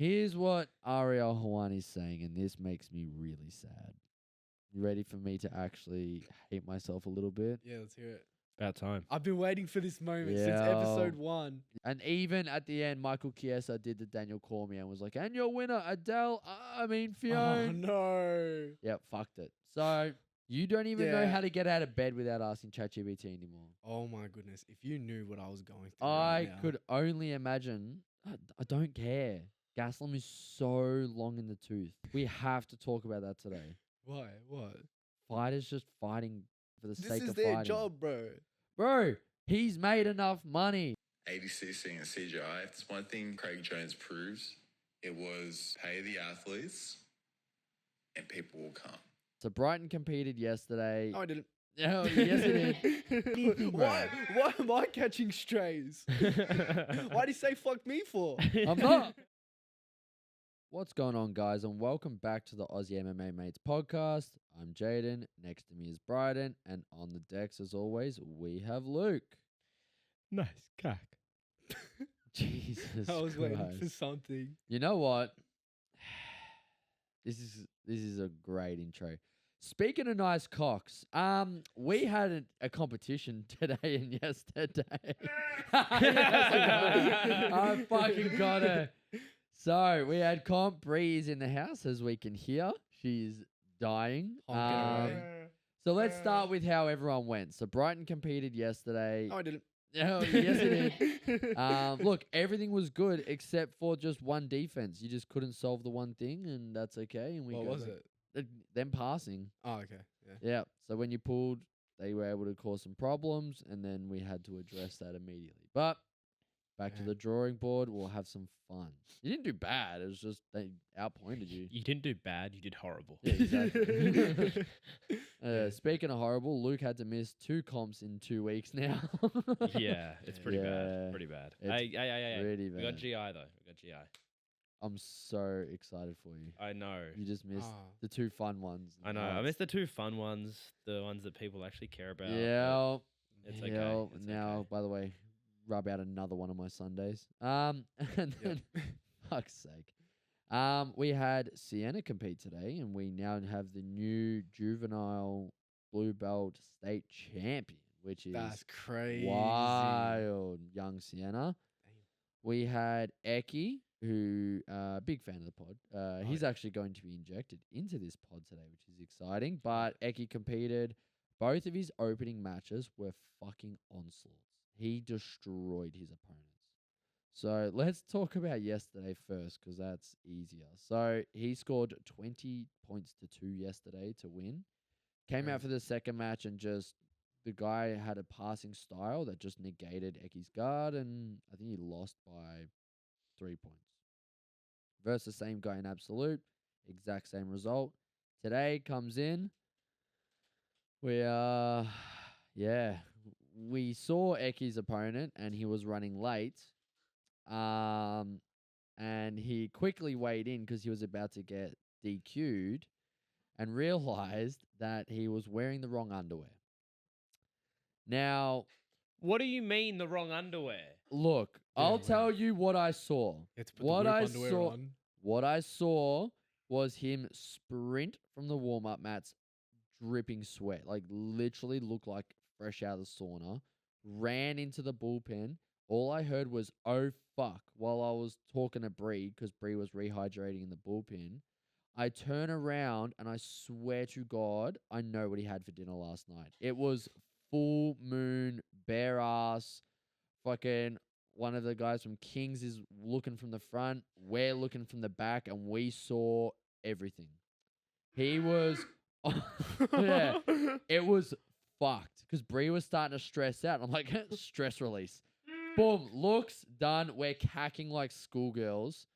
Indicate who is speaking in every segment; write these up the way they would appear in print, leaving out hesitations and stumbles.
Speaker 1: Here's what Ariel Hawani's saying, and this makes me really sad. You ready for me to actually hate myself a little bit?
Speaker 2: Yeah, let's hear it.
Speaker 3: About time.
Speaker 2: I've been waiting for this moment since episode 1.
Speaker 1: And even at the end, Michael Chiesa did the Daniel Cormier and was like, and your winner, Adele, Fiona.
Speaker 2: Oh, no.
Speaker 1: Yeah, fucked it. So you don't even know how to get out of bed without asking ChatGPT anymore.
Speaker 2: Oh, my goodness. If you knew what I was going through
Speaker 1: I could only imagine. I don't care. Gaslam is so long in the tooth. We have to talk about that today.
Speaker 2: Why? What?
Speaker 1: Fighters just fighting for the sake of fighting.
Speaker 2: This is their job, bro.
Speaker 1: Bro, he's made enough money.
Speaker 4: ADCC and CGI, if there's one thing Craig Jones proves, it was pay the athletes and people will come.
Speaker 1: So Brighton competed yesterday.
Speaker 2: No, I didn't.
Speaker 1: Oh, yes, it did.
Speaker 2: Why am I catching strays? Why'd he say fuck me for?
Speaker 1: I'm not. What's going on, guys, and welcome back to the Aussie MMA Mates podcast. I'm Jaden, next to me is Bryden, and on the decks, as always, we have Luke.
Speaker 3: Nice cock.
Speaker 1: Jesus
Speaker 2: I was
Speaker 1: Christ.
Speaker 2: waiting for something.
Speaker 1: You know what? This is a great intro. Speaking of nice cocks, we had a competition today and yesterday. I fucking got it. So we had comp. Breeze in the house, as we can hear. She's dying. So let's start with how everyone went. So Brighton competed yesterday.
Speaker 2: No, I didn't.
Speaker 1: Oh, yes, it did. Look, everything was good except for just one defense. You just couldn't solve the one thing, and that's okay. And
Speaker 2: What was it?
Speaker 1: Them passing.
Speaker 2: Oh, okay. Yeah.
Speaker 1: Yeah. So when you pulled, they were able to cause some problems, and then we had to address that immediately. But back to the drawing board. We'll have some fun. You didn't do bad. It was just they outpointed you.
Speaker 3: You didn't do bad. You did horrible.
Speaker 1: Yeah, exactly. Speaking of horrible, Luke had to miss 2 comps in 2 weeks now.
Speaker 3: Yeah, it's pretty bad. Pretty bad. Hey.
Speaker 1: Really
Speaker 3: We got
Speaker 1: bad.
Speaker 3: GI though. We got GI.
Speaker 1: I'm so excited for you.
Speaker 3: I know.
Speaker 1: You just missed the 2 fun ones.
Speaker 3: I know. I missed the 2 fun ones, the ones that people actually care about.
Speaker 1: Yeah.
Speaker 3: It's okay. It's
Speaker 1: now,
Speaker 3: okay.
Speaker 1: by the way, rub out another one of my Sundays. And then, fuck's sake. We had Sienna compete today, and we now have the new juvenile blue belt state champion, which is
Speaker 2: That's crazy.
Speaker 1: wild. Young Sienna. We had Eki, who big fan of the pod. He's actually going to be injected into this pod today, which is exciting. But Eki competed. Both of his opening matches were fucking onslaughts. He destroyed his opponents. So let's talk about yesterday first, because that's easier. So he scored 20 points to 2 yesterday to win. Came out for the second match, and just the guy had a passing style that just negated Eki's guard, and I think he lost by 3 points. Versus the same guy in absolute, exact same result. Today comes in. We saw Eki's opponent, and he was running late. And he quickly weighed in because he was about to get DQ'd, and realized that he was wearing the wrong underwear. Now,
Speaker 3: what do you mean the wrong underwear?
Speaker 1: look, I'll tell you what I saw. What I saw was him sprint from the warm-up mats, dripping sweat, like literally looked like fresh out of the sauna, ran into the bullpen. All I heard was, oh, fuck, while I was talking to Bree, because Bree was rehydrating in the bullpen. I turn around, and I swear to God, I know what he had for dinner last night. It was full moon, bare ass, fucking one of the guys from Kings is looking from the front, we're looking from the back, and we saw everything. He was... yeah, it was fucked, because Bree was starting to stress out. I'm like, stress release. Boom, looks done. We're cacking like schoolgirls.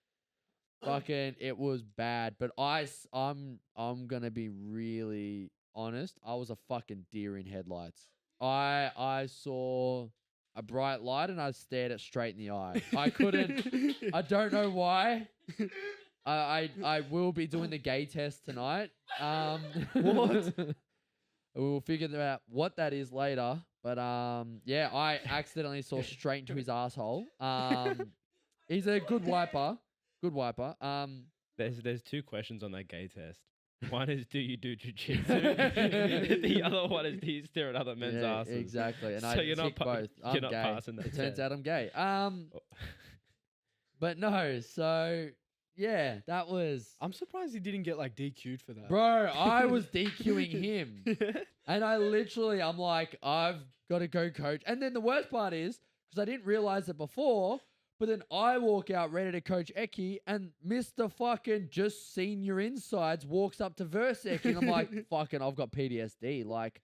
Speaker 1: Fucking, it was bad. But I'm gonna be really honest. I was a fucking deer in headlights. I saw a bright light, and I stared it straight in the eye. I couldn't. I don't know why. I will be doing the gay test tonight. What? We'll figure out what that is later. But yeah, I accidentally saw straight into his asshole. He's a good wiper. Good wiper.
Speaker 3: There's 2 questions on that gay test. One is, do you do jujitsu? The other one is, do you stare at other men's
Speaker 1: yeah,
Speaker 3: asses?
Speaker 1: exactly. And
Speaker 3: So
Speaker 1: I
Speaker 3: you're not
Speaker 1: tick both. I'm
Speaker 3: you're not
Speaker 1: gay.
Speaker 3: passing that
Speaker 1: It turns
Speaker 3: test.
Speaker 1: out I'm gay.
Speaker 3: Oh.
Speaker 1: But no. So yeah, that was.
Speaker 2: I'm surprised he didn't get like DQ'd for that.
Speaker 1: Bro, I was DQing him. And I'm like, I've got to go coach. And then the worst part is, because I didn't realize it before, but then I walk out ready to coach Eki, and Mr. fucking just seen your insides walks up to verse Eki, and I'm like, fucking, I've got PTSD. Like,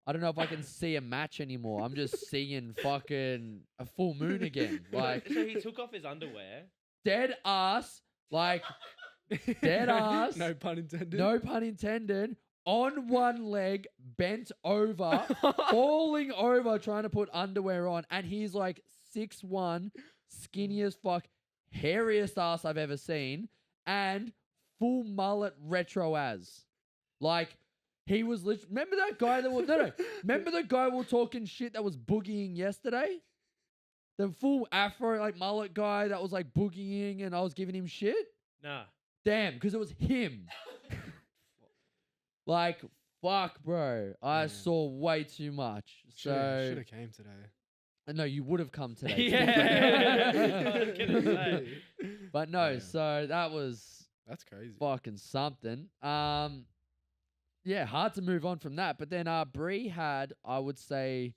Speaker 1: I don't know if I can see a match anymore. I'm just seeing fucking a full moon again. Like,
Speaker 3: So he took off his underwear.
Speaker 1: dead ass. Like, dead ass.
Speaker 2: No pun intended.
Speaker 1: No pun intended. On one leg, bent over, falling over, trying to put underwear on. And he's like 6'1", skinny as fuck, hairiest ass I've ever seen, and full mullet retro as. Like, he was literally... Remember that guy that was... No. Remember the guy we were talking shit that was boogieing yesterday? The full afro, like, mullet guy that was, like, boogieing and I was giving him shit?
Speaker 3: Nah.
Speaker 1: Damn, because it was him. Like, fuck, bro. I
Speaker 2: Man.
Speaker 1: saw way too much.
Speaker 2: Should
Speaker 1: So,
Speaker 2: have came today.
Speaker 1: no, you would have come today.
Speaker 3: Yeah. I was gonna say.
Speaker 1: But no,
Speaker 2: Yeah.
Speaker 1: so that was
Speaker 2: That's crazy.
Speaker 1: fucking something. Yeah, hard to move on from that. But then Bree had, I would say,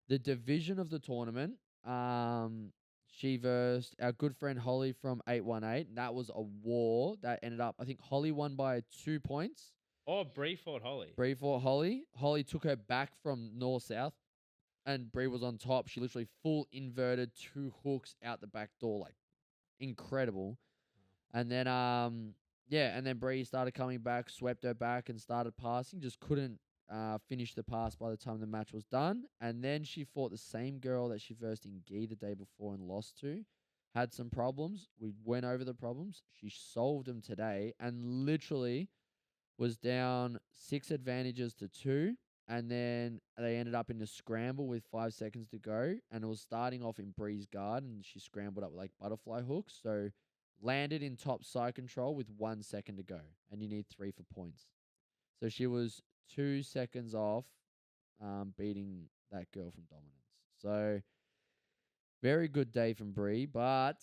Speaker 1: the division of the tournament. She versed our good friend Holly from 818. And that was a war that ended up, I think Holly won by 2 points.
Speaker 3: Oh, Bree fought Holly.
Speaker 1: Bree fought Holly. Holly took her back from north-south. And Bree was on top. She literally full inverted 2 hooks out the back door. Like, incredible. And then, and then Bree started coming back, swept her back and started passing. Just couldn't finish the pass by the time the match was done. And then she fought the same girl that she versed in Gi the day before and lost to. Had some problems. We went over the problems. She solved them today and literally was down 6 advantages to 2. And then they ended up in a scramble with 5 seconds to go. And it was starting off in Bree's guard. And she scrambled up with like butterfly hooks. So landed in top side control with 1 second to go. And you need 3 for points. So she was 2 seconds off beating that girl from dominance. So very good day from Bree. But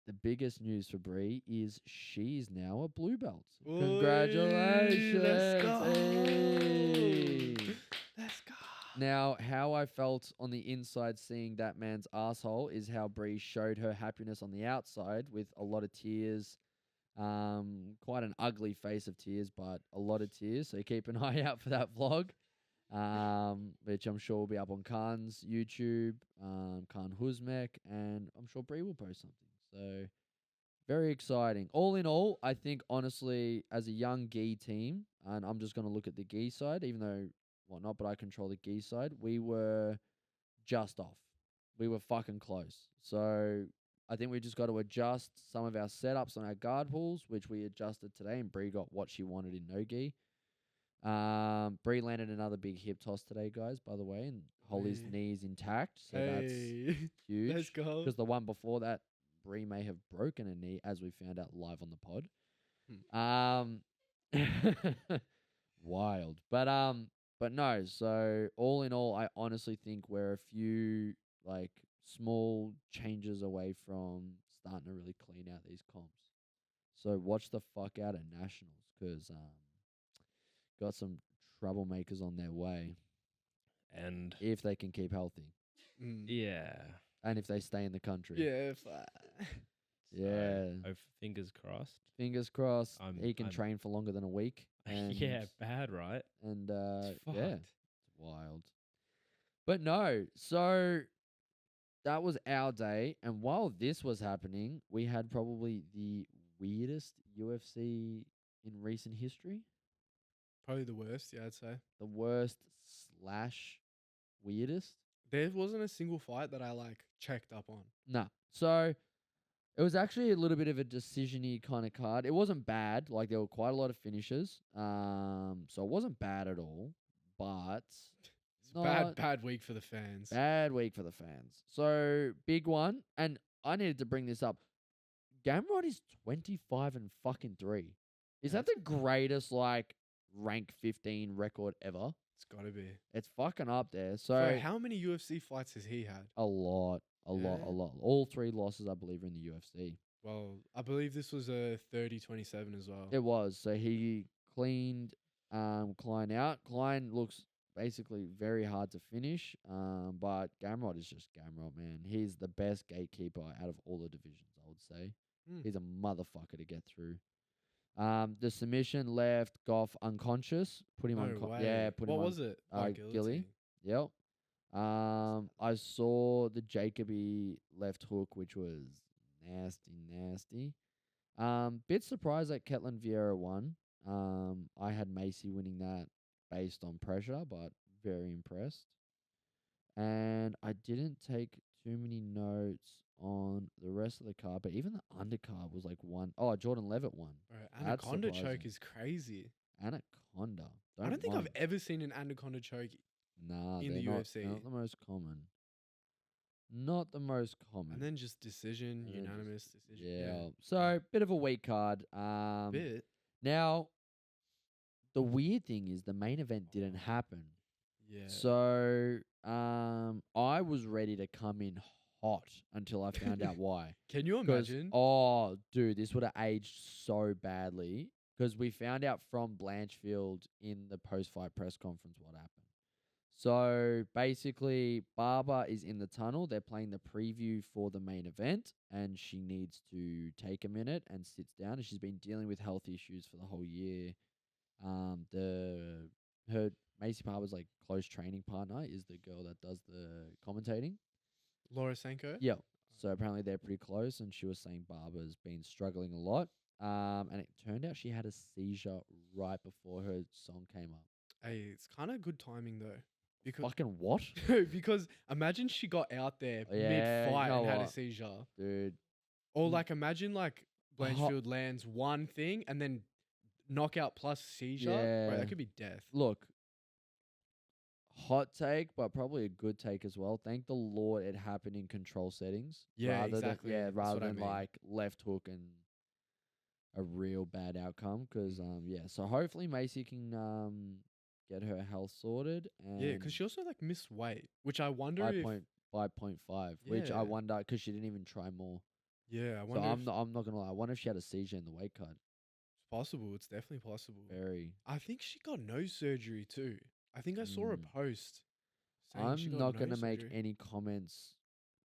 Speaker 1: the biggest news for Bree is she's now a blue belt.
Speaker 2: Oi,
Speaker 1: Congratulations.
Speaker 2: let's go.
Speaker 1: Hey.
Speaker 2: Let's go.
Speaker 1: Now, how I felt on the inside seeing that man's asshole is how Bree showed her happiness on the outside with a lot of tears. Quite an ugly face of tears, but a lot of tears. So keep an eye out for that vlog, which I'm sure will be up on Khan's YouTube, Khan Huzmek, and I'm sure Bree will post something. So very exciting. All in all, I think honestly, as a young Gi team, and I'm just going to look at the Gi side, even though whatnot, but I control the Gi side, we were just off. We were fucking close. So I think we just got to adjust some of our setups on our guard pulls, which we adjusted today, and Bree got what she wanted in no Gi. Bree landed another big hip toss today, guys, by the way, and Holly's
Speaker 2: Hey.
Speaker 1: knee's intact, so that's
Speaker 2: Hey.
Speaker 1: huge.
Speaker 2: Let's go.
Speaker 1: Because the one before that, Bree may have broken a knee, as we found out live on the pod. Wild. But no, so all in all, I honestly think we're a few like small changes away from starting to really clean out these comps. So watch the fuck out of nationals, because got some troublemakers on their way
Speaker 3: And
Speaker 1: if they can keep healthy
Speaker 3: yeah.
Speaker 1: and if they stay in the country.
Speaker 2: Yeah.
Speaker 1: Yeah.
Speaker 3: So, fingers crossed.
Speaker 1: Fingers crossed.
Speaker 3: I'm-
Speaker 1: He can
Speaker 3: I'm-
Speaker 1: train for longer than a week. And
Speaker 3: Yeah, bad, right?
Speaker 1: And
Speaker 3: It's
Speaker 1: yeah,
Speaker 3: fucked.
Speaker 1: it's wild. But no, so that was our day. And while this was happening, we had probably the weirdest UFC in recent history.
Speaker 2: Probably the worst, yeah, I'd say.
Speaker 1: The worst / weirdest.
Speaker 2: There wasn't a single fight that I like checked up on.
Speaker 1: No. So it was actually a little bit of a decision-y kind of card. It wasn't bad. Like, there were quite a lot of finishes. So it wasn't bad at all. But
Speaker 2: It's a
Speaker 1: not
Speaker 2: bad week for the fans.
Speaker 1: bad week for the fans. So big one. And I needed to bring this up. Gamrot is 25-3. Is that
Speaker 2: That's
Speaker 1: the greatest like rank 15 record ever?
Speaker 2: It's gotta be.
Speaker 1: It's fucking up there. So
Speaker 2: Bro, how many UFC fights has he had?
Speaker 1: a lot.
Speaker 2: Yeah.
Speaker 1: All 3 losses, I believe, are in the UFC.
Speaker 2: Well, I believe this was a 30-27 as well.
Speaker 1: It was. So he cleaned Klein out. Klein looks basically very hard to finish. But Gamrot is just Gamrot, man. He's the best gatekeeper out of all the divisions, I would say. He's a motherfucker to get through. The submission left Goff unconscious. Put him
Speaker 2: No
Speaker 1: on.
Speaker 2: way.
Speaker 1: Yeah, put him
Speaker 2: What
Speaker 1: on.
Speaker 2: was it?
Speaker 1: Gilly.
Speaker 2: Guillotine.
Speaker 1: Yep. I saw the Jacoby left hook, which was nasty. Bit surprised that Ketlin Vieira won. I had Macy winning that based on pressure, but very impressed. And I didn't take too many notes on the rest of the card, but even the undercard was like one. Oh, Jordan Levitt won.
Speaker 2: Bro,
Speaker 1: That's
Speaker 2: anaconda choke
Speaker 1: surprising.
Speaker 2: is crazy.
Speaker 1: Anaconda.
Speaker 2: I don't think
Speaker 1: mind.
Speaker 2: I've ever seen an anaconda choke.
Speaker 1: Nah,
Speaker 2: in
Speaker 1: they're
Speaker 2: the
Speaker 1: not,
Speaker 2: UFC.
Speaker 1: they're not the most common. Not the most common.
Speaker 2: And then just decision,
Speaker 1: And then just-
Speaker 2: unanimous decision.
Speaker 1: Yeah. So bit of a weak card.
Speaker 2: Bit.
Speaker 1: Now, the weird thing is the main event didn't happen.
Speaker 2: Yeah.
Speaker 1: So I was ready to come in hot until I found out why.
Speaker 2: Can you
Speaker 1: 'Cause,
Speaker 2: imagine?
Speaker 1: oh, dude, this would have aged so badly because we found out from Blanchfield in the post-fight press conference what happened. So basically, Barber is in the tunnel. They're playing the preview for the main event, and she needs to take a minute and sits down. And she's been dealing with health issues for the whole year. Her Macy Barber's like close training partner is the girl that does the commentating.
Speaker 2: Laura Senko?
Speaker 1: Yeah. So apparently they're pretty close, and she was saying Barber's been struggling a lot. And it turned out she had a seizure right before her song came up.
Speaker 2: Hey, it's kind of good timing though. Because
Speaker 1: Fucking what?
Speaker 2: because imagine she got out there
Speaker 1: Yeah,
Speaker 2: mid-fight
Speaker 1: you know
Speaker 2: and had a
Speaker 1: what?
Speaker 2: seizure.
Speaker 1: Dude.
Speaker 2: Or
Speaker 1: Mm.
Speaker 2: like imagine like Blanchfield lands one thing and then knockout plus seizure. Bro,
Speaker 1: Yeah.
Speaker 2: that could be death.
Speaker 1: Look, hot take, but probably a good take as well. Thank the Lord it happened in control settings.
Speaker 2: Yeah,
Speaker 1: rather
Speaker 2: exactly.
Speaker 1: Than,
Speaker 2: That's
Speaker 1: rather
Speaker 2: what I
Speaker 1: than
Speaker 2: mean.
Speaker 1: like left hook and a real bad outcome. Because so hopefully Macy can get her health sorted. And
Speaker 2: Yeah, because she also like missed weight, which I wonder if
Speaker 1: 5.5, which I
Speaker 2: Yeah.
Speaker 1: wonder because she didn't even try more.
Speaker 2: yeah, I
Speaker 1: So
Speaker 2: wonder if
Speaker 1: I'm not gonna lie. I wonder if she had a seizure in the weight cut.
Speaker 2: it's possible. It's definitely possible.
Speaker 1: Very.
Speaker 2: I think she got nose surgery too. I think I saw a
Speaker 1: Mm.
Speaker 2: post. saying she
Speaker 1: I'm
Speaker 2: got
Speaker 1: not gonna
Speaker 2: nose
Speaker 1: make
Speaker 2: surgery.
Speaker 1: any comments.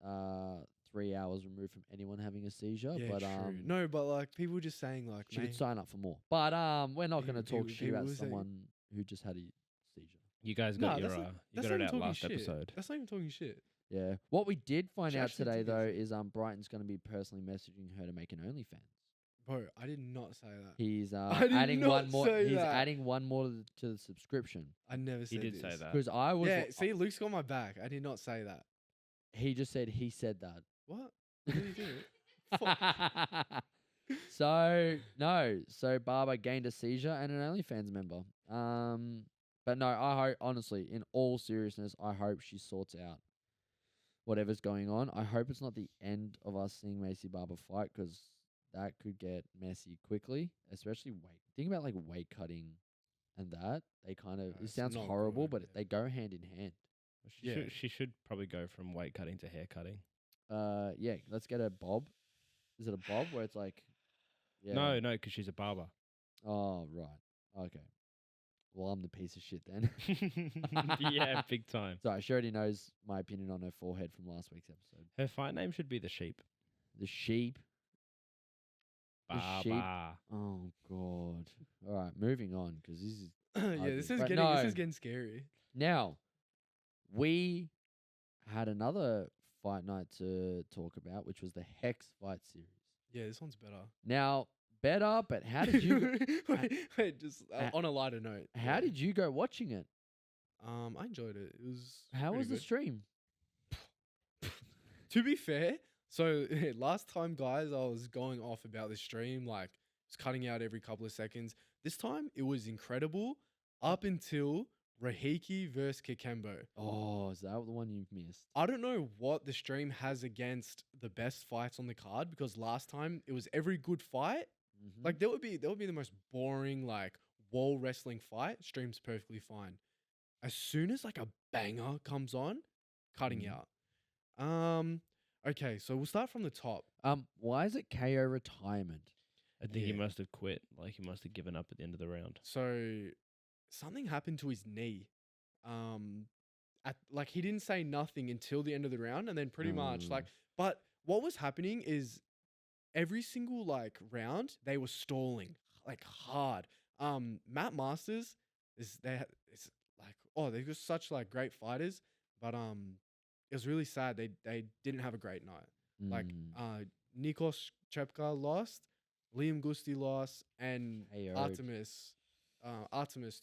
Speaker 1: 3 hours removed from anyone having a seizure,
Speaker 2: Yeah,
Speaker 1: but
Speaker 2: true. No, but like people just saying like,
Speaker 1: she could
Speaker 2: mate,
Speaker 1: sign up for more. But we're not gonna
Speaker 2: People-
Speaker 1: talk shit
Speaker 2: people
Speaker 1: about
Speaker 2: were saying-
Speaker 1: someone who just had a seizure.
Speaker 3: You guys
Speaker 2: Nah,
Speaker 3: got your
Speaker 2: that's not-
Speaker 3: you
Speaker 2: that's
Speaker 3: got
Speaker 2: not
Speaker 3: it
Speaker 2: even
Speaker 3: out
Speaker 2: talking
Speaker 3: last
Speaker 2: shit.
Speaker 3: episode.
Speaker 2: That's not even talking shit.
Speaker 1: Yeah. What we did find
Speaker 2: She
Speaker 1: out
Speaker 2: actually
Speaker 1: today
Speaker 2: did
Speaker 1: though
Speaker 2: it.
Speaker 1: is Brighton's gonna be personally messaging her to make an OnlyFans.
Speaker 2: Bro, I did not say that.
Speaker 1: He's
Speaker 2: I did
Speaker 1: adding
Speaker 2: not
Speaker 1: one more.
Speaker 2: say
Speaker 1: He's
Speaker 2: that.
Speaker 1: adding one more to the subscription
Speaker 2: I never
Speaker 3: He
Speaker 2: said
Speaker 3: did
Speaker 2: this.
Speaker 3: say that.
Speaker 1: because I was.
Speaker 2: Yeah, see, Luke's got my back. I did not say that.
Speaker 1: He just said he said that.
Speaker 2: What? What did he do? Fuck.
Speaker 1: So Barber gained a seizure and an OnlyFans member. But no, I hope honestly, in all seriousness, I hope she sorts out whatever's going on. I hope it's not the end of us seeing Macy Barber fight because that could get messy quickly, especially weight. Think about like weight cutting and that they kind of. It
Speaker 2: it's
Speaker 1: sounds
Speaker 2: not
Speaker 1: horrible,
Speaker 2: good,
Speaker 1: but
Speaker 2: yeah.
Speaker 1: they go hand in hand.
Speaker 2: Yeah.
Speaker 3: She should probably go from weight cutting to hair cutting.
Speaker 1: Yeah, let's get a bob. Is it a bob where it's like? Yeah.
Speaker 3: No, because she's a barber.
Speaker 1: Oh, right. Okay. Well, I'm the piece of shit then.
Speaker 3: Yeah, big time.
Speaker 1: Sorry, she already knows my opinion on her forehead from last week's episode.
Speaker 3: Her fight name should be the Sheep.
Speaker 1: The sheep. The sheep.
Speaker 3: Barber.
Speaker 1: Oh, God. All right, moving on, because this is...
Speaker 2: yeah,
Speaker 1: ugly.
Speaker 2: this is
Speaker 1: But
Speaker 2: getting
Speaker 1: no.
Speaker 2: scary.
Speaker 1: Now, we had another fight night to talk about, which was the Hex fight series.
Speaker 2: Yeah, this one's better.
Speaker 1: Now, better, but how did you...
Speaker 2: wait, just on a lighter note.
Speaker 1: How did you go watching it?
Speaker 2: I enjoyed it. It was
Speaker 1: How
Speaker 2: pretty
Speaker 1: was the
Speaker 2: good.
Speaker 1: stream?
Speaker 2: To be fair, so last time, guys, I was going off about the stream, like it's cutting out every couple of seconds. This time, it was incredible up until Rahiki versus Kikembo.
Speaker 1: Oh, is that the one you've missed?
Speaker 2: I don't know what the stream has against the best fights on the card, because last time it was every good fight.
Speaker 1: Mhm.
Speaker 2: Like there would be the most boring like wall wrestling fight. Stream's perfectly fine. As soon as like a banger comes on, cutting
Speaker 1: Mhm.
Speaker 2: out. Okay, so we'll start from the top.
Speaker 1: Why is it KO retirement?
Speaker 3: I think he
Speaker 2: Yeah.
Speaker 3: must have quit. Like he must have given up at the end of the round.
Speaker 2: So something happened to his knee. At like he didn't say nothing until the end of the round, and then pretty much like. But what was happening is every single like round they were stalling like hard. Matt Masters is it's like, oh, they're just such like great fighters, but it was really sad they didn't have a great night. Like Nikos Chepka lost, Liam Gusti lost, and
Speaker 1: KO'd.
Speaker 2: Artemis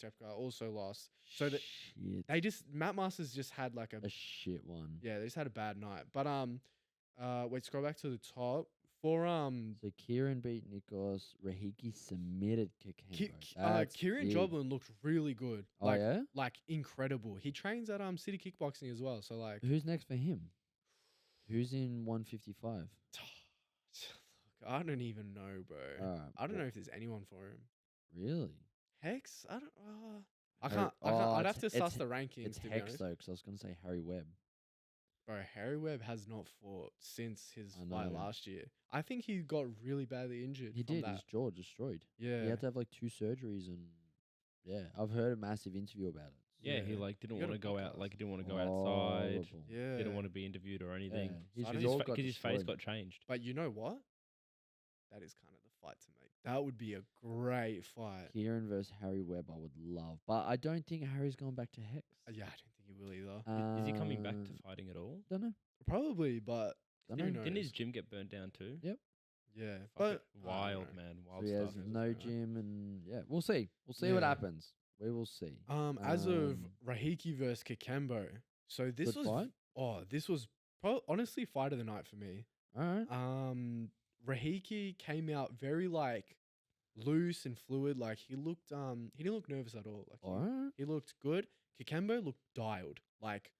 Speaker 2: Chepka also lost. So that
Speaker 1: Shit.
Speaker 2: they just Matt Masters just had like
Speaker 1: a shit one.
Speaker 2: yeah, they just had a bad night. But wait, scroll back to the top. For
Speaker 1: So Kieran beat Nikos. Rahiki submitted Kikembo.
Speaker 2: Kieran
Speaker 1: big.
Speaker 2: Joblin looked really good.
Speaker 1: Oh
Speaker 2: Like
Speaker 1: yeah.
Speaker 2: like incredible. He trains at City Kickboxing as well. So like
Speaker 1: Who's next for him? Who's in 155?
Speaker 2: I don't even know, bro.
Speaker 1: Alright,
Speaker 2: I don't know if there's anyone for him.
Speaker 1: Really?
Speaker 2: Hex? I don't. I
Speaker 1: Harry-
Speaker 2: can't.
Speaker 1: oh,
Speaker 2: I'd have
Speaker 1: it's-
Speaker 2: to suss
Speaker 1: it's
Speaker 2: the rankings.
Speaker 1: It's
Speaker 2: to be
Speaker 1: Hex
Speaker 2: honest.
Speaker 1: though, because I was gonna say Harry Webb.
Speaker 2: Bro, Harry Webb has not fought since his
Speaker 1: I
Speaker 2: fight
Speaker 1: know.
Speaker 2: last year. I think he got really badly injured.
Speaker 1: He
Speaker 2: from
Speaker 1: did.
Speaker 2: That.
Speaker 1: His jaw destroyed.
Speaker 2: Yeah.
Speaker 1: He had to have like 2 surgeries, and yeah, I've heard a massive interview about it.
Speaker 3: Yeah, he
Speaker 2: Yeah.
Speaker 3: like didn't
Speaker 2: He got
Speaker 3: want to
Speaker 2: a
Speaker 3: go out.
Speaker 2: podcast.
Speaker 3: Like he didn't want to go outside.
Speaker 1: Horrible.
Speaker 2: Yeah.
Speaker 3: Didn't want to be interviewed or anything.
Speaker 1: His
Speaker 2: I don't-
Speaker 1: jaw
Speaker 3: Because
Speaker 1: got
Speaker 3: his face
Speaker 1: destroyed.
Speaker 3: got changed.
Speaker 2: But you know what? That is kind of the fight to make. That would be a great fight.
Speaker 1: Kieran versus Harry Webb, I would love, but I don't think Harry's going back to Hex.
Speaker 2: Yeah, I don't think he will either.
Speaker 3: Is he coming back to
Speaker 1: Uh,
Speaker 3: fighting at all?
Speaker 1: Don't know.
Speaker 2: Probably, but
Speaker 1: Don't
Speaker 2: who
Speaker 1: know.
Speaker 2: knows?
Speaker 3: Didn't his gym get burnt down too?
Speaker 1: Yep.
Speaker 2: Yeah,
Speaker 3: Fuck
Speaker 2: but
Speaker 3: it. Wild,
Speaker 2: I don't know.
Speaker 3: man.
Speaker 1: So
Speaker 3: Wild
Speaker 1: he has
Speaker 3: stuff.
Speaker 2: Yeah,
Speaker 1: no
Speaker 2: alright.
Speaker 1: gym, and yeah, we'll see. We'll see what
Speaker 2: Yeah.
Speaker 1: happens. We will see.
Speaker 2: As of
Speaker 1: Um,
Speaker 2: Rahiki versus Kikembo, so this
Speaker 1: Good
Speaker 2: was
Speaker 1: fight.
Speaker 2: this was honestly fight of the night for me.
Speaker 1: All right.
Speaker 2: Rahiki came out very like loose and fluid. Like he didn't look nervous at all. Like
Speaker 1: All right.
Speaker 2: he looked good. Kikembo looked dialed. Like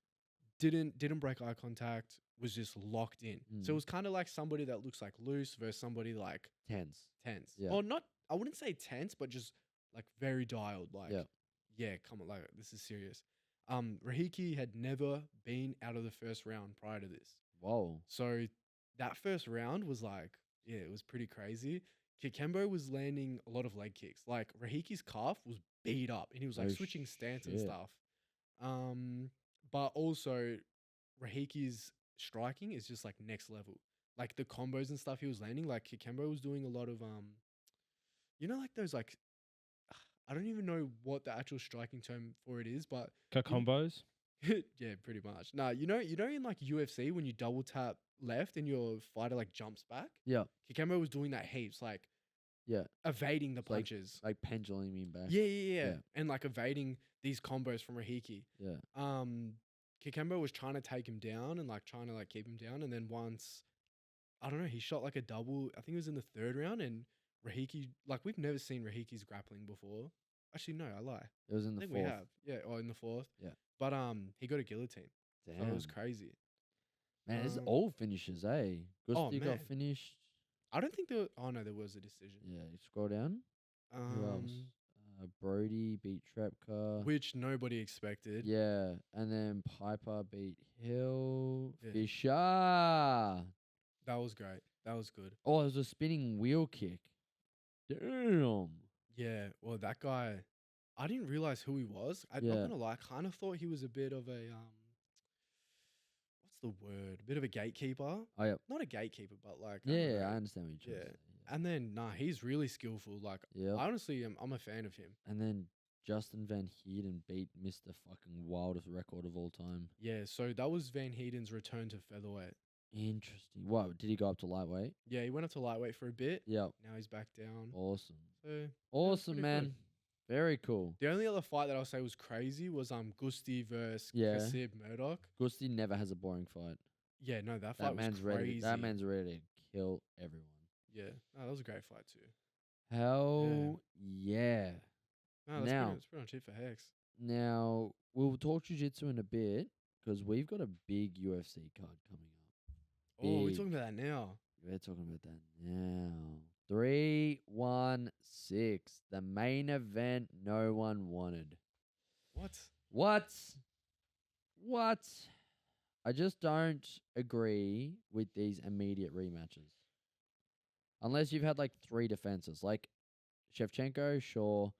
Speaker 2: didn't break eye contact. Was just locked in. So it
Speaker 1: Mm.
Speaker 2: was kind of like somebody that looks like loose versus somebody like
Speaker 1: Tense.
Speaker 2: tense.
Speaker 1: Yeah.
Speaker 2: Or not. I wouldn't say tense, but just like very dialed. Like
Speaker 1: Yeah.
Speaker 2: yeah, come on, like this is serious. Rahiki had never been out of the first round prior to this.
Speaker 1: Whoa.
Speaker 2: So that first round was like, yeah, it was pretty crazy. Kikembo was landing a lot of leg kicks. Like Rahiki's calf was beat up and he was like
Speaker 1: Oh,
Speaker 2: switching stance and
Speaker 1: shit.
Speaker 2: stuff. But also Rahiki's striking is just like next level. Like the combos and stuff he was landing, like Kikembo was doing a lot of you know, like those like I don't even know what the actual striking term for it is, but
Speaker 3: Combos.
Speaker 2: yeah, pretty much. Nah, you know in like UFC when you double tap left and your fighter like jumps back?
Speaker 1: Yeah.
Speaker 2: Kikembo was doing that heaps, like
Speaker 1: Yeah.
Speaker 2: evading the
Speaker 1: It's like-
Speaker 2: punches.
Speaker 1: Like penduluming back.
Speaker 2: Yeah.
Speaker 1: Yeah.
Speaker 2: And like evading these combos from Rahiki.
Speaker 1: Yeah.
Speaker 2: Kikembo was trying to take him down and like trying to like keep him down. And then once, I don't know, he shot like a double. I think it was in the third round. And Rahiki, like we've never seen Rahiki's grappling before. Actually, no, I lie.
Speaker 1: It was in
Speaker 2: I
Speaker 1: the
Speaker 2: think
Speaker 1: fourth.
Speaker 2: we have. Yeah, or in the fourth.
Speaker 1: Yeah.
Speaker 2: But he got a guillotine.
Speaker 1: Damn.
Speaker 2: So it was crazy.
Speaker 1: Man, this is
Speaker 2: Um,
Speaker 1: all finishes, eh? Gusti
Speaker 2: man.
Speaker 1: got finished.
Speaker 2: I don't think there was, oh no, there was a decision.
Speaker 1: Yeah. You scroll down. Who else? Brody beat Trepka.
Speaker 2: Which nobody expected.
Speaker 1: Yeah. And then Piper beat Hill.
Speaker 2: Yeah.
Speaker 1: Fisher.
Speaker 2: That was great. That was good.
Speaker 1: Oh, it was a spinning wheel kick. Damn.
Speaker 2: Yeah. Well, that guy, I didn't realize who he was. I'm
Speaker 1: Yeah.
Speaker 2: not gonna lie. I kind of thought he was a bit of a what's the word? A bit of a gatekeeper.
Speaker 1: Oh, yeah.
Speaker 2: Not a gatekeeper, but like I don't
Speaker 1: Yeah,
Speaker 2: know.
Speaker 1: I understand what you're trying
Speaker 2: Yeah.
Speaker 1: to say.
Speaker 2: And then nah, he's really skillful. Like
Speaker 1: Yeah.
Speaker 2: I honestly I'm a fan of him.
Speaker 1: And then Justin Van Heerden beat Mr. fucking wildest record of all time.
Speaker 2: Yeah. So that was Van Heeden's return to featherweight.
Speaker 1: Interesting. What, did he go up to lightweight?
Speaker 2: Yeah, he went up to lightweight for a bit.
Speaker 1: Yep.
Speaker 2: Now he's back down.
Speaker 1: Awesome.
Speaker 2: So
Speaker 1: Awesome,
Speaker 2: pretty
Speaker 1: man.
Speaker 2: good.
Speaker 1: Very cool.
Speaker 2: the only other fight that I'll say was crazy was Gusti versus
Speaker 1: Yeah.
Speaker 2: Kasib Murdoch.
Speaker 1: Gusti never has a boring fight.
Speaker 2: Yeah, no, that fight
Speaker 1: That
Speaker 2: was
Speaker 1: man's
Speaker 2: crazy.
Speaker 1: ready. That man's ready to kill everyone.
Speaker 2: Yeah, no, that was a great fight too.
Speaker 1: Hell yeah.
Speaker 2: No, that's
Speaker 1: Now-
Speaker 2: that's pretty much it for Hex.
Speaker 1: Now, we'll talk jiu-jitsu in a bit because we've got a big UFC card coming up.
Speaker 2: Oh, we're
Speaker 1: Big.
Speaker 2: talking about that now.
Speaker 1: We're talking about that now. 3-1-6. The main event no one wanted.
Speaker 2: What?
Speaker 1: What? I just don't agree with these immediate rematches. Unless you've had like 3 defenses. Like Shevchenko, sure.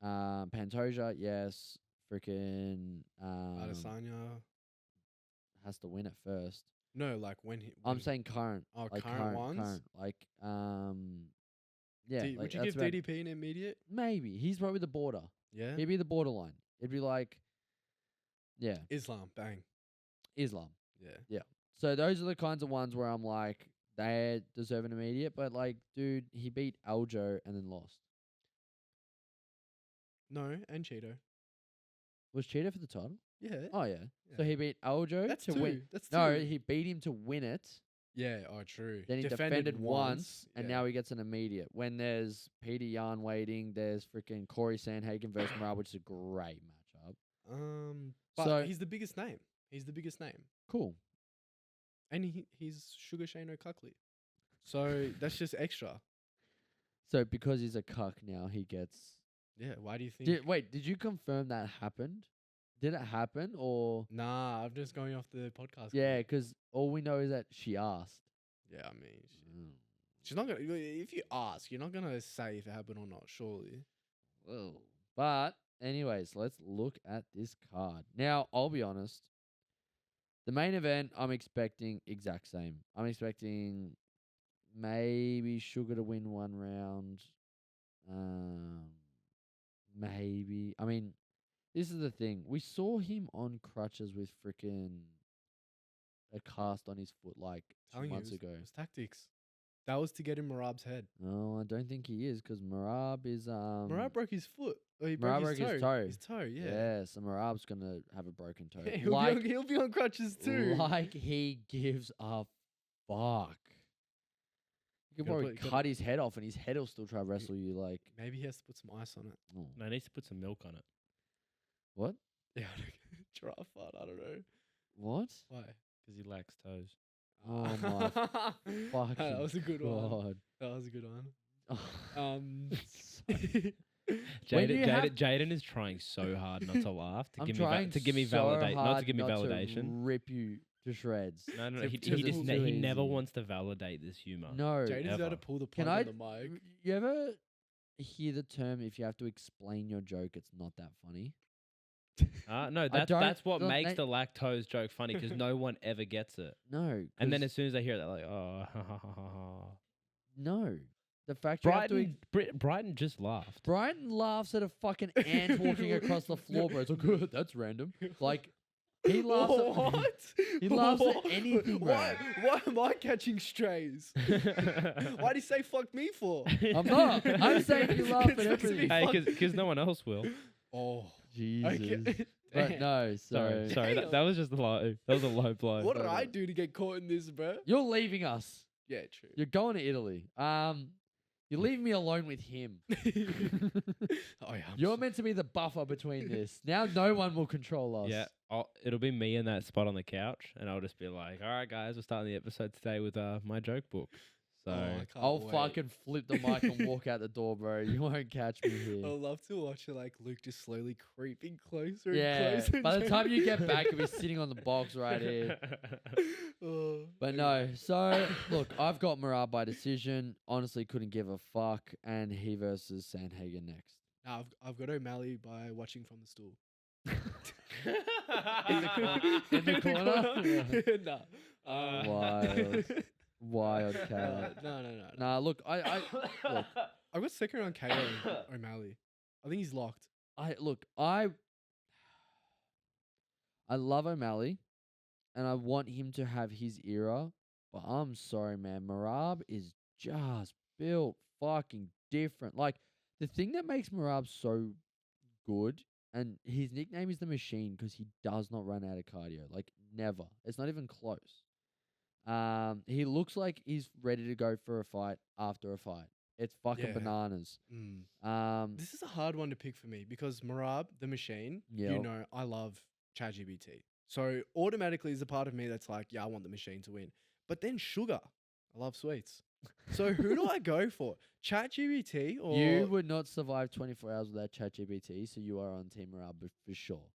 Speaker 1: Pantoja, yes. Freaking
Speaker 2: Adesanya.
Speaker 1: has to win it first.
Speaker 2: No, like when he.
Speaker 1: I'm saying current.
Speaker 2: Oh,
Speaker 1: like
Speaker 2: current ones?
Speaker 1: Current. Like yeah.
Speaker 2: Would you
Speaker 1: that's
Speaker 2: give DDP an immediate?
Speaker 1: Maybe. He's probably the border.
Speaker 2: Yeah.
Speaker 1: He'd be the borderline. It'd be like yeah.
Speaker 2: Islam, bang.
Speaker 1: Islam.
Speaker 2: Yeah.
Speaker 1: So those are the kinds of ones where I'm like, they deserve an immediate, but like, dude, he beat Aljo and then lost.
Speaker 2: No, and Cheeto.
Speaker 1: Was Cheetah for the title?
Speaker 2: Yeah.
Speaker 1: Oh yeah. So he beat Aljo
Speaker 2: That's
Speaker 1: to
Speaker 2: two.
Speaker 1: win.
Speaker 2: That's
Speaker 1: No,
Speaker 2: two.
Speaker 1: he beat him to win it.
Speaker 2: Yeah. Oh, true.
Speaker 1: Then he defended once, and
Speaker 2: yeah.
Speaker 1: now he gets an immediate. When there's Peter Yan waiting, there's freaking Corey Sandhagen versus Marab, which is a great matchup.
Speaker 2: But
Speaker 1: so-
Speaker 2: he's the biggest name. He's the biggest name,
Speaker 1: Cool.
Speaker 2: and he's Sugar Shane O'Cuckley. So that's just extra.
Speaker 1: So because he's a cuck now, he gets.
Speaker 2: Yeah. Why do you think?
Speaker 1: Did you confirm that happened? Did it happen or?
Speaker 2: Nah, I'm just going off the podcast.
Speaker 1: Yeah, because all we know is that she asked.
Speaker 2: Yeah, I mean, she's not gonna. If you ask, you're not gonna say if it happened or not. Surely.
Speaker 1: Whoa. But anyways, let's look at this card. Now, I'll be honest. The main event, I'm expecting exact same. I'm expecting maybe Sugar to win 1 round. Maybe. I mean, this is the thing. We saw him on crutches with freaking a cast on his foot like 2
Speaker 2: Telling you,
Speaker 1: months
Speaker 2: it
Speaker 1: ago.
Speaker 2: was tactics. That was to get in Marab's head.
Speaker 1: No, I don't think he is because Marab is
Speaker 2: Marab broke his foot. Oh, he
Speaker 1: Marab
Speaker 2: broke his toe. His toe, yeah.
Speaker 1: Yeah, so Marab's gonna have a broken toe.
Speaker 2: Yeah,
Speaker 1: like
Speaker 2: he'll be on crutches too.
Speaker 1: Like he gives a fuck. You could
Speaker 2: Gotta
Speaker 1: probably
Speaker 2: put-
Speaker 1: cut his head off and his head will still try to wrestle you like
Speaker 2: Maybe he has to put some ice on it.
Speaker 1: oh.
Speaker 3: No, he needs to put some milk on it.
Speaker 1: What?
Speaker 2: Yeah, giraffe fart. I don't know
Speaker 1: What?
Speaker 2: why.
Speaker 3: Because he lacks toes.
Speaker 1: Oh my fucking
Speaker 2: That was a good one.
Speaker 1: God.
Speaker 2: That was a good one.
Speaker 1: When do you have-
Speaker 3: Jaden is trying so hard not to laugh to
Speaker 1: I'm
Speaker 3: give me
Speaker 1: trying
Speaker 3: to give me
Speaker 1: so
Speaker 3: validate not to
Speaker 1: hard
Speaker 3: give me
Speaker 1: not to
Speaker 3: validation.
Speaker 1: rip you to shreds.
Speaker 3: No,
Speaker 2: To-
Speaker 3: he
Speaker 2: to
Speaker 3: just
Speaker 2: pull
Speaker 3: he
Speaker 1: too
Speaker 3: never
Speaker 1: easy.
Speaker 3: wants to validate this humor.
Speaker 1: No.
Speaker 2: Jaden's
Speaker 3: ever.
Speaker 2: about to pull the
Speaker 1: Can
Speaker 2: plug
Speaker 1: I?
Speaker 2: on the mic.
Speaker 1: You ever hear the term if you have to explain your joke, it's not that funny?
Speaker 3: No,
Speaker 1: don't-
Speaker 3: that's what
Speaker 1: don't
Speaker 3: makes
Speaker 1: make-
Speaker 3: the lactose joke funny because no one ever gets it.
Speaker 1: No.
Speaker 3: And then
Speaker 1: 'cause-
Speaker 3: as soon as they hear it, they're like, oh, ha, ha, ha, ha, ha.
Speaker 1: no. The fact you have to
Speaker 3: Brighton just laughed.
Speaker 1: Brighton laughs at a fucking ant walking across the floor, bro. It's like, "Good, that's random." Like, he laughs at...
Speaker 2: What?
Speaker 1: He laughs at
Speaker 2: What?
Speaker 1: anything, bro.
Speaker 2: Why am I catching strays? Why'd he say fuck me for?
Speaker 1: I'm not. I'm saying you laugh at
Speaker 2: It's supposed to be
Speaker 1: everything.
Speaker 3: Hey, because no one else will.
Speaker 2: Oh,
Speaker 1: Jesus.
Speaker 2: okay.
Speaker 1: But no, so...
Speaker 3: Sorry,
Speaker 2: Damn.
Speaker 3: that was just low. That was a low blow.
Speaker 2: What did I do to get caught in this, bro?
Speaker 1: You're leaving us.
Speaker 2: Yeah, true.
Speaker 1: You're going to Italy. You're leaving me alone with him.
Speaker 2: Oh yeah.
Speaker 1: You're meant to be the buffer between this. Now no one will control us.
Speaker 3: Yeah, it'll be me in that spot on the couch, and I'll just be like, "All right, guys, we're starting the episode today with my joke book." So
Speaker 1: I'll fucking flip the mic and walk out the door, bro. You won't catch me here.
Speaker 2: I'd love to watch it, like Luke just slowly creeping closer
Speaker 1: Yeah.
Speaker 2: and closer.
Speaker 1: By the time you get back, you'll be sitting on the box right here.
Speaker 2: Oh,
Speaker 1: But no, so look, I've got Marab by decision. Honestly, couldn't give a fuck. And he versus Sandhagen next.
Speaker 2: Nah, I've got O'Malley by watching from the stool.
Speaker 1: In the corner?
Speaker 2: Nah.
Speaker 1: Wild. Wild cat.
Speaker 2: No.
Speaker 1: Nah, look, I look,
Speaker 2: I've got second round KO O'Malley. I think he's locked.
Speaker 1: I love O'Malley, and I want him to have his era. But I'm sorry, man. Marab is just built fucking different. Like, the thing that makes Marab so good, and his nickname is the Machine because he does not run out of cardio. Like, never. It's not even close. He looks like he's ready to go for a fight after a fight It's fucking
Speaker 2: Yeah.
Speaker 1: bananas.
Speaker 2: Mm. This is a hard one to pick for me because Marab, the machine, you
Speaker 1: Yep.
Speaker 2: know, I love ChatGPT. So automatically is a part of me that's like, yeah, I want the machine to win. But then sugar. I love sweets. So who do I go for? ChatGPT or
Speaker 1: You would not survive 24 hours without ChatGPT, so you are on Team Morale for sure.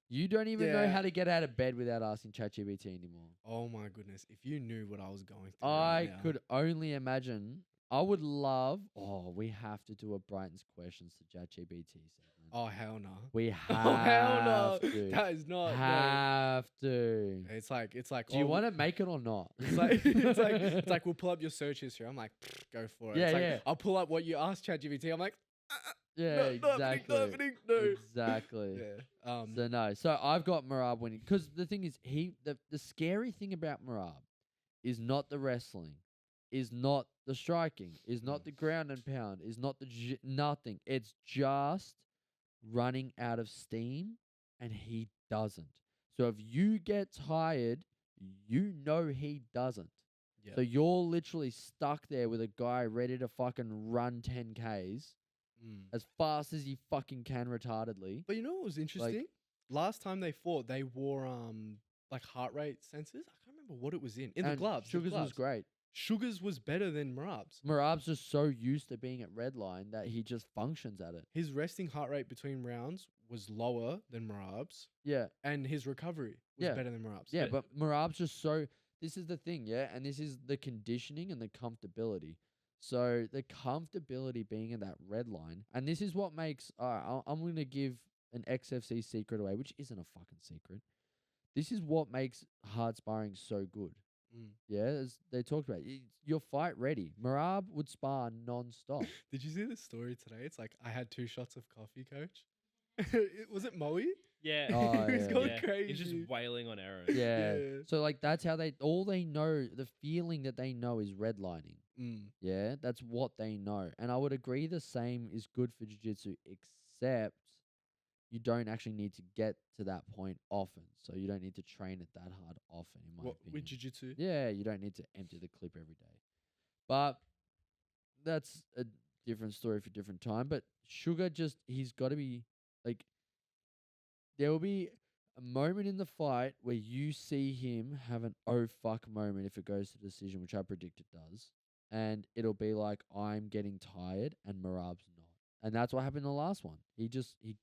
Speaker 1: You don't even know
Speaker 2: Yeah.
Speaker 1: how to get out of bed without asking ChatGPT anymore.
Speaker 2: Oh my goodness. If you knew what I was going through
Speaker 1: I
Speaker 2: right now.
Speaker 1: could only imagine. I would love. Oh, we have to do a Brighton's questions to ChatGPT segment.
Speaker 2: Oh hell no.
Speaker 1: We have
Speaker 2: Oh hell no.
Speaker 1: to.
Speaker 2: That is not no.
Speaker 1: Have to.
Speaker 2: It's like
Speaker 1: Do you want to make it or not?
Speaker 2: It's like it's like we'll pull up your search history. I'm like, go for it.
Speaker 1: Yeah,
Speaker 2: it's like,
Speaker 1: yeah.
Speaker 2: I'll pull up what you asked ChatGPT. I'm like,
Speaker 1: Yeah,
Speaker 2: no,
Speaker 1: exactly.
Speaker 2: Not happening, no.
Speaker 1: Exactly.
Speaker 2: Yeah.
Speaker 1: So no. So I've got Marab winning because the thing is, the scary thing about Marab is not the wrestling, is not the striking, is not the ground and pound, is not the nothing. It's just running out of steam, and he doesn't. So if you get tired, you know he doesn't.
Speaker 2: Yeah.
Speaker 1: So you're literally stuck there with a guy ready to fucking run 10Ks as fast as he fucking can retardedly.
Speaker 2: But you know what was interesting? Last time they fought, they wore like heart rate sensors. I can't remember what it was in. The gloves.
Speaker 1: Sugars was great.
Speaker 2: Sugars was better than Marab's.
Speaker 1: Marab's just so used to being at redline that he just functions at it.
Speaker 2: His resting heart rate between rounds was lower than Marab's.
Speaker 1: Yeah.
Speaker 2: And his recovery was better than Marab's.
Speaker 1: Yeah, but Marab's just so... This is the thing, yeah? And this is the conditioning and the comfortability. So the comfortability being in that red line, and this is what makes... I'm going to give an XFC secret away, which isn't a fucking secret. This is what makes hard sparring so good. Yeah, as they talked about, you're fight ready. Marab would spar non-stop.
Speaker 2: Did you see the story today? It's like, I had 2 shots of coffee, coach. Was it Moe?
Speaker 3: Yeah.
Speaker 1: Oh,
Speaker 2: He was
Speaker 1: yeah,
Speaker 2: going
Speaker 3: yeah.
Speaker 2: crazy.
Speaker 3: He's just wailing on arrows.
Speaker 1: Yeah.
Speaker 2: Yeah.
Speaker 1: So like that's how all they know, the feeling that they know is redlining. Yeah, that's what they know. And I would agree the same is good for jiu-jitsu, except you don't actually need to get to that point often. So you don't need to train it that hard often, in my opinion.
Speaker 2: With jiu-jitsu?
Speaker 1: Yeah, you don't need to empty the clip every day. But that's a different story for a different time. But Sugar he's got to be like, there will be a moment in the fight where you see him have an oh fuck moment if it goes to decision, which I predict it does. And it'll be like, I'm getting tired and Marab's not. And that's what happened in the last one. He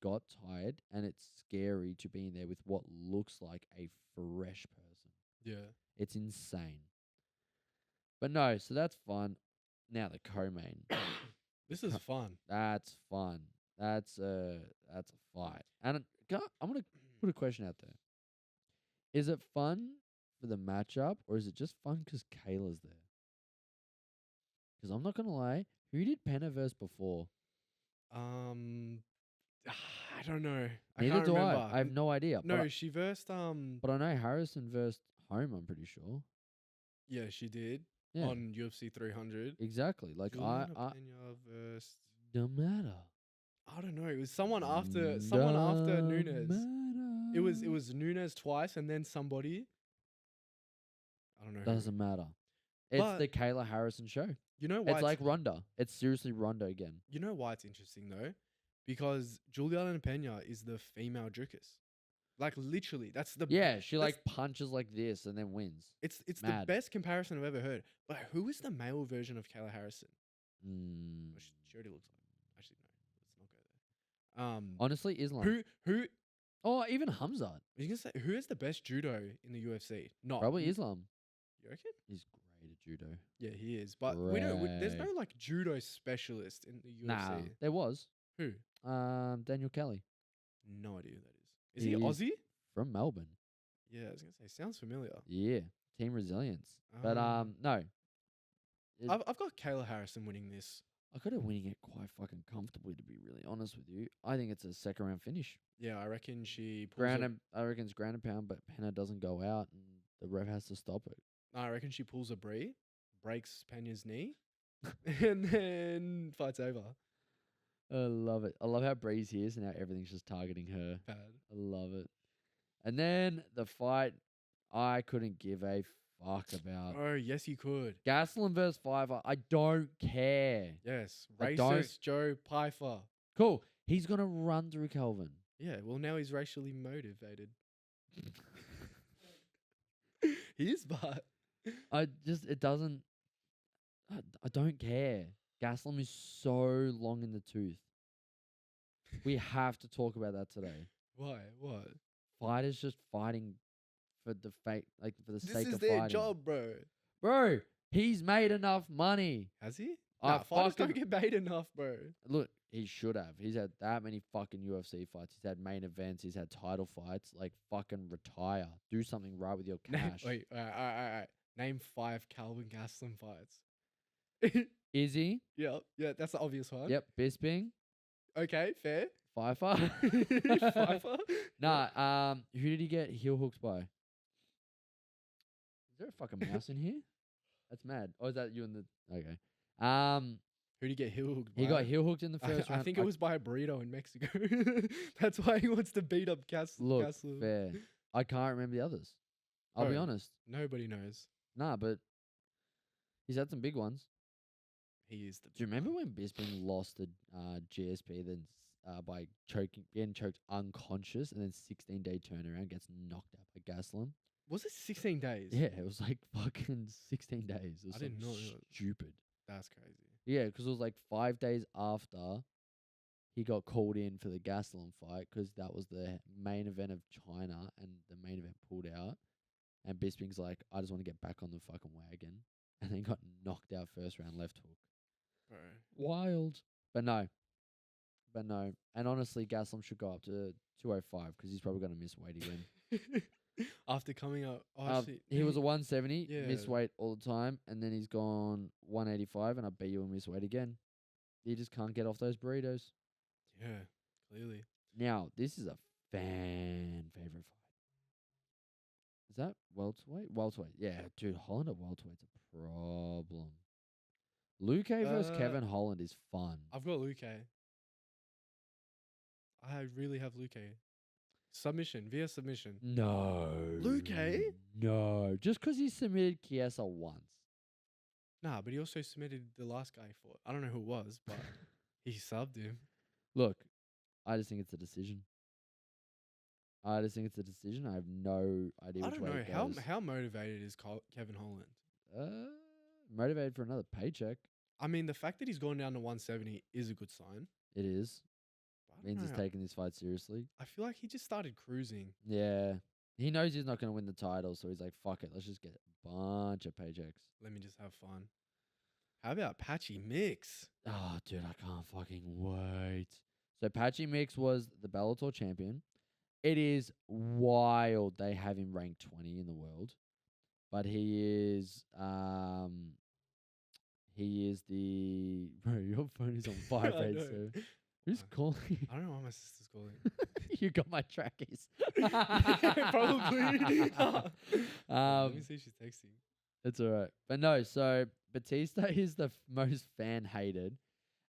Speaker 1: got tired, and it's scary to be in there with what looks like a fresh person.
Speaker 2: Yeah.
Speaker 1: It's insane. But no, so that's fun. Now the co-main.
Speaker 2: This is fun.
Speaker 1: That's fun. That's a fight. And I'm gonna put a question out there. Is it fun for the matchup, or is it just fun because Kayla's there? Because I'm not gonna lie, who did Penna verse before?
Speaker 2: I don't know.
Speaker 1: Neither
Speaker 2: can't
Speaker 1: do
Speaker 2: remember.
Speaker 1: I have no idea.
Speaker 2: No,
Speaker 1: but
Speaker 2: she versed
Speaker 1: but I know Harrison versed Home. I'm pretty sure.
Speaker 2: yeah, she did
Speaker 1: Yeah,
Speaker 2: on UFC 300.
Speaker 1: exactly. Like
Speaker 2: Juliana
Speaker 1: I
Speaker 2: Pena versed.
Speaker 1: no matter.
Speaker 2: I don't know. It was someone after Nunes. It was Nunes twice and then somebody. I don't know. who.
Speaker 1: Doesn't matter. It's
Speaker 2: But-
Speaker 1: the Kayla Harrison show.
Speaker 2: You know why?
Speaker 1: It's like Ronda. It's seriously Ronda again.
Speaker 2: You know why it's interesting though, because Juliana Pena is the female Dricus. Like literally, that's the
Speaker 1: Yeah, she
Speaker 2: that's-
Speaker 1: like punches like this and then wins.
Speaker 2: It's the
Speaker 1: mad.
Speaker 2: best comparison I've ever heard. But who is the male version of Kayla Harrison?
Speaker 1: Mm.
Speaker 2: Well, she already looks like. Actually, no. Let's not go there.
Speaker 1: Honestly, Islam.
Speaker 2: Who?
Speaker 1: Oh, even Hamzat.
Speaker 2: I was gonna say who is the best judo in the UFC? Not
Speaker 1: Probably Islam.
Speaker 2: You reckon?
Speaker 1: He's great at judo.
Speaker 2: Yeah, he is. But we don't. There's no like judo specialist in the UFC.
Speaker 1: Nah, there was.
Speaker 2: Who?
Speaker 1: Daniel Kelly
Speaker 2: No idea who that is. Is he
Speaker 1: He's-
Speaker 2: Aussie?
Speaker 1: from Melbourne.
Speaker 2: Yeah, I was gonna say sounds familiar.
Speaker 1: Yeah, Team Resilience. But
Speaker 2: Um,
Speaker 1: no,
Speaker 2: I've got Kayla Harrison winning this.
Speaker 1: I got her winning it quite fucking comfortably, to be really honest with you. I think it's a second round finish.
Speaker 2: Yeah, I reckon she pulls
Speaker 1: I reckon it's ground and pound, but Penna doesn't go out, and the ref has to stop it.
Speaker 2: I reckon she pulls a Brie, breaks Pena's knee, and then fights over.
Speaker 1: I love it. I love how Breeze here is and how everything's just targeting her.
Speaker 2: Bad.
Speaker 1: I love it. And then the fight, I couldn't give a fuck about.
Speaker 2: Oh, yes, you could.
Speaker 1: Gastelum versus Pfeiffer. I don't care.
Speaker 2: Yes.
Speaker 1: I don't-
Speaker 2: Racist Joe Pfeiffer.
Speaker 1: Cool. He's gonna run through Kelvin.
Speaker 2: Yeah, well, now he's racially motivated. He is, but
Speaker 1: It doesn't. I don't care. Gastelum is so long in the tooth. We have to talk about that today.
Speaker 2: why? What?
Speaker 1: Fighters just fighting for the for the
Speaker 2: This
Speaker 1: sake
Speaker 2: is
Speaker 1: of
Speaker 2: their
Speaker 1: fighting.
Speaker 2: job, bro.
Speaker 1: Bro, he's made enough money.
Speaker 2: Has he?
Speaker 1: I
Speaker 2: Nah, fighters don't
Speaker 1: fucking-
Speaker 2: get paid enough, bro.
Speaker 1: Look, he should have. He's had that many fucking UFC fights. He's had main events. He's had title fights. Like, fucking retire. Do something right with your
Speaker 2: Name,
Speaker 1: cash.
Speaker 2: wait, all right. Name 5 Calvin Gastelum fights.
Speaker 1: Izzy.
Speaker 2: Yep, yeah, that's the obvious one.
Speaker 1: Yep. Bisping.
Speaker 2: Okay, fair.
Speaker 1: Pfeiffer.
Speaker 2: Pfeiffer.
Speaker 1: Nah, who did he get heel hooks by? Is there a fucking mouse in here? That's mad. Oh, is that you in the... Okay.
Speaker 2: Who did he get heel hooked by?
Speaker 1: He got heel hooked in the first
Speaker 2: I
Speaker 1: round.
Speaker 2: think it was by a burrito in Mexico. That's why he wants to beat up
Speaker 1: Look,
Speaker 2: Gastelum.
Speaker 1: fair. I can't remember the others. I'll be
Speaker 2: Oh.
Speaker 1: honest.
Speaker 2: Nobody knows.
Speaker 1: Nah, but he's had some big ones.
Speaker 2: He is the.
Speaker 1: Do you remember when Bisping lost to GSP, then by getting choked unconscious, and then 16-day turnaround, gets knocked out by Gastelum?
Speaker 2: Was it 16 days?
Speaker 1: Yeah, it was like fucking 16 days. It was
Speaker 2: I didn't know
Speaker 1: something
Speaker 2: that.
Speaker 1: stupid.
Speaker 2: That's crazy.
Speaker 1: Yeah, because it was like 5 days after he got called in for the Gastelum fight, because that was the main event of China, and the main event pulled out. And Bisping's like, I just want to get back on the fucking wagon. And then got knocked out first round left hook.
Speaker 2: Bro.
Speaker 1: Wild. But no. And honestly, Gastelum should go up to 205 because he's probably going to miss weight again.
Speaker 2: After coming up,
Speaker 1: He was a 170,
Speaker 2: Yeah.
Speaker 1: miss weight all the time, and then he's gone 185, and I bet you will miss weight again. He just can't get off those burritos.
Speaker 2: Yeah, clearly.
Speaker 1: Now, this is a fan favorite fight. Is that welterweight? Welterweight. Yeah, dude, Holland at welterweight's a problem. Luke versus Kevin Holland is fun.
Speaker 2: I've got Luke. I really have Luke. Via submission.
Speaker 1: No.
Speaker 2: Luke?
Speaker 1: No. Just because he submitted Chiesa once.
Speaker 2: Nah, but he also submitted the last guy for it. I don't know who it was, but he subbed him.
Speaker 1: Look, I just think it's a decision. I have no idea
Speaker 2: I
Speaker 1: which
Speaker 2: don't
Speaker 1: way
Speaker 2: know
Speaker 1: it
Speaker 2: how
Speaker 1: goes.
Speaker 2: how motivated is Kevin Holland.
Speaker 1: Motivated for another paycheck.
Speaker 2: I mean, the fact that he's gone down to 170 is a good sign.
Speaker 1: It is.
Speaker 2: But I don't
Speaker 1: Means he's
Speaker 2: know.
Speaker 1: taking this fight seriously.
Speaker 2: I feel like he just started cruising.
Speaker 1: Yeah. He knows he's not going to win the title, so he's like, fuck it, let's just get a bunch of paychecks.
Speaker 2: Let me just have fun. How about Patchy Mix?
Speaker 1: Oh, dude, I can't fucking wait. So Patchy Mix was the Bellator champion. It is wild they have him ranked 20 in the world. But he is the bro, your phone is on vibrate,
Speaker 2: know.
Speaker 1: so who's calling?
Speaker 2: I don't know why my sister's calling.
Speaker 1: You got my trackies.
Speaker 2: Probably. Let me see if she's texting.
Speaker 1: It's all right. But no, so Batista is the most fan hated.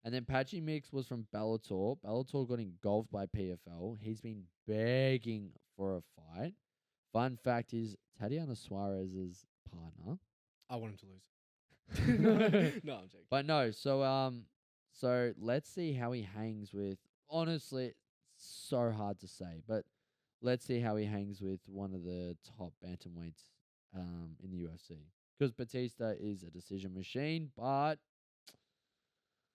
Speaker 1: And then Patchy Mix was from Bellator. Bellator got engulfed by PFL. He's been begging for a fight. Fun fact is Tatiana Suarez's partner.
Speaker 2: I want him to lose. No, I'm joking.
Speaker 1: But no, so let's see how he hangs with. Honestly, it's so hard to say, but let's see how he hangs with one of the top bantamweights in the UFC. Because Batista is a decision machine, but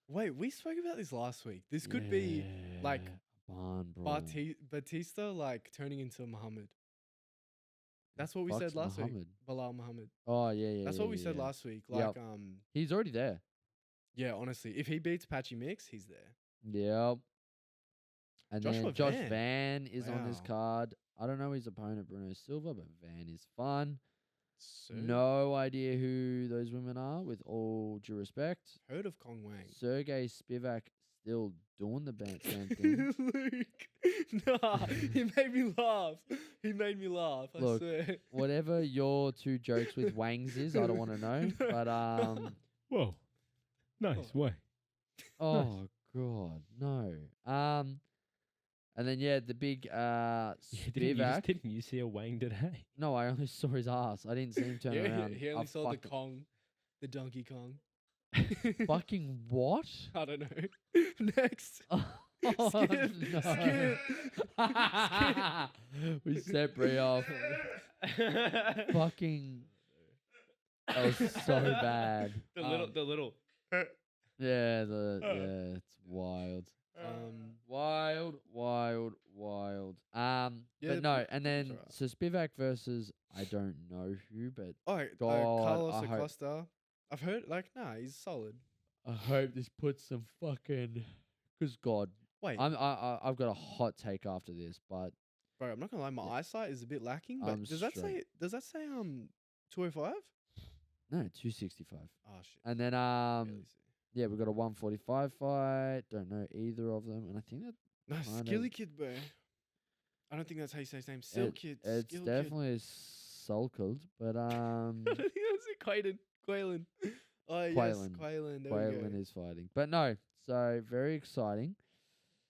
Speaker 2: Wait, we spoke about this last week. This could be like
Speaker 1: barn brawl.
Speaker 2: Batista like turning into Muhammad. That's what we
Speaker 1: Fuck's
Speaker 2: said last week.
Speaker 1: Muhammad?
Speaker 2: Bilal Muhammad.
Speaker 1: Oh yeah.
Speaker 2: That's what we said last week. Like
Speaker 1: Yep. He's already there.
Speaker 2: yeah, honestly, if he beats Patchy Mix, he's there.
Speaker 1: Yep. And
Speaker 2: Joshua
Speaker 1: then Josh
Speaker 2: Van.
Speaker 1: Van is on this
Speaker 2: Wow.
Speaker 1: card. I don't know his opponent, Bruno Silva, but Van is fun.
Speaker 2: So
Speaker 1: No idea who those women are, with all due respect.
Speaker 2: heard of Kong Wang.
Speaker 1: Sergey Spivak still doing the damn thing.
Speaker 2: Luke. Nah, he made me laugh. I
Speaker 1: Look,
Speaker 2: swear.
Speaker 1: Whatever your two jokes with Wangs is, I don't want to know. But
Speaker 3: Whoa. Nice.
Speaker 2: Oh.
Speaker 3: Way.
Speaker 1: oh god, no. And then the big Spivak.
Speaker 3: Didn't you see a Wang today?
Speaker 1: No, I only saw his ass. I didn't see him turn around.
Speaker 2: He only
Speaker 1: I
Speaker 2: saw the
Speaker 1: fucking-
Speaker 2: Kong, the Donkey Kong.
Speaker 1: Fucking what?
Speaker 2: I don't know. Next.
Speaker 1: Oh,
Speaker 2: Skip,
Speaker 1: no.
Speaker 2: skip.
Speaker 1: We set Brie off. Fucking. That was so bad.
Speaker 3: The little.
Speaker 1: Yeah, it's wild. Wild.
Speaker 2: Yeah,
Speaker 1: But no,
Speaker 2: it's
Speaker 1: and then
Speaker 2: alright.
Speaker 1: so Spivak versus I don't know who, but God,
Speaker 2: Carlos
Speaker 1: I hope-
Speaker 2: Acosta. I've heard he's solid.
Speaker 1: I hope this puts some fucking. Cause God,
Speaker 2: Wait,
Speaker 1: I've got a hot take after this, but
Speaker 2: bro, I'm not gonna lie, my eyesight is a bit lacking. But
Speaker 1: I'm
Speaker 2: does that
Speaker 1: straight.
Speaker 2: say 205?
Speaker 1: no, 265.
Speaker 2: Oh shit.
Speaker 1: And then
Speaker 2: Barely see.
Speaker 1: yeah, we got a 145 fight. Don't know either of them, and I think that
Speaker 2: No,
Speaker 1: kinda-
Speaker 2: Skilly Kid, bro. I don't think that's how you say his name. Sil Kid.
Speaker 1: it's
Speaker 2: Skill
Speaker 1: definitely sulkled, but
Speaker 2: Kid. I think that's it. Quaylen. Oh yes,
Speaker 1: Quaylen.
Speaker 2: Quaylen. There we
Speaker 1: Quaylen
Speaker 2: go.
Speaker 1: is fighting. But no, so very exciting.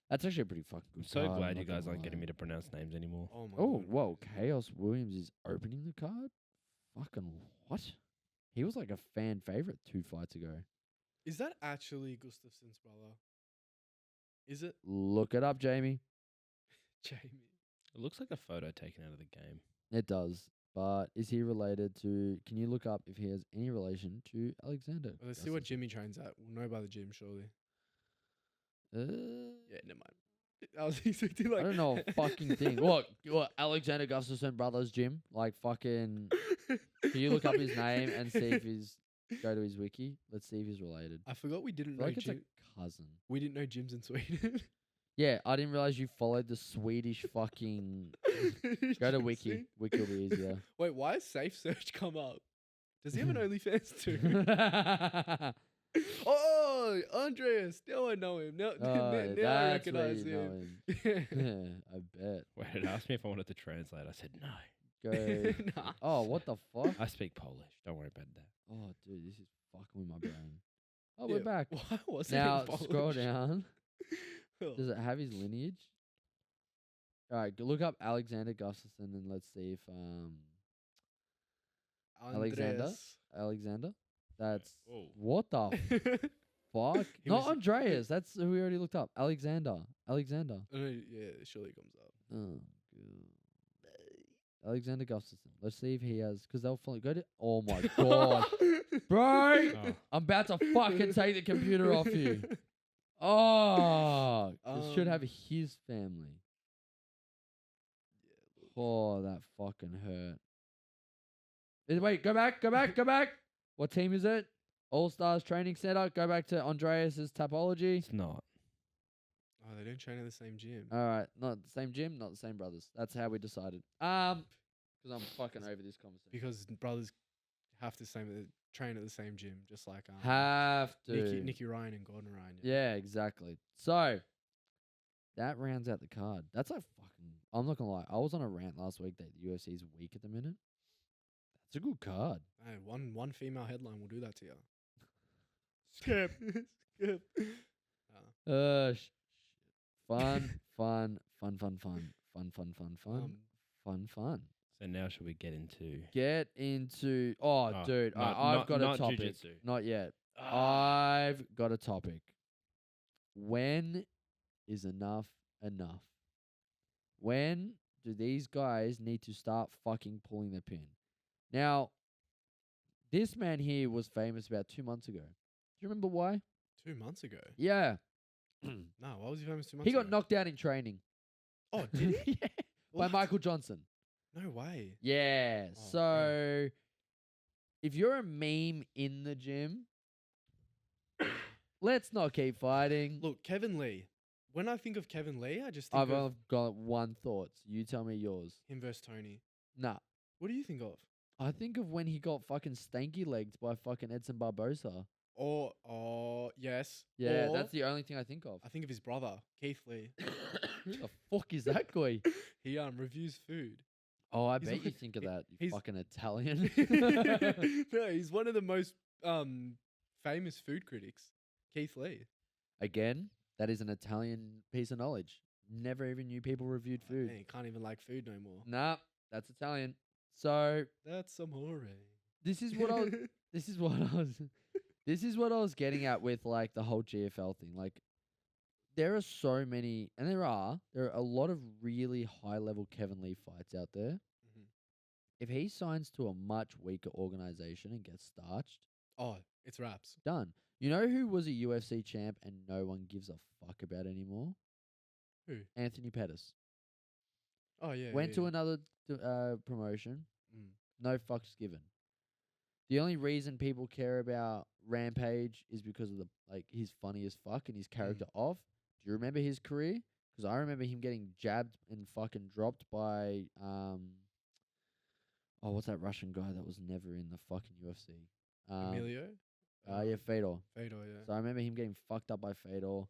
Speaker 1: That's actually a pretty fucking
Speaker 3: I'm
Speaker 1: good
Speaker 3: so
Speaker 1: card,
Speaker 3: glad
Speaker 1: I'm
Speaker 3: you
Speaker 1: not gonna
Speaker 3: guys aren't getting
Speaker 1: lie.
Speaker 3: me to pronounce names anymore.
Speaker 2: Oh my
Speaker 1: Oh,
Speaker 2: god.
Speaker 1: whoa, Chaos Williams is opening the card? Fucking what? He was like a fan favorite 2 fights ago.
Speaker 2: Is that actually Gustafson's brother? Is it
Speaker 1: Look it up, Jamie.
Speaker 2: Jamie?
Speaker 3: It looks like a photo taken out of the game.
Speaker 1: It does. But is he related to... Can you look up if he has any relation to Alexander?
Speaker 2: Well, let's see what
Speaker 1: Gustafsson?
Speaker 2: Jimmy trains at. We'll know by the gym, surely.
Speaker 1: Uh,
Speaker 2: Yeah, never mind. I was expecting like
Speaker 1: I don't know a fucking thing. What Alexander Gustafsson Brothers Gym? Like fucking... Can you look up his name and see if he's... Go to his wiki. Let's see if he's related.
Speaker 2: I forgot we
Speaker 1: I
Speaker 2: didn't
Speaker 1: feel
Speaker 2: know
Speaker 1: like it's a
Speaker 2: gym.
Speaker 1: cousin.
Speaker 2: We didn't know gyms in Sweden.
Speaker 1: Yeah, I didn't realize you followed the Swedish fucking... Go to wiki.
Speaker 2: Interesting.
Speaker 1: Wiki will be easier.
Speaker 2: Wait, why has Safe Search come up? Does he have an OnlyFans too? Oh, Andreas. Now I know him. Now
Speaker 1: Oh,
Speaker 2: I
Speaker 1: that's where
Speaker 2: recognize
Speaker 1: you know
Speaker 2: him.
Speaker 1: him. Yeah, I bet.
Speaker 3: Wait, it asked me if I wanted to translate. I said no.
Speaker 1: Go.
Speaker 2: Nah.
Speaker 1: Oh, what the fuck?
Speaker 3: I speak Polish. Don't worry about that.
Speaker 1: Oh, dude, this is fucking with my brain. Oh,
Speaker 2: Yeah,
Speaker 1: we're back.
Speaker 2: Why was it in
Speaker 1: Now, scroll
Speaker 2: Polish?
Speaker 1: down.
Speaker 2: Oh.
Speaker 1: Does it have his lineage? All right, look up Alexander Gustafsson and let's see if Alexander? Alexander. That's
Speaker 3: Oh.
Speaker 1: what the fuck?
Speaker 2: He
Speaker 1: Not
Speaker 2: was-
Speaker 1: Andreas. That's who we already looked up. Alexander. Alexander.
Speaker 2: Yeah, surely it comes up.
Speaker 1: Oh, God. Alexander Gustafsson. Let's see if he has, because they'll follow. Go to. Oh my god, bro!
Speaker 3: Oh.
Speaker 1: I'm about to fucking take the computer off you. Oh, it should have his family. Oh, that fucking hurt. Wait, go back. What team is it? All Stars Training Center. Go back to Andreas's topology.
Speaker 3: It's not.
Speaker 2: Oh, they don't train in the same gym.
Speaker 1: All right, not the same gym, not the same brothers. That's how we decided. Because I'm fucking over this conversation.
Speaker 2: Because brothers have to train at the same gym, just like
Speaker 1: Have to.
Speaker 2: Nicky Ryan and Gordon Ryan.
Speaker 1: Yeah, exactly. So that rounds out the card. That's like fucking. I'm not gonna lie. I was on a rant last week that the UFC is weak at the minute. That's a good card.
Speaker 2: Hey, one female headline will do that to you. Skip. Skip.
Speaker 1: Fun.
Speaker 3: So now should we get into?
Speaker 1: Get into. Oh,
Speaker 3: Oh,
Speaker 1: dude, I've got a topic.
Speaker 3: Jiu-jitsu.
Speaker 1: Not yet.
Speaker 3: Ah.
Speaker 1: I've got a topic. When is enough enough? When do these guys need to start fucking pulling the pin? Now, this man here was famous about 2 months ago. Do you remember why?
Speaker 2: 2 months ago.
Speaker 1: Yeah.
Speaker 2: No, why was he famous 2 months
Speaker 1: He
Speaker 2: ago?
Speaker 1: got knocked out in training.
Speaker 2: Oh, did he?
Speaker 1: Yeah. By
Speaker 2: What?
Speaker 1: Michael Johnson.
Speaker 2: No way.
Speaker 1: Yeah.
Speaker 2: Oh,
Speaker 1: So, if you're a meme in the gym, let's not keep fighting.
Speaker 2: Look, Kevin Lee. When I think of Kevin Lee, I just think
Speaker 1: I've
Speaker 2: of
Speaker 1: only got one thought. You tell me yours.
Speaker 2: him versus Tony.
Speaker 1: Nah.
Speaker 2: What do you think of?
Speaker 1: I think of when he got fucking stanky legged by fucking Edson Barbosa.
Speaker 2: Or yes.
Speaker 1: Yeah,
Speaker 2: Or
Speaker 1: that's the only thing I think of.
Speaker 2: I think of his brother, Keith Lee.
Speaker 1: Who the fuck is that guy?
Speaker 2: He reviews food.
Speaker 1: Oh, I
Speaker 2: He's
Speaker 1: bet you
Speaker 2: like-
Speaker 1: think of that, you
Speaker 2: he's-
Speaker 1: fucking Italian.
Speaker 2: No, he's one of the most famous food critics. Keith Lee.
Speaker 1: Again, that is an Italian piece of knowledge. Never even knew people reviewed
Speaker 2: Oh,
Speaker 1: food.
Speaker 2: man, you can't even like food no more.
Speaker 1: Nah, that's Italian. So
Speaker 2: That's amore.
Speaker 1: this is what I was. This is what I was. This is what I was getting at with like the whole GFL thing. Like, there are so many, and there are a lot of really high level Kevin Lee fights out there.
Speaker 2: Mhm.
Speaker 1: If he signs to a much weaker organization and gets starched,
Speaker 2: Oh, it's wraps.
Speaker 1: done. You know who was a UFC champ and no one gives a fuck about anymore?
Speaker 2: Who?
Speaker 1: Anthony Pettis.
Speaker 2: Oh, yeah.
Speaker 1: Went
Speaker 2: yeah,
Speaker 1: to
Speaker 2: yeah.
Speaker 1: another promotion.
Speaker 2: Mm.
Speaker 1: No fucks given. The only reason people care about Rampage is because of the he's funny as fuck and his character off. Do you remember his career? Because I remember him getting jabbed and fucking dropped by what's that Russian guy that was never in the fucking UFC?
Speaker 2: Emilio?
Speaker 1: Yeah, Fedor.
Speaker 2: Fedor, yeah.
Speaker 1: So I remember him getting fucked up by Fedor.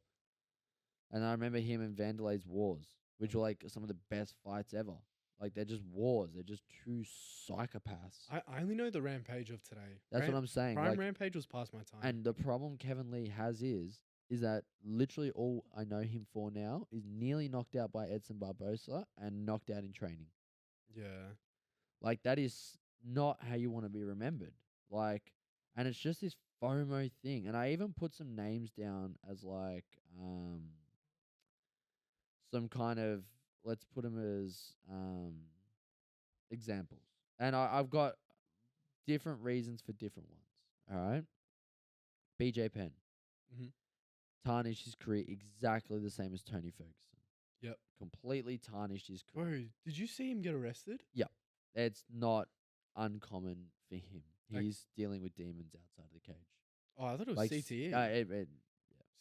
Speaker 1: And I remember him and Vanderlei's wars, which were like some of the best fights ever. Like, they're just wars. They're just two psychopaths.
Speaker 2: I only know the Rampage of today.
Speaker 1: That's what I'm saying.
Speaker 2: Prime
Speaker 1: Like,
Speaker 2: Rampage was past my time.
Speaker 1: and the problem Kevin Lee has is that literally all I know him for now is nearly knocked out by Edson Barbosa and knocked out in training.
Speaker 2: yeah.
Speaker 1: Like, that is not how you want to be remembered. Like, and it's just this FOMO thing. And I even put some names down as like some kind of, let's put them as examples. And I've got different reasons for different ones. All right. BJ Penn.
Speaker 2: Mhm.
Speaker 1: Tarnished his career exactly the same as Tony Ferguson.
Speaker 2: Yep.
Speaker 1: Completely tarnished his career.
Speaker 2: Bro, did you see him get arrested?
Speaker 1: It's not uncommon for him.
Speaker 2: Like-
Speaker 1: He's dealing with demons outside of the cage.
Speaker 2: Oh, I thought it was
Speaker 1: Like
Speaker 2: CTE.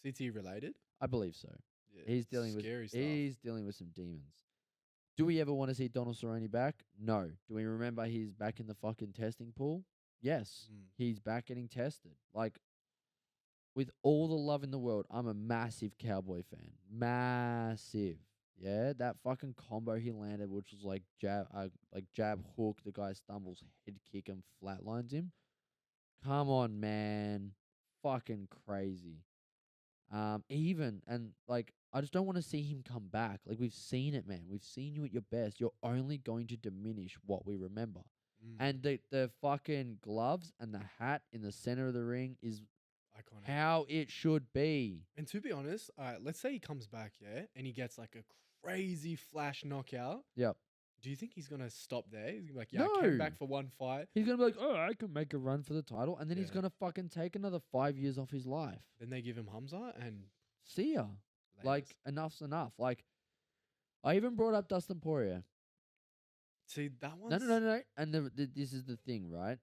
Speaker 2: CTE related?
Speaker 1: I believe so.
Speaker 2: Yeah.
Speaker 1: He's dealing with
Speaker 2: scary stuff.
Speaker 1: He's dealing with some demons. Do we ever want to see Donald Cerrone back? No. Do we remember he's back in the fucking testing pool? Yes.
Speaker 2: Mm.
Speaker 1: He's back getting tested. Like, with all the love in the world, I'm a massive Cowboy fan. Massive. Yeah, that fucking combo he landed, which was like jab hook, the guy stumbles, head kick and flatlines him. Come on, man. Fucking crazy. Even and like I just don't want to see him come back. Like, we've seen it, man. We've seen you at your best. You're only going to diminish what we remember.
Speaker 2: Mm.
Speaker 1: And the fucking gloves and the hat in the center of the ring is
Speaker 2: Iconic.
Speaker 1: how it should be.
Speaker 2: And to be honest, let's say he comes back, yeah, and he gets like a crazy flash knockout.
Speaker 1: Yep.
Speaker 2: Do you think he's gonna stop there? He's gonna be like, yeah, I came
Speaker 1: No.
Speaker 2: back for one fight.
Speaker 1: He's gonna be like, oh, I can make a run for the title, and then he's
Speaker 2: Yeah.
Speaker 1: gonna fucking take another 5 years off his life.
Speaker 2: Then they give him Hamza and
Speaker 1: See ya. Like,
Speaker 2: laters.
Speaker 1: enough's enough. Like, I even brought up Dustin Poirier.
Speaker 2: See that one.
Speaker 1: No. And this is the thing, right?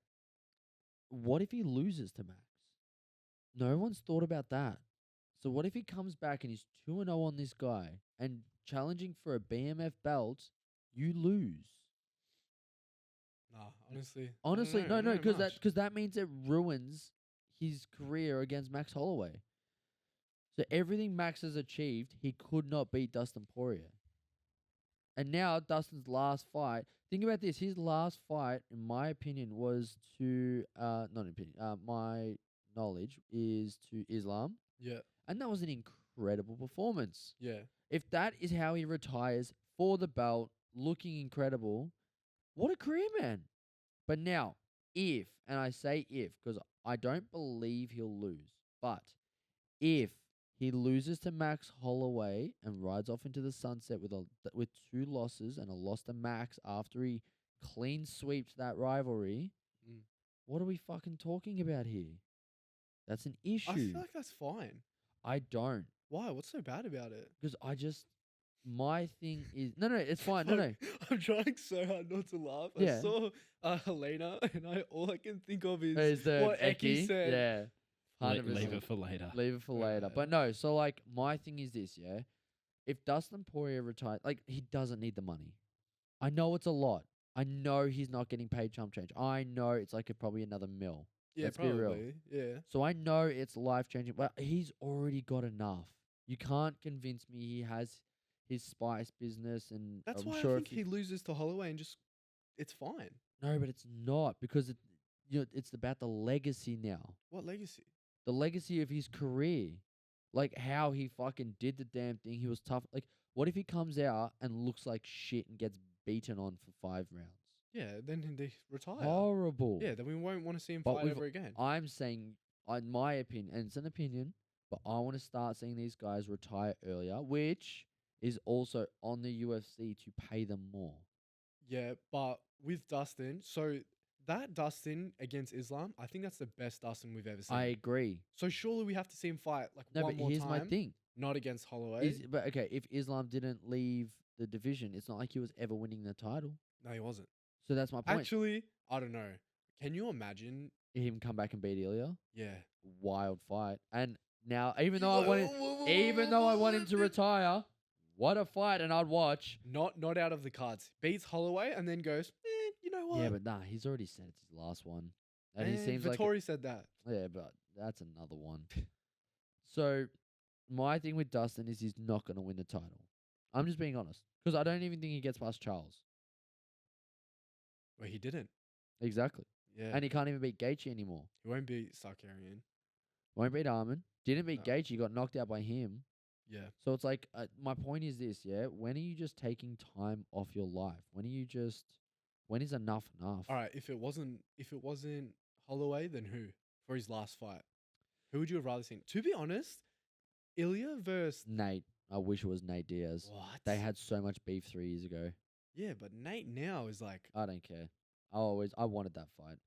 Speaker 1: What if he loses to Max? No one's thought about that. So what if he comes back and he's 2-0 on this guy and challenging for a BMF belt, you lose?
Speaker 2: Nah, honestly.
Speaker 1: Honestly,
Speaker 2: I don't know
Speaker 1: because
Speaker 2: much.
Speaker 1: that means it ruins his career against Max Holloway. So everything Max has achieved, he could not beat Dustin Poirier. And now Dustin's last fight. Think about this: his last fight, in my opinion, was to not opinion. My knowledge is to Islam,
Speaker 2: Yeah,
Speaker 1: and that was an incredible performance.
Speaker 2: yeah.
Speaker 1: If that is how he retires for the belt, looking incredible, what a career, man. But now, if, and I say if, because I don't believe he'll lose, but if he loses to Max Holloway and rides off into the sunset with 2 losses and a loss to Max after he clean sweeps that rivalry,
Speaker 2: Mm.
Speaker 1: what are we fucking talking about here? That's an issue.
Speaker 2: I feel like that's fine.
Speaker 1: I don't.
Speaker 2: Why? What's so bad about it?
Speaker 1: Because my thing is, no, it's fine. No.
Speaker 2: I'm trying so hard not to laugh.
Speaker 1: Yeah.
Speaker 2: I saw Helena, and all I can think of is
Speaker 1: Is the
Speaker 2: what Eki said.
Speaker 1: Yeah. 100%.
Speaker 3: Leave it for later.
Speaker 1: Leave it for later.
Speaker 2: Yeah.
Speaker 1: But no, so like my thing is this, yeah. If Dustin Poirier retires, like, he doesn't need the money. I know it's a lot. I know he's not getting paid chump change. I know it's like probably another mil.
Speaker 2: Yeah,
Speaker 1: Let's be real.
Speaker 2: probably. Yeah.
Speaker 1: So I know it's life changing, but he's already got enough. You can't convince me he has his spice business, and
Speaker 2: That's
Speaker 1: I'm
Speaker 2: why
Speaker 1: sure
Speaker 2: I
Speaker 1: if
Speaker 2: think he loses to Holloway and just it's fine.
Speaker 1: No, but it's not, because it's about the legacy now.
Speaker 2: What legacy?
Speaker 1: The legacy of his career. Like, how he fucking did the damn thing. He was tough. Like, What if he comes out and looks like shit and gets beaten on for 5 rounds?
Speaker 2: Yeah, then they retire.
Speaker 1: Horrible.
Speaker 2: Yeah, then we won't want to see him
Speaker 1: But
Speaker 2: fight ever again.
Speaker 1: I'm saying, in my opinion, and it's an opinion, but I want to start seeing these guys retire earlier, which is also on the UFC to pay them more.
Speaker 2: Yeah, but with Dustin, so that Dustin against Islam, I think that's the best Dustin we've ever seen.
Speaker 1: I agree.
Speaker 2: So surely we have to see him fight like
Speaker 1: No,
Speaker 2: one
Speaker 1: but
Speaker 2: more
Speaker 1: here's
Speaker 2: time.
Speaker 1: my thing.
Speaker 2: Not against Holloway.
Speaker 1: But okay, if Islam didn't leave the division, it's not like he was ever winning the title.
Speaker 2: No, he wasn't.
Speaker 1: So that's my point.
Speaker 2: Actually, I don't know. Can you imagine
Speaker 1: Him come back and beat Ilya,
Speaker 2: Yeah.
Speaker 1: wild fight. And now, even though I want him to retire, what a fight, and I'd watch.
Speaker 2: Not out of the cards. Beats Holloway and then goes, you know what?
Speaker 1: Yeah, but nah, he's already said it's his last one, and he seems like
Speaker 2: Vittori said that.
Speaker 1: yeah, but that's another one. So my thing with Dustin is he's not going to win the title. I'm just being honest because I don't even think he gets past Charles.
Speaker 2: Well, he didn't.
Speaker 1: Exactly,
Speaker 2: Yeah.
Speaker 1: and he can't even beat Gaethje anymore.
Speaker 2: he won't beat Sarkarian.
Speaker 1: Won't beat Armin. Didn't beat
Speaker 2: No.
Speaker 1: Gaethje. Got knocked out by him.
Speaker 2: Yeah.
Speaker 1: So it's like my point is this, yeah. When are you just taking time off your life? When is enough enough?
Speaker 2: All right. If it wasn't Holloway, then who for his last fight? Who would you have rather seen? To be honest, Ilya versus
Speaker 1: Nate. I wish it was Nate Diaz.
Speaker 2: what?
Speaker 1: They had so much beef 3 years ago.
Speaker 2: Yeah, but Nate now is like
Speaker 1: I don't care. I wanted that fight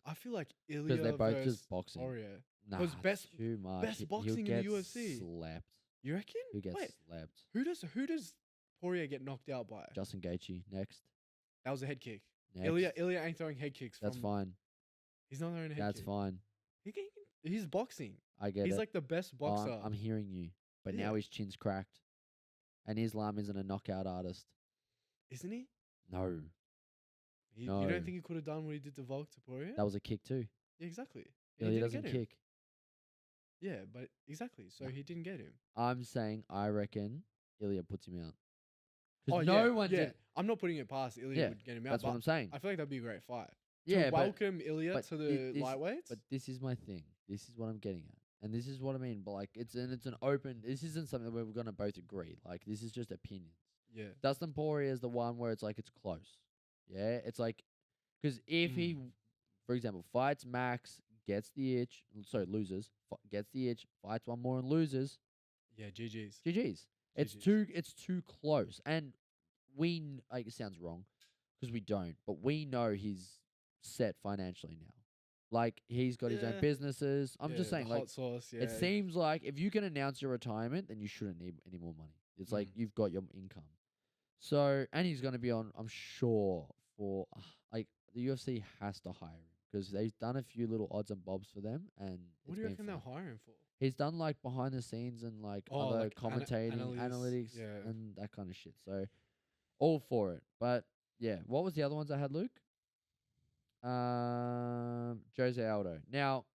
Speaker 2: I feel like Ilya
Speaker 1: because they're both
Speaker 2: versus
Speaker 1: just boxing.
Speaker 2: Poirier.
Speaker 1: Nah,
Speaker 2: was
Speaker 1: it's
Speaker 2: best-
Speaker 1: too much.
Speaker 2: best
Speaker 1: He'll
Speaker 2: boxing in the
Speaker 1: get
Speaker 2: UFC.
Speaker 1: Slept.
Speaker 2: You reckon?
Speaker 1: Who gets
Speaker 2: Wait,
Speaker 1: slept?
Speaker 2: who does Poirier get knocked out by?
Speaker 1: Justin Gaethje next.
Speaker 2: That was a head kick.
Speaker 1: Next.
Speaker 2: Ilya ain't throwing head kicks.
Speaker 1: That's fine.
Speaker 2: He's not throwing a head
Speaker 1: That's
Speaker 2: kick.
Speaker 1: fine.
Speaker 2: He's boxing.
Speaker 1: I get
Speaker 2: He's
Speaker 1: it.
Speaker 2: like the best
Speaker 1: Oh,
Speaker 2: boxer.
Speaker 1: I'm hearing you, but
Speaker 2: Yeah.
Speaker 1: now his chin's cracked, and Islam isn't a knockout artist.
Speaker 2: Isn't he?
Speaker 1: No,
Speaker 2: You
Speaker 1: No.
Speaker 2: don't think he could have done what he did to Volk to Poirier?
Speaker 1: that was a kick too.
Speaker 2: Yeah, exactly.
Speaker 1: Ilya
Speaker 2: didn't
Speaker 1: doesn't
Speaker 2: get him.
Speaker 1: kick.
Speaker 2: Yeah, but exactly. So
Speaker 1: No.
Speaker 2: he didn't get him.
Speaker 1: I'm saying I reckon Ilya puts him out.
Speaker 2: Oh,
Speaker 1: Because
Speaker 2: yeah,
Speaker 1: no one
Speaker 2: yeah.
Speaker 1: did.
Speaker 2: I'm not putting it past Ilya
Speaker 1: Yeah,
Speaker 2: would get him out.
Speaker 1: That's what
Speaker 2: but
Speaker 1: I'm saying.
Speaker 2: I feel like that'd be a great fight.
Speaker 1: Yeah,
Speaker 2: to
Speaker 1: but
Speaker 2: welcome Ilya
Speaker 1: but
Speaker 2: to the
Speaker 1: this-
Speaker 2: lightweights.
Speaker 1: but this is my thing. This is what I'm getting at, and this is what I mean. But like, it's an open. This isn't something where we're gonna both agree. Like, this is just opinions.
Speaker 2: yeah.
Speaker 1: Dustin Poirier is the one where it's like it's close. Yeah, it's like because if he, for example, fights Max, gets the itch, loses, gets the itch, fights one more and loses,
Speaker 2: Yeah, GG's.
Speaker 1: GG's. It's
Speaker 2: GG's.
Speaker 1: it's too close, and like it sounds wrong because we don't, but we know he's set financially now. Like he's got his own
Speaker 2: Yeah.
Speaker 1: businesses. I'm just
Speaker 2: Yeah,
Speaker 1: saying,
Speaker 2: the
Speaker 1: like
Speaker 2: hot sauce. Yeah.
Speaker 1: it seems like if you can announce your retirement, then you shouldn't need any more money. It's like you've got your income. So, and he's going to be on, I'm sure, for like the UFC has to hire him because they've done a few little odds and bobs for them. And
Speaker 2: What
Speaker 1: it's
Speaker 2: do you
Speaker 1: been
Speaker 2: reckon they'll
Speaker 1: fun.
Speaker 2: hire him for?
Speaker 1: He's done like behind the scenes and like
Speaker 2: Oh,
Speaker 1: other
Speaker 2: like
Speaker 1: commentating, analytics,
Speaker 2: yeah.
Speaker 1: and that kind of shit. So, all for it. But yeah, what was the other ones I had, Luke? Jose Aldo. Now,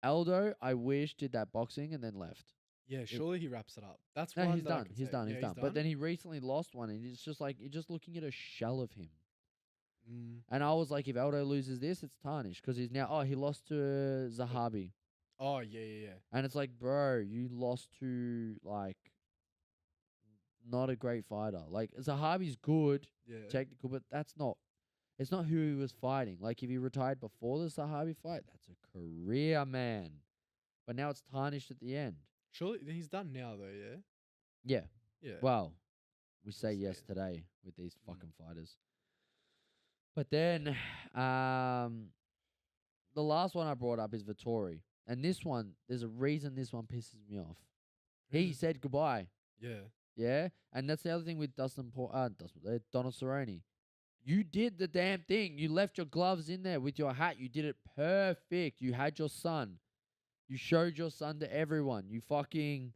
Speaker 1: Aldo, I wish did that boxing and then left.
Speaker 2: Yeah, surely he wraps it up. That's
Speaker 1: No,
Speaker 2: one
Speaker 1: he's
Speaker 2: that I
Speaker 1: done.
Speaker 2: could
Speaker 1: He's
Speaker 2: say.
Speaker 1: done.
Speaker 2: Yeah,
Speaker 1: He's done. But then he recently lost one, and it's just like you're just looking at a shell of him. And I was like, if Aldo loses this, it's tarnished because he's now. Oh, he lost to Zahabi,
Speaker 2: Oh yeah.
Speaker 1: and it's like, bro, you lost to like not a great fighter. Like Zahabi's good,
Speaker 2: Yeah.
Speaker 1: technical, but that's not. It's not who he was fighting. Like if he retired before the Zahabi fight, that's a career man. But now it's tarnished at the end.
Speaker 2: Surely he's done now though. Yeah.
Speaker 1: Yeah.
Speaker 2: Yeah.
Speaker 1: Well, we say
Speaker 2: Just
Speaker 1: yes
Speaker 2: saying.
Speaker 1: today with these
Speaker 2: Mm.
Speaker 1: fucking fighters. But then the last one I brought up is Vittori. And this one, there's a reason this one pisses me off. He
Speaker 2: Who's-
Speaker 1: said goodbye.
Speaker 2: Yeah.
Speaker 1: Yeah? And that's the other thing with Donald Cerrone. You did the damn thing. You left your gloves in there with your hat. You did it perfect. You had your son. You showed your son to everyone. You fucking,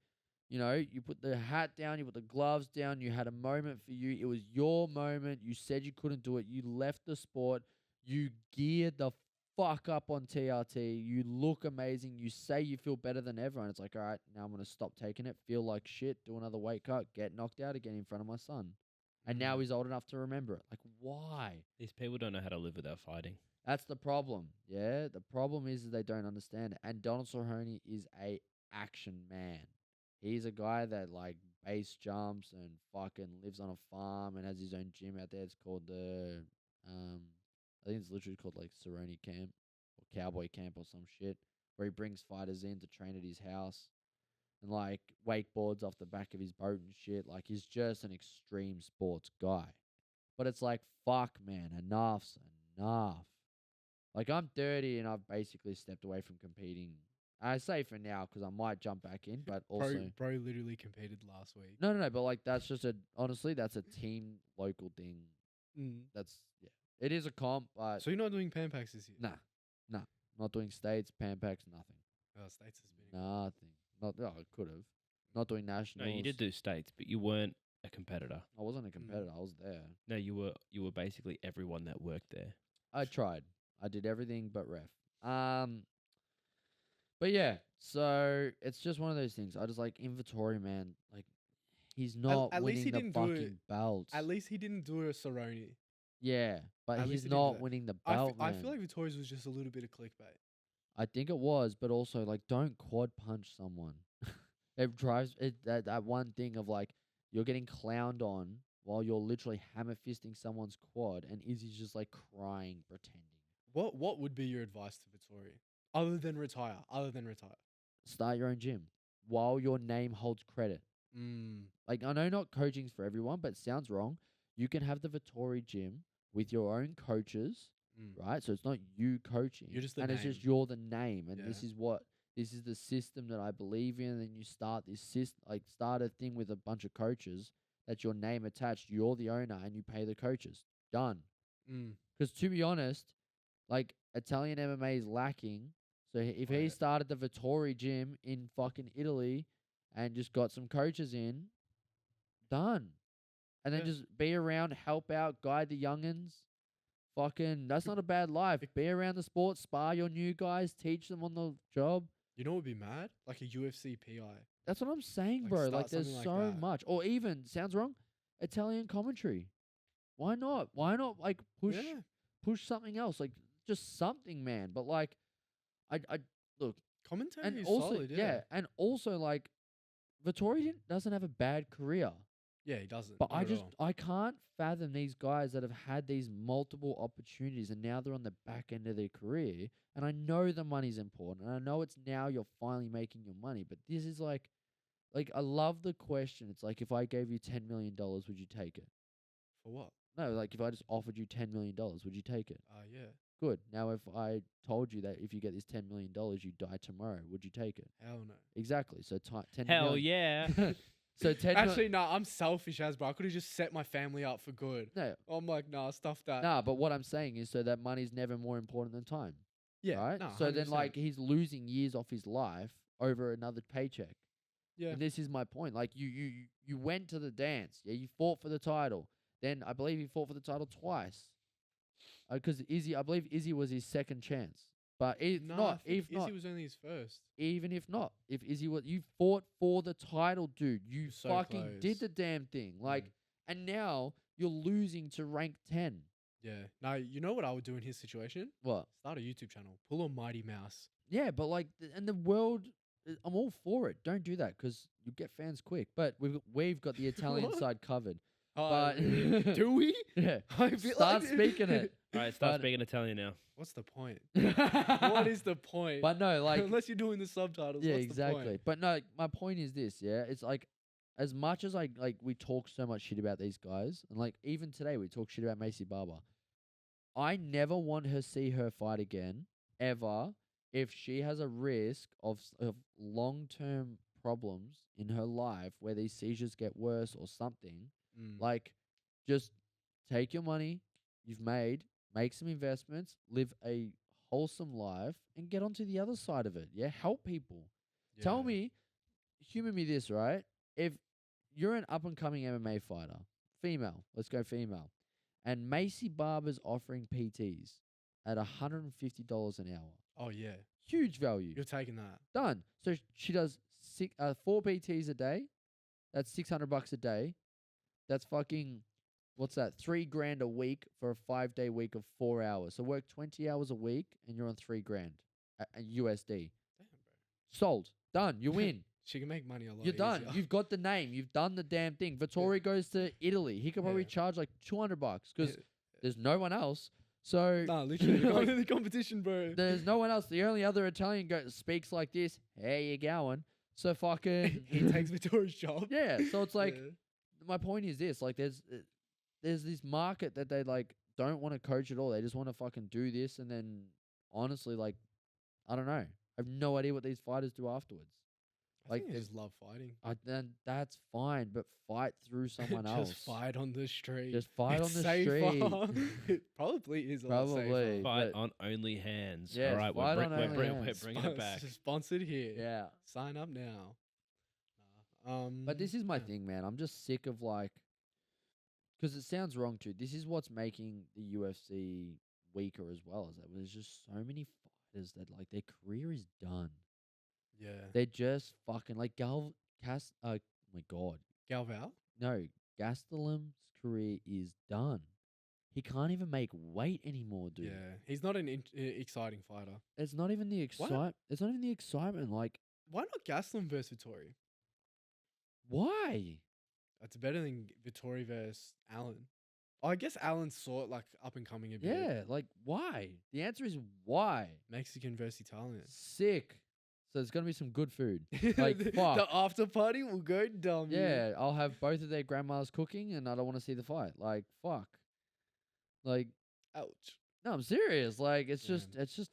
Speaker 1: you put the hat down, you put the gloves down, you had a moment for you. It was your moment. You said you couldn't do it. You left the sport. You geared the fuck up on TRT. You look amazing. You say you feel better than everyone. It's like, all right, now I'm going to stop taking it, feel like shit, do another weight cut, get knocked out again in front of my son. And now he's old enough to remember it. Like, why?
Speaker 3: These people don't know how to live without fighting.
Speaker 1: That's the problem. Yeah, the problem is they don't understand it. And Donald Cerrone is a action man. He's a guy that like base jumps and fucking lives on a farm and has his own gym out there. It's called the I think it's literally called like Cerrone Camp or Cowboy Camp or some shit, where he brings fighters in to train at his house and like wakeboards off the back of his boat and shit. Like he's just an extreme sports guy. But it's like, fuck, man, enough's enough. Like I'm 30 and I've basically stepped away from competing. I say for now because I might jump back in, but also
Speaker 2: bro literally competed last week.
Speaker 1: no. But like that's just honestly that's a team local thing. That's it is a comp, but
Speaker 2: So you're not doing Pan Packs this year?
Speaker 1: nah, not doing states, Pan Packs, nothing,
Speaker 2: Oh, States has been.
Speaker 1: nothing. Not I could have. Not doing
Speaker 3: No,
Speaker 1: nationals.
Speaker 3: you did do states, but you weren't a competitor.
Speaker 1: I wasn't a competitor. I was there.
Speaker 3: No, you were basically everyone that worked there.
Speaker 1: I tried. I did everything but ref. But yeah, so it's just one of those things. I just like inventory, man. Like he's not
Speaker 2: at least
Speaker 1: winning
Speaker 2: he
Speaker 1: the
Speaker 2: didn't do it-
Speaker 1: fucking belts.
Speaker 2: At least he didn't do a Cerrone.
Speaker 1: Yeah, but
Speaker 2: at
Speaker 1: he's
Speaker 2: least he didn't do
Speaker 1: not
Speaker 2: that.
Speaker 1: winning the
Speaker 2: I
Speaker 1: belt, man.
Speaker 2: feel like Vittoria's was just a little bit of clickbait.
Speaker 1: I think it was, but also like don't quad punch someone. It drives it that one thing of like you're getting clowned on while you're literally hammer fisting someone's quad, and Izzy's just like crying, pretending.
Speaker 2: What would be your advice to Vittoria? Other than retire.
Speaker 1: Start your own gym while your name holds credit. Like I know not coaching's for everyone, but it sounds wrong. You can have the Vittori gym with your own coaches, right? So it's not you coaching.
Speaker 2: You're just the
Speaker 1: and it's
Speaker 2: name.
Speaker 1: just you're the name, and
Speaker 2: Yeah.
Speaker 1: this is the system that I believe in. And then you start this system, like start a thing with a bunch of coaches. That's your name attached. You're the owner, and you pay the coaches. Done. Because to be honest, like Italian MMA is lacking. So if he started the Vittori gym in fucking Italy and just got some coaches in, done. And then just be around, help out, guide the youngins. Fucking, that's not a bad life. Be around the sport, spar your new guys, teach them on the job.
Speaker 2: You know what would be mad? Like a UFC PI.
Speaker 1: That's what I'm saying,
Speaker 2: Like
Speaker 1: bro.
Speaker 2: start
Speaker 1: Like there's
Speaker 2: something like
Speaker 1: so
Speaker 2: that.
Speaker 1: much. Or even, sounds wrong, Italian commentary. Why not? Why not like push something else? Like just something, man. But like I look,
Speaker 2: Commentary
Speaker 1: and
Speaker 2: is
Speaker 1: also
Speaker 2: solid, yeah.
Speaker 1: and also like Vittori doesn't have a bad career.
Speaker 2: Yeah, he doesn't.
Speaker 1: But
Speaker 2: not at all.
Speaker 1: I can't fathom these guys that have had these multiple opportunities and now they're on the back end of their career. And I know the money's important. And I know it's now you're finally making your money. But this is like I love the question. It's like if I gave you $10 million, would you take it?
Speaker 2: For what?
Speaker 1: No, like if I just offered you $10 million, would you take it?
Speaker 2: Yeah.
Speaker 1: Good. Now if I told you that if you get this $10 million, you die tomorrow, would you take it?
Speaker 2: Hell no.
Speaker 1: Exactly. So 10
Speaker 3: Hell
Speaker 1: million.
Speaker 3: yeah.
Speaker 1: So 10
Speaker 2: Actually, no, I'm selfish as bro. I could have just set my family up for good.
Speaker 1: no.
Speaker 2: I'm like, nah, stuff that.
Speaker 1: Nah, but what I'm saying is so that money's never more important than time.
Speaker 2: Yeah.
Speaker 1: Right?
Speaker 2: No,
Speaker 1: So then
Speaker 2: 100%.
Speaker 1: like he's losing years off his life over another paycheck.
Speaker 2: Yeah.
Speaker 1: And this is my point. Like you went to the dance. Yeah, you fought for the title. Then I believe he fought for the title twice. Because I believe Izzy was his second chance. But if not,
Speaker 2: Izzy was only his first.
Speaker 1: even if not, if Izzy was, you fought for the title, dude. You
Speaker 2: So
Speaker 1: fucking
Speaker 2: close.
Speaker 1: did the damn thing. Like, and now you're losing to rank 10.
Speaker 2: Yeah. Now, you know what I would do in his situation?
Speaker 1: What?
Speaker 2: Start a YouTube channel. Pull a Mighty Mouse.
Speaker 1: Yeah, but like, and the world, I'm all for it. Don't do that because you get fans quick. But we've got the Italian
Speaker 2: What?
Speaker 1: side covered.
Speaker 2: Oh,
Speaker 1: But
Speaker 2: do we?
Speaker 1: Yeah,
Speaker 2: I feel
Speaker 1: start
Speaker 2: like
Speaker 1: speaking it.
Speaker 3: All right, start
Speaker 1: But-
Speaker 3: speaking Italian now.
Speaker 2: What's the point? What is the point?
Speaker 1: But no, like,
Speaker 2: Unless you're doing the subtitles.
Speaker 1: yeah,
Speaker 2: what's The
Speaker 1: exactly.
Speaker 2: point?
Speaker 1: But no, my point is this. Yeah, it's like, as much as we talk so much shit about these guys, and like even today we talk shit about Macy Barber. I never want her see her fight again ever if she has a risk of long-term problems in her life where these seizures get worse or something. Like, just take your money you've made, make some investments, live a wholesome life, and get onto the other side of it. Yeah, help people. Tell me, humor me this, right? If you're an up-and-coming MMA fighter, female, let's go female, and Macy Barber's offering PTs at $150 an hour.
Speaker 2: Oh, yeah.
Speaker 1: Huge value.
Speaker 2: You're taking that.
Speaker 1: Done. So she does 4 PTs a day. That's $600 a day. That's fucking, what's that? $3,000 a week for a 5-day week of 4 hours. So work 20 hours a week and you're on $3,000 a USD.
Speaker 2: Damn, bro.
Speaker 1: Sold. Done. You win.
Speaker 2: She can make money a lot.
Speaker 1: You're done.
Speaker 2: easier.
Speaker 1: You've got the name. You've done the damn thing. Vittori goes to Italy. He could probably
Speaker 2: Yeah.
Speaker 1: charge like $200 because
Speaker 2: Yeah.
Speaker 1: there's no one else. So
Speaker 2: Nah, literally,
Speaker 1: like,
Speaker 2: the competition, bro.
Speaker 1: there's no one else. The only other Italian speaks like this. Hey, you going? So fucking
Speaker 2: He takes Vittori's job.
Speaker 1: yeah. So it's like
Speaker 2: Yeah.
Speaker 1: my point is this: like there's this market that they like don't want to coach at all. They just want to fucking do this, and then honestly, like I don't know. I have no idea what these fighters do afterwards.
Speaker 2: I
Speaker 1: Like,
Speaker 2: think they just love fighting.
Speaker 1: Then that's fine, but fight through someone else.
Speaker 2: Just fight on the street.
Speaker 1: Just fight
Speaker 2: It's
Speaker 1: on the
Speaker 2: safer.
Speaker 1: street.
Speaker 2: It probably is a lot
Speaker 1: Probably.
Speaker 2: safer.
Speaker 3: Fight
Speaker 1: but-
Speaker 3: on only hands.
Speaker 1: Yes,
Speaker 3: All right,
Speaker 1: fight
Speaker 3: we're,
Speaker 1: on
Speaker 3: we're,
Speaker 1: only
Speaker 3: we're,
Speaker 1: hands.
Speaker 3: bringing it back.
Speaker 2: Sponsored here.
Speaker 1: Yeah.
Speaker 2: Sign up now.
Speaker 1: But this is my
Speaker 2: yeah.
Speaker 1: thing, man. I'm just sick of like, because it sounds wrong too. This is what's making the UFC weaker as well. Is that there's just so many fighters that like their career is done.
Speaker 2: Yeah.
Speaker 1: They're just fucking like oh my god,
Speaker 2: Galval?
Speaker 1: no, Gastelum's career is done. He can't even make weight anymore, dude.
Speaker 2: Yeah. He's not an exciting fighter.
Speaker 1: It's not even the excitement. It's not even the excitement. Like,
Speaker 2: Why not Gastelum versus Vittori?
Speaker 1: why?
Speaker 2: That's better than Vittori versus Allen. Oh, I guess Allen's sort like up and coming a bit.
Speaker 1: Yeah, like why? The answer is why.
Speaker 2: Mexican versus Italian.
Speaker 1: Sick. So there's gonna be some good food. Like,
Speaker 2: the,
Speaker 1: fuck.
Speaker 2: the after party will go dumb.
Speaker 1: Yeah, I'll have both of their grandmas cooking, and I don't want to see the fight. Like, fuck. Like,
Speaker 2: Ouch.
Speaker 1: no, I'm serious. Like, it's
Speaker 2: Yeah.
Speaker 1: just.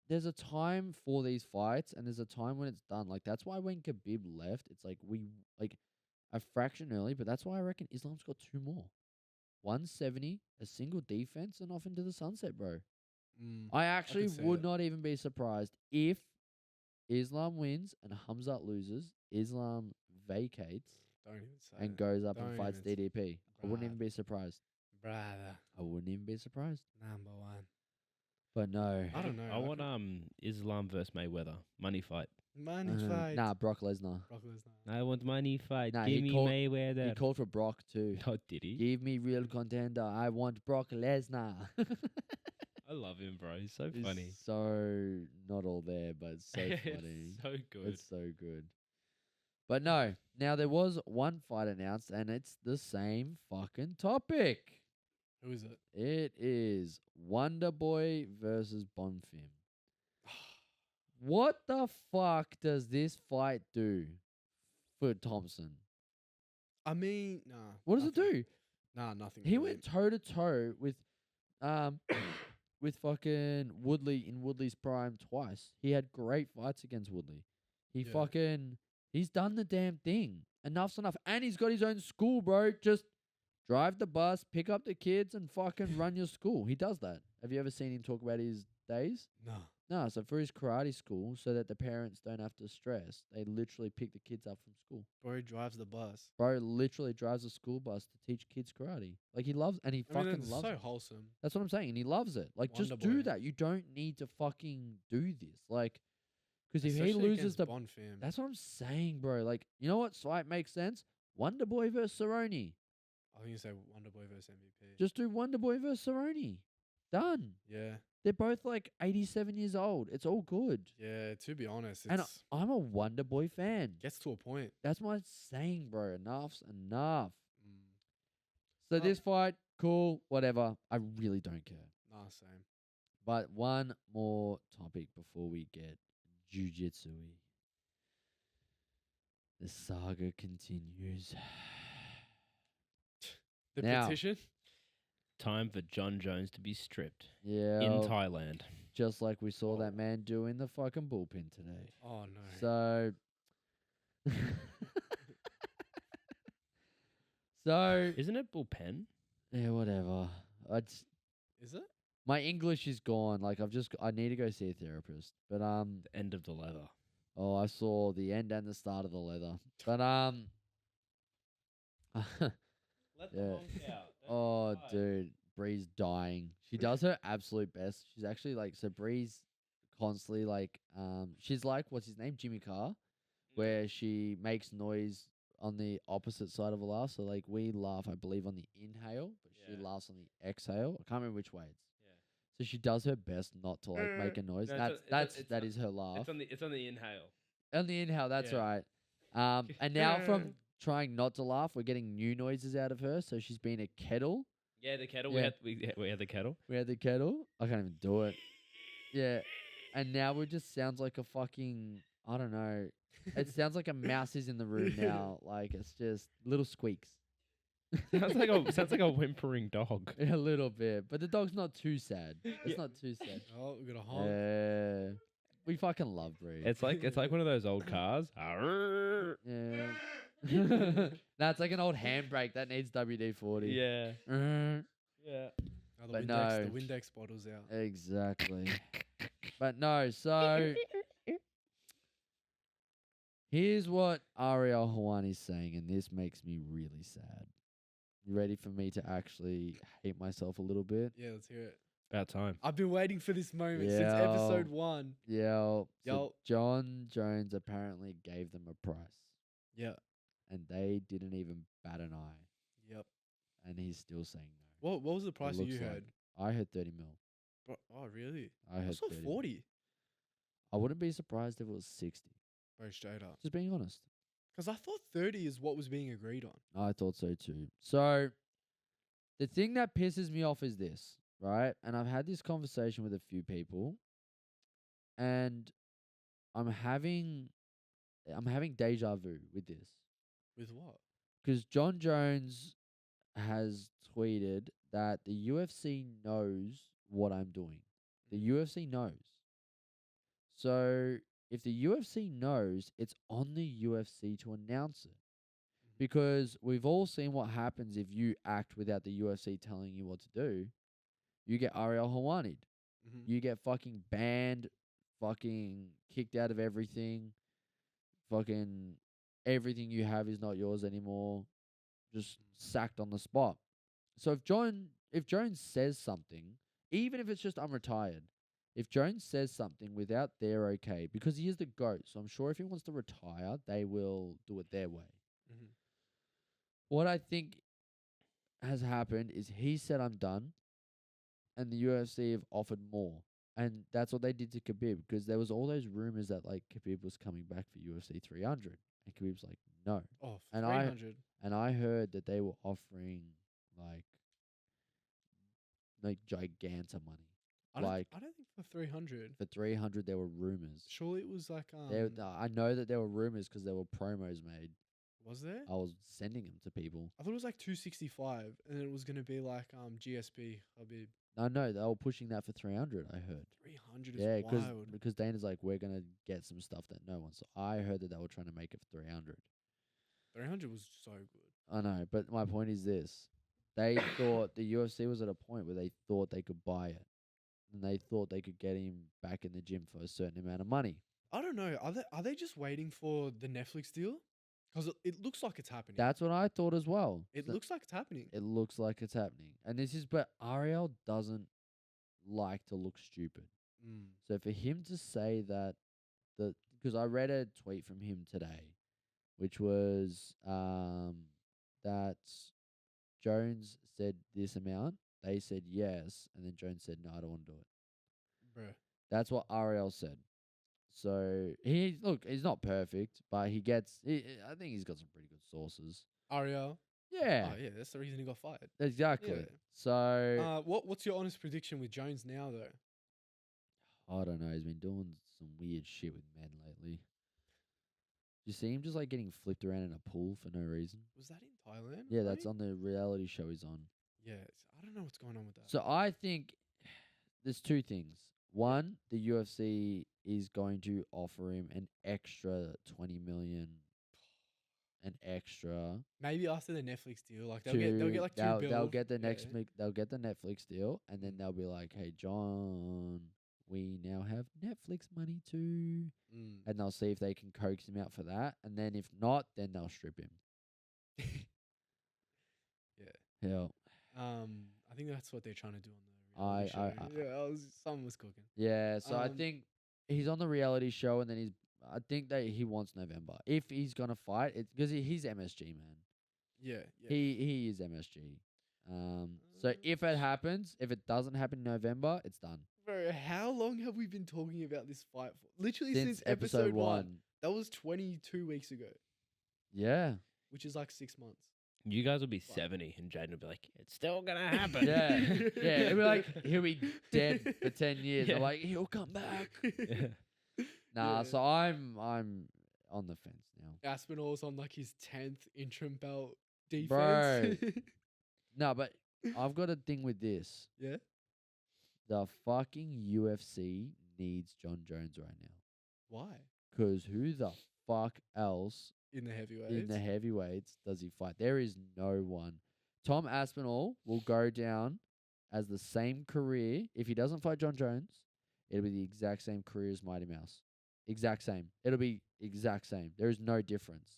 Speaker 1: There's a time for these fights, and there's a time when it's done. Like, that's why when Khabib left, it's like a fraction early, but that's why I reckon Islam's got 2 more. 170, a single defense, and off into the sunset, bro.
Speaker 2: Mm.
Speaker 1: I actually
Speaker 2: see
Speaker 1: would
Speaker 2: it.
Speaker 1: not even be surprised if Islam wins and Hamzat loses. Islam vacates
Speaker 2: Don't even say
Speaker 1: and
Speaker 2: it.
Speaker 1: goes up and
Speaker 2: Don't
Speaker 1: fights
Speaker 2: even
Speaker 1: DDP. I wouldn't even
Speaker 2: Bruh.
Speaker 1: be surprised.
Speaker 2: Brother.
Speaker 1: I wouldn't even be surprised.
Speaker 2: Number one.
Speaker 1: But no.
Speaker 2: I don't know.
Speaker 3: I want Islam versus Mayweather money fight.
Speaker 2: Money fight.
Speaker 1: Nah, Brock Lesnar.
Speaker 2: Brock Lesnar.
Speaker 3: I want money fight.
Speaker 1: Nah,
Speaker 3: Give
Speaker 1: he
Speaker 3: me
Speaker 1: called-
Speaker 3: Mayweather.
Speaker 1: He called for Brock too.
Speaker 3: Oh, did he?
Speaker 1: Give me real contender. I want Brock Lesnar.
Speaker 3: I love him, bro. He's so
Speaker 1: He's
Speaker 3: funny.
Speaker 1: So not all there, but it's so funny.
Speaker 3: It's so good.
Speaker 1: It's so good. But no, now there was one fight announced, and it's the same fucking topic.
Speaker 2: Who is it?
Speaker 1: It is Wonder Boy versus Bonfim. What the fuck does this fight do for Thompson?
Speaker 2: I mean, nah.
Speaker 1: What does it
Speaker 2: nothing.
Speaker 1: do?
Speaker 2: Nah, nothing.
Speaker 1: He
Speaker 2: really.
Speaker 1: went toe to toe with with fucking Woodley in Woodley's prime twice. He had great fights against Woodley.
Speaker 2: Yeah.
Speaker 1: He's done the damn thing. Enough's enough. And he's got his own school, bro. Just drive the bus, pick up the kids, and fucking run your school. He does that. Have you ever seen him talk about his days?
Speaker 2: Nah.
Speaker 1: No, so for his karate school, so that the parents don't have to stress, they literally pick the kids up from school.
Speaker 2: Bro drives the bus.
Speaker 1: Bro literally drives a school bus to teach kids karate. Like, he loves, and he
Speaker 2: I mean,
Speaker 1: fucking
Speaker 2: it's
Speaker 1: loves
Speaker 2: so
Speaker 1: it.
Speaker 2: wholesome.
Speaker 1: That's what I'm saying, and he loves it. Like, just
Speaker 2: Wonder
Speaker 1: do
Speaker 2: Boy.
Speaker 1: that. You don't need to fucking do this. Like, because if he
Speaker 2: Especially
Speaker 1: loses
Speaker 2: against
Speaker 1: the,
Speaker 2: Bonfim.
Speaker 1: that's what I'm saying, bro. Like, you know what fight makes sense? Wonder Boy versus Cerrone.
Speaker 2: I think you say Wonder Boy versus MVP.
Speaker 1: Just do Wonder Boy versus Cerrone. Done.
Speaker 2: Yeah.
Speaker 1: They're both like 87 years old. It's all good.
Speaker 2: Yeah, to be honest,
Speaker 1: And
Speaker 2: it's
Speaker 1: I'm a Wonder Boy fan.
Speaker 2: gets to a point.
Speaker 1: That's what I'm saying, bro. Enough's enough.
Speaker 2: Mm.
Speaker 1: So
Speaker 2: Oh.
Speaker 1: this fight, cool, whatever. I really don't care.
Speaker 2: Nah, same.
Speaker 1: But one more topic before we get jujitsu-y. The saga continues.
Speaker 2: The
Speaker 1: Now-
Speaker 2: petition?
Speaker 3: Time for John Jones to be stripped
Speaker 1: Yeah.
Speaker 3: in Thailand.
Speaker 1: Just like we saw
Speaker 2: Oh.
Speaker 1: that man do in the fucking bullpen today.
Speaker 2: Oh, no.
Speaker 1: So, so
Speaker 3: Isn't it bullpen?
Speaker 1: yeah, whatever.
Speaker 2: Is it?
Speaker 1: My English is gone. Like, I need to go see a therapist. But
Speaker 3: The end of the leather.
Speaker 1: oh, I saw the end and the start of the leather. But
Speaker 3: Let
Speaker 1: the Yeah. honk out. Oh, dude, Bree's dying. She does her absolute best. She's actually like, so Bree's constantly like, she's like, what's his name, Jimmy Carr, where she makes noise on the opposite side of a laugh. So like, we laugh, I believe, on the inhale, but she
Speaker 3: Yeah.
Speaker 1: laughs on the exhale. I can't remember which way it's.
Speaker 3: Yeah.
Speaker 1: So she does her best not to like make a noise.
Speaker 3: No,
Speaker 1: that is her laugh.
Speaker 3: It's on the inhale.
Speaker 1: On the inhale, that's
Speaker 3: Yeah.
Speaker 1: right. And now from trying not to laugh, we're getting new noises out of her. So she's been a kettle.
Speaker 3: Yeah, the kettle.
Speaker 1: Yeah.
Speaker 3: We had the kettle.
Speaker 1: We had the kettle. I can't even do it. Yeah. And now it just sounds like a fucking, I don't know. It sounds like a mouse is in the room now. Like it's just little squeaks.
Speaker 3: sounds like a whimpering dog.
Speaker 1: A little bit. But the dog's not too sad. It's not too sad.
Speaker 2: Oh, we got a honk.
Speaker 1: Yeah. We fucking love Bree.
Speaker 3: It's like one of those old cars.
Speaker 1: Yeah. That's like an old handbrake that needs WD-40.
Speaker 3: Yeah. Yeah.
Speaker 2: Oh, the
Speaker 1: But
Speaker 2: Windex,
Speaker 1: no.
Speaker 2: the Windex bottle's out.
Speaker 1: Exactly. But no, so here's what Ariel Hawani's saying, and this makes me really sad. You ready for me to actually hate myself a little bit?
Speaker 2: Yeah, let's hear it.
Speaker 3: About time.
Speaker 2: I've been waiting for this moment since
Speaker 1: Yeah.
Speaker 2: episode 1.
Speaker 1: Yeah. So
Speaker 2: Yo.
Speaker 1: John Jones apparently gave them a price,
Speaker 2: Yeah.
Speaker 1: and they didn't even bat an eye,
Speaker 2: Yep.
Speaker 1: and he's still saying no.
Speaker 2: What was the price that
Speaker 1: looks
Speaker 2: you
Speaker 1: like.
Speaker 2: heard?
Speaker 1: I heard 30 mil.
Speaker 2: Oh, really?
Speaker 1: I
Speaker 2: I
Speaker 1: heard
Speaker 2: saw
Speaker 1: 30 mil.
Speaker 2: 40.
Speaker 1: I wouldn't be surprised if it was 60.
Speaker 2: Very straight up.
Speaker 1: Just being honest.
Speaker 2: Because I thought 30 is what was being agreed on.
Speaker 1: I thought so too. So the thing that pisses me off is this, right? And I've had this conversation with a few people, and I'm having deja vu with this.
Speaker 2: With what?
Speaker 1: Because John Jones has tweeted that the UFC knows what I'm doing. The UFC knows. So if the UFC knows, it's on the UFC to announce it. Because we've all seen what happens if you act without the UFC telling you what to do. You get Ariel Hawani'd.
Speaker 2: Mm-hmm.
Speaker 1: You get fucking banned, fucking kicked out of everything. Fucking everything you have is not yours anymore. Just sacked on the spot. So if Jones says something, even if it's just I'm retired, if Jones says something without their okay, because he is the GOAT, so I'm sure if he wants to retire, they will do it their way.
Speaker 2: Mm-hmm.
Speaker 1: What I think has happened is he said I'm done, and the UFC have offered more. And that's what they did to Khabib, because there was all those rumors that like Khabib was coming back for UFC 300, and Khabib's like, no.
Speaker 2: Oh,
Speaker 1: And
Speaker 2: 300.
Speaker 1: And I heard that they were offering like giganta money.
Speaker 2: I don't think for 300.
Speaker 1: For 300, there were rumors.
Speaker 2: Surely it was like
Speaker 1: I know that there were rumors because there were promos made.
Speaker 2: Was there?
Speaker 1: I was sending them to people.
Speaker 2: I thought it was like 265, and it was gonna be like GSP Khabib.
Speaker 1: No, they were pushing that for 300. I heard.
Speaker 2: 300 is
Speaker 1: Yeah,
Speaker 2: wild.
Speaker 1: because Dana's like, we're gonna get some stuff that no one. So I heard that they were trying to make it for 300.
Speaker 2: 300 was so good.
Speaker 1: I know, but my point is this: they thought the UFC was at a point where they thought they could buy it, and they thought they could get him back in the gym for a certain amount of money.
Speaker 2: I don't know. Are they just waiting for the Netflix deal? Because it looks like it's happening.
Speaker 1: That's what I thought as well.
Speaker 2: It
Speaker 1: So
Speaker 2: looks like it's happening.
Speaker 1: it looks like it's happening, and this is. But Ariel doesn't like to look stupid.
Speaker 2: Mm.
Speaker 1: So for him to say that, because I read a tweet from him today, which was that Jones said this amount, they said yes, and then Jones said no, I don't want to do it.
Speaker 2: Bruh.
Speaker 1: That's what Ariel said. So he's not perfect, but he gets. I think he's got some pretty good sources.
Speaker 2: Ariel.
Speaker 1: Yeah,
Speaker 2: Oh yeah, that's the reason he got fired.
Speaker 1: exactly.
Speaker 2: Yeah.
Speaker 1: So
Speaker 2: What's your honest prediction with Jones now though?
Speaker 1: I don't know. He's been doing some weird shit with men lately. You see him just like getting flipped around in a pool for no reason.
Speaker 2: Was that in Thailand?
Speaker 1: Yeah, that's on the reality show he's on.
Speaker 2: Yeah, I don't know what's going on with that.
Speaker 1: So I think there's two things. One, the UFC is going to offer him an extra 20 million, an extra.
Speaker 2: Maybe after the Netflix deal, like they'll get like $2 billion.
Speaker 1: They'll get the next
Speaker 2: Yeah.
Speaker 1: they'll get the Netflix deal, and then they'll be like, "Hey, John, we now have Netflix money too," and they'll see if they can coax him out for that, and then if not, then they'll strip him. Yeah.
Speaker 2: I think that's what they're trying to do on the
Speaker 1: I-
Speaker 2: reality show. Someone was cooking.
Speaker 1: Yeah, so I
Speaker 2: Um,
Speaker 1: think he's on the reality show, and then I think that he wants November if he's gonna fight. It's because he's MSG, man.
Speaker 2: Yeah.
Speaker 1: He is MSG. So if it happens, if it doesn't happen in November, it's done.
Speaker 2: Bro, how long have we been talking about this fight for? Literally
Speaker 1: Since
Speaker 2: since episode 1. That was 22 weeks ago.
Speaker 1: Yeah.
Speaker 2: which is like 6 months.
Speaker 3: You guys will be
Speaker 2: Wow.
Speaker 3: 70 and Jaden will be like, it's still going to happen.
Speaker 1: Yeah. Yeah. It'll be like, he'll be dead for 10 years.
Speaker 3: Yeah.
Speaker 1: I'm like, he'll come back.
Speaker 3: Yeah.
Speaker 1: Nah,
Speaker 2: Yeah.
Speaker 1: so I'm on the fence now.
Speaker 2: Aspinall's on like his 10th interim belt defense.
Speaker 1: No, but I've got a thing with this.
Speaker 2: Yeah.
Speaker 1: The fucking UFC needs John Jones right now.
Speaker 2: Why?
Speaker 1: Because who the fuck else
Speaker 2: In the heavyweights.
Speaker 1: in the heavyweights does he fight? There is no one. Tom Aspinall will go down as the same career. If he doesn't fight John Jones, it'll be the exact same career as Mighty Mouse. Exact same. It'll be exact same. There is no difference.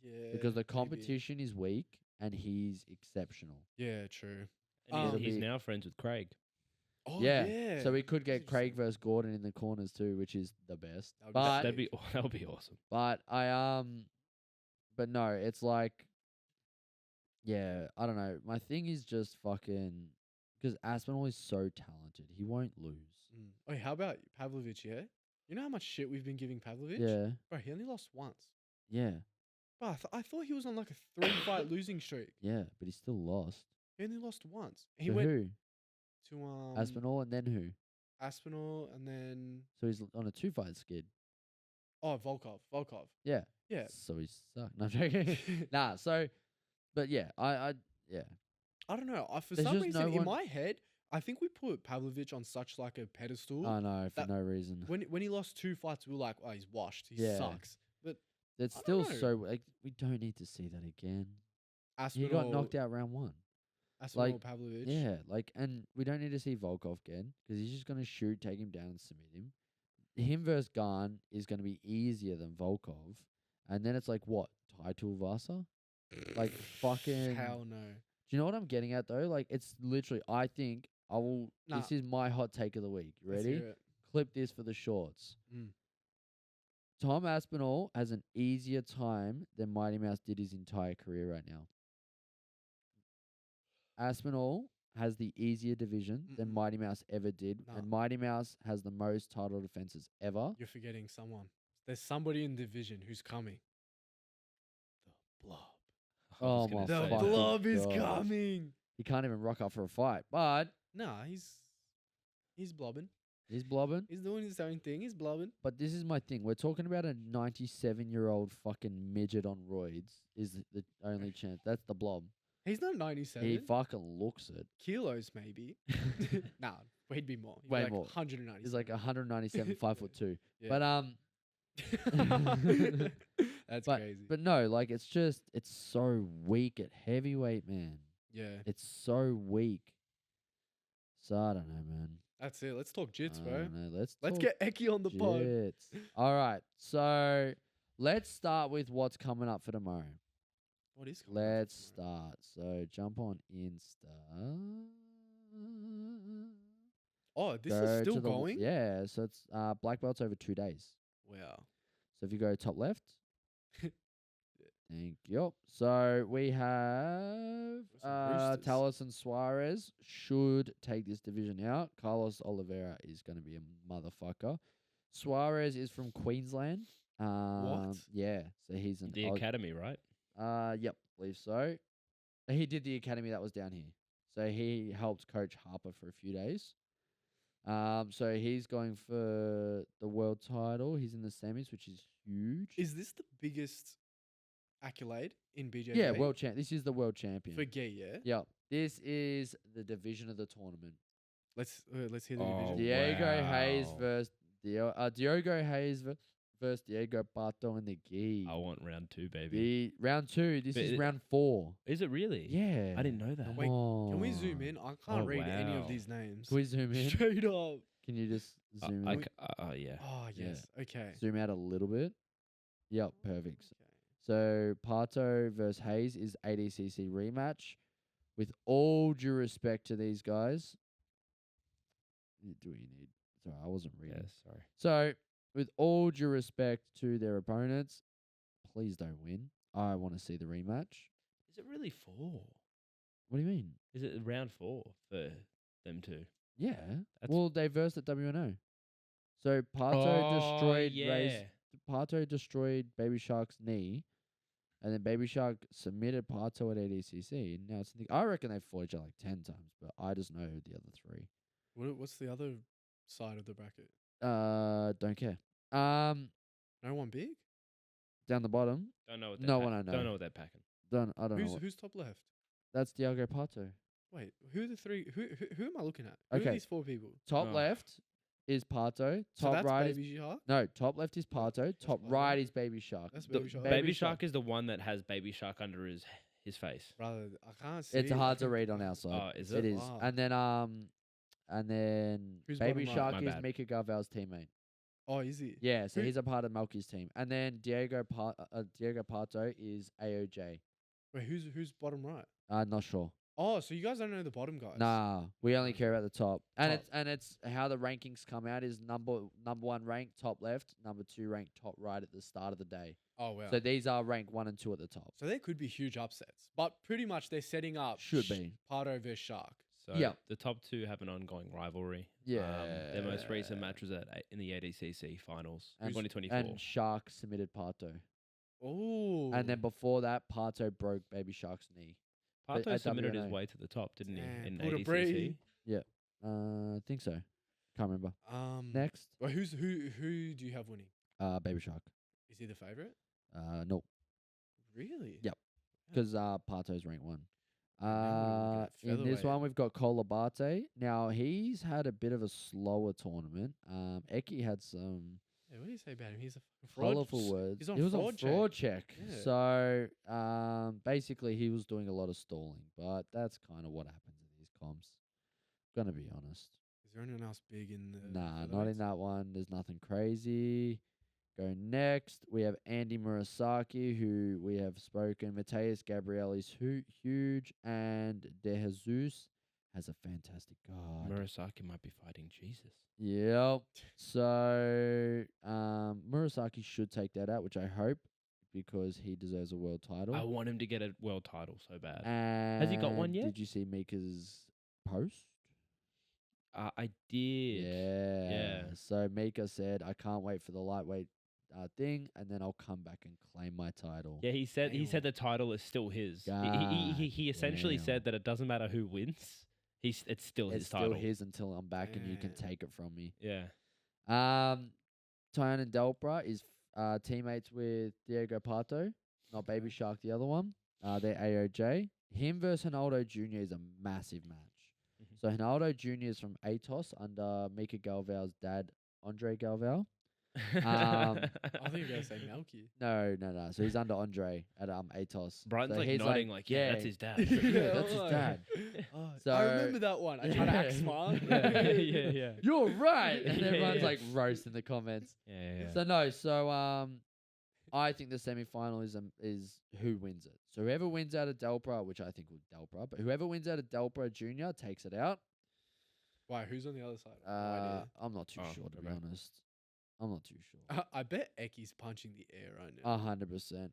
Speaker 2: Yeah.
Speaker 1: Because the
Speaker 2: maybe.
Speaker 1: competition is weak and he's exceptional.
Speaker 2: Yeah, true.
Speaker 3: And
Speaker 1: It'll
Speaker 3: he's
Speaker 1: be-
Speaker 3: now friends with Craig.
Speaker 2: Oh,
Speaker 1: Yeah.
Speaker 2: yeah.
Speaker 1: So we could
Speaker 2: That's
Speaker 1: get Craig
Speaker 2: interesting.
Speaker 1: versus Gordon in the corners too, which is the best.
Speaker 2: That would be
Speaker 1: But
Speaker 3: That'd be that would be awesome.
Speaker 1: but but no, it's like, yeah, I don't know. My thing is just fucking because Aspinall is so talented, he won't lose.
Speaker 2: Oh, how about Pavlovich, yeah? You know how much shit we've been giving Pavlovich?
Speaker 1: Yeah,
Speaker 2: Bro, he only lost once.
Speaker 1: yeah,
Speaker 2: Bro, I thought he was on like a 3-fight losing streak.
Speaker 1: yeah, but he still lost.
Speaker 2: He only lost once. He
Speaker 1: To
Speaker 2: went
Speaker 1: who?
Speaker 2: to
Speaker 1: Aspinall and then who?
Speaker 2: Aspinall and then
Speaker 1: So he's on a 2-fight skid.
Speaker 2: Volkov.
Speaker 1: Yeah.
Speaker 2: Yeah.
Speaker 1: So he sucked. No, I'm joking. Nah. So, but yeah, yeah.
Speaker 2: I don't know. For
Speaker 1: There's
Speaker 2: some
Speaker 1: just
Speaker 2: reason
Speaker 1: no
Speaker 2: in
Speaker 1: one-
Speaker 2: my head, I think we put Pavlovich on such like a pedestal.
Speaker 1: I know for
Speaker 2: that-
Speaker 1: no reason.
Speaker 2: When he lost 2 fights, we were like, oh, he's washed. He
Speaker 1: Yeah.
Speaker 2: sucks. But
Speaker 1: It's
Speaker 2: I
Speaker 1: still
Speaker 2: don't know.
Speaker 1: so like we don't need to see that again. He
Speaker 2: Aspinall
Speaker 1: got knocked out round 1.
Speaker 2: Aspinall
Speaker 1: like,
Speaker 2: Pavlovich.
Speaker 1: Yeah, like, and we don't need to see Volkov again because he's just gonna shoot, take him down, and submit him. Him versus Garn is gonna be easier than Volkov, and then it's like what Title Vasa, like fucking.
Speaker 2: Hell no.
Speaker 1: Do you know what I'm getting at though? Like, it's literally. I think I will.
Speaker 2: Nah.
Speaker 1: This is my hot take of the week. You
Speaker 2: Let's
Speaker 1: ready?
Speaker 2: hear it.
Speaker 1: Clip this for the shorts.
Speaker 2: Mm.
Speaker 1: Tom Aspinall has an easier time than Mighty Mouse did his entire career right now. Aspinall has the easier division than
Speaker 2: Mm-mm.
Speaker 1: Mighty Mouse ever did,
Speaker 2: Nah.
Speaker 1: and Mighty Mouse has the most title defenses ever.
Speaker 2: You're forgetting someone. There's somebody in division who's coming. The Blob.
Speaker 3: I was
Speaker 1: Oh
Speaker 3: gonna
Speaker 1: my
Speaker 3: say
Speaker 2: The
Speaker 3: that.
Speaker 1: fucking
Speaker 2: Blob is
Speaker 1: God.
Speaker 2: coming.
Speaker 1: He can't even rock up for a fight, but
Speaker 2: Nah, he's blobbing.
Speaker 1: he's blobbing.
Speaker 2: He's doing his own thing. He's blobbing.
Speaker 1: But this is my thing. We're talking about a 97-year-old fucking midget on roids is the only chance. That's the Blob.
Speaker 2: He's not 97.
Speaker 1: He fucking looks it.
Speaker 2: Kilos, maybe. Nah, he'd be more. He'd be
Speaker 1: Way
Speaker 2: like
Speaker 1: more.
Speaker 2: 190.
Speaker 1: He's like 197, 5'2".
Speaker 2: Yeah.
Speaker 1: But
Speaker 2: That's
Speaker 1: but
Speaker 2: crazy.
Speaker 1: but no, like it's so weak at heavyweight, man.
Speaker 2: Yeah,
Speaker 1: It's so weak. So I don't know, man.
Speaker 2: that's it. Let's talk jits,
Speaker 1: I
Speaker 2: bro.
Speaker 1: don't know. Let's
Speaker 2: Let's
Speaker 1: talk
Speaker 2: get Eki on the pod.
Speaker 1: jits. All right, so let's start with what's coming up for tomorrow.
Speaker 2: What is coming up for
Speaker 1: Let's
Speaker 2: tomorrow?
Speaker 1: start. So jump on Insta.
Speaker 2: Oh, this
Speaker 1: Go
Speaker 2: is still
Speaker 1: to the-
Speaker 2: going?
Speaker 1: Yeah, so it's black belts over 2 days.
Speaker 2: Wow.
Speaker 1: So if you go top left, thank you. So we have
Speaker 2: some roosters.
Speaker 1: Talos and Suarez should take this division out. Carlos Oliveira is going to be a motherfucker. Suarez is from Queensland. Yeah, so he's an
Speaker 3: The academy, right?
Speaker 1: Yep, believe so. He did the academy that was down here. So he helped coach Harper for a few days. So he's going for the world title. He's in the semis, which is huge.
Speaker 2: Is this the biggest accolade in BJJ?
Speaker 1: Yeah, world champ. This is the world champion.
Speaker 2: For Gi, yeah?
Speaker 1: Yep. This is the division of the tournament.
Speaker 2: Let's hear the
Speaker 3: Oh,
Speaker 2: division.
Speaker 1: Diego Hayes
Speaker 3: wow.
Speaker 1: versus Diogo Hayes versus Diego Pato in the Gi.
Speaker 3: I want round 2, baby.
Speaker 1: The round 2. This
Speaker 3: But
Speaker 1: is
Speaker 3: it-
Speaker 1: round 4.
Speaker 3: Is it really?
Speaker 1: Yeah.
Speaker 3: I didn't know that.
Speaker 2: Wait, Can we zoom
Speaker 1: on.
Speaker 2: in? I can't
Speaker 3: Oh,
Speaker 2: read any of
Speaker 3: wow.
Speaker 2: these names.
Speaker 1: Can we zoom in?
Speaker 2: Straight up.
Speaker 1: Can you just zoom in?
Speaker 3: Yeah.
Speaker 2: Oh,
Speaker 1: Yeah.
Speaker 2: yes. Okay.
Speaker 1: Zoom out a little bit. Yep, perfect.
Speaker 2: Okay.
Speaker 1: So Pato versus Hayes is ADCC rematch. With all due respect to these guys, do what you need. Sorry, I wasn't reading.
Speaker 3: Yeah, sorry.
Speaker 1: So, with all due respect to their opponents, please don't win. I want to see the rematch.
Speaker 3: Is it really 4?
Speaker 1: What do you mean?
Speaker 3: Is it round 4 for them two?
Speaker 1: Yeah.
Speaker 3: That's-
Speaker 1: Well, they versed at WNO. So Pato destroyed Baby Shark's knee. And then Baby Shark submitted Pato at ADCC. Now it's I reckon they fought each other like 10 times, but I just know the other 3.
Speaker 2: What's the other side of the bracket?
Speaker 1: Don't care.
Speaker 2: No one big?
Speaker 1: Down the bottom.
Speaker 3: Don't know what they're
Speaker 1: No one I know.
Speaker 3: Don't know what they're packing.
Speaker 1: I don't know.
Speaker 2: Who's top left?
Speaker 1: That's Diego Pato.
Speaker 2: Wait, who are the 3? Who am I looking at? Who
Speaker 1: Okay.
Speaker 2: are these 4 people?
Speaker 1: Top
Speaker 3: Oh.
Speaker 1: left is Pato.
Speaker 2: So
Speaker 1: Top
Speaker 2: that's
Speaker 1: right is
Speaker 2: Baby Shark?
Speaker 1: no. Top left is Pato. Top
Speaker 2: Pato.
Speaker 1: right is Baby Shark.
Speaker 2: That's
Speaker 3: The
Speaker 2: Baby Shark.
Speaker 3: Baby Shark is the one that has Baby Shark under his face.
Speaker 2: Brother, I can't see.
Speaker 1: It's
Speaker 2: it.
Speaker 1: hard to read on our side.
Speaker 3: Oh, is
Speaker 1: It
Speaker 3: it?
Speaker 1: is.
Speaker 2: Wow.
Speaker 1: And then
Speaker 2: Who's
Speaker 1: Baby
Speaker 2: bottom right?
Speaker 1: Shark
Speaker 3: My
Speaker 1: is
Speaker 3: bad.
Speaker 1: Mika Garvel's teammate.
Speaker 2: Oh, is he?
Speaker 1: Yeah, so
Speaker 2: Who-
Speaker 1: he's a part of Melky's team. And then Diego Pato is AOJ.
Speaker 2: Wait, who's bottom right?
Speaker 1: Not sure.
Speaker 2: Oh, so you guys don't know the bottom guys?
Speaker 1: Nah, we only care about the top. And
Speaker 2: Top.
Speaker 1: it's how the rankings come out is number 1 ranked top left, number 2 ranked top right at the start of the day.
Speaker 2: Oh, wow.
Speaker 1: So these are ranked 1 and 2 at the top.
Speaker 2: So there could be huge upsets, but pretty much they're setting up
Speaker 1: Should be.
Speaker 2: Pato versus Shark.
Speaker 3: So
Speaker 1: Yeah.
Speaker 3: the top 2 have an ongoing rivalry.
Speaker 1: Yeah.
Speaker 3: Their most recent match was in the ADCC finals,
Speaker 1: And-
Speaker 3: 2024.
Speaker 1: And Shark submitted Pato.
Speaker 2: Oh.
Speaker 1: And then before that, Pato broke Baby Shark's knee.
Speaker 3: Pato
Speaker 1: at
Speaker 3: submitted his
Speaker 1: WNA.
Speaker 3: way to the top, didn't he?
Speaker 2: Damn,
Speaker 3: In
Speaker 2: pulled a
Speaker 3: ADCC.
Speaker 2: Bree.
Speaker 1: I think so. Can't remember. Next,
Speaker 2: Well, who do you have winning?
Speaker 1: Baby Shark.
Speaker 2: Is he the favorite?
Speaker 1: No,
Speaker 2: Really?
Speaker 1: Yep. because Pato's ranked 1.
Speaker 2: now we're looking at
Speaker 1: In this
Speaker 2: featherweight.
Speaker 1: one, we've got Kolabate. Now, he's had a bit of a slower tournament. Eki had some
Speaker 2: Hey, what do you say about him? He's a fucking fraud.
Speaker 1: colorful words.
Speaker 2: He's on
Speaker 1: he was on
Speaker 2: fraud check.
Speaker 1: fraud check.
Speaker 2: Yeah.
Speaker 1: So, basically, he was doing a lot of stalling, but that's kind of what happens in these comps. Gonna be honest.
Speaker 2: Is there anyone else big in the?
Speaker 1: Nah, not
Speaker 2: featherweights?
Speaker 1: in that one. There's nothing crazy. Go next. We have Andy Murasaki, who we have spoken. Mateus Gabriel is huge, and De Jesus has a fantastic guard.
Speaker 3: Murasaki might be fighting Jesus.
Speaker 1: Yep. So Murasaki should take that out, which I hope, because he deserves a world title.
Speaker 3: I want him to get a world title so bad.
Speaker 1: And
Speaker 3: he got one yet?
Speaker 1: Did you see Mika's post?
Speaker 3: I did.
Speaker 1: Yeah. So Mika said, "I can't wait for the lightweight thing, and then I'll come back and claim my title."
Speaker 3: Yeah, he said
Speaker 2: Damn.
Speaker 3: the title is still his.
Speaker 1: God
Speaker 3: He essentially
Speaker 1: damn.
Speaker 3: said that it doesn't matter who wins. It's still his
Speaker 1: It's still
Speaker 3: title.
Speaker 1: his until I'm back, and you can
Speaker 2: Damn.
Speaker 1: take it from me.
Speaker 3: Yeah.
Speaker 1: Tyon and Delpra is teammates with Diego Pato, not Baby Shark, the other one. They're AOJ. Him versus Ronaldo Jr. is a massive match.
Speaker 3: Mhm.
Speaker 1: So Ronaldo Jr. is from Atos under Mika Galval's dad, Andre Galval.
Speaker 2: I think you're gonna say Melky.
Speaker 1: No. So he's under Andre at Atos.
Speaker 3: Brighton's
Speaker 1: so
Speaker 3: like
Speaker 1: he's
Speaker 3: nodding like, yeah, that's his dad.
Speaker 1: Yeah, that's his dad.
Speaker 2: Oh,
Speaker 1: So-
Speaker 2: I remember that one. I tried to act
Speaker 1: Yeah.
Speaker 2: smart.
Speaker 3: yeah.
Speaker 1: You're right. And
Speaker 3: Yeah,
Speaker 1: everyone's
Speaker 3: yeah.
Speaker 1: like roast in the comments.
Speaker 3: Yeah.
Speaker 1: So I think the semi-final is who wins it. So whoever wins out of Delpra, which I think will Delpra, but whoever wins out of Delpra Junior takes it out.
Speaker 2: Why? Who's on the other side? No idea.
Speaker 1: I'm not too
Speaker 3: Oh,
Speaker 1: sure, to
Speaker 3: go
Speaker 1: be
Speaker 3: back.
Speaker 1: honest. I'm not too sure.
Speaker 2: I bet Eki's punching the air right now.
Speaker 1: 100%.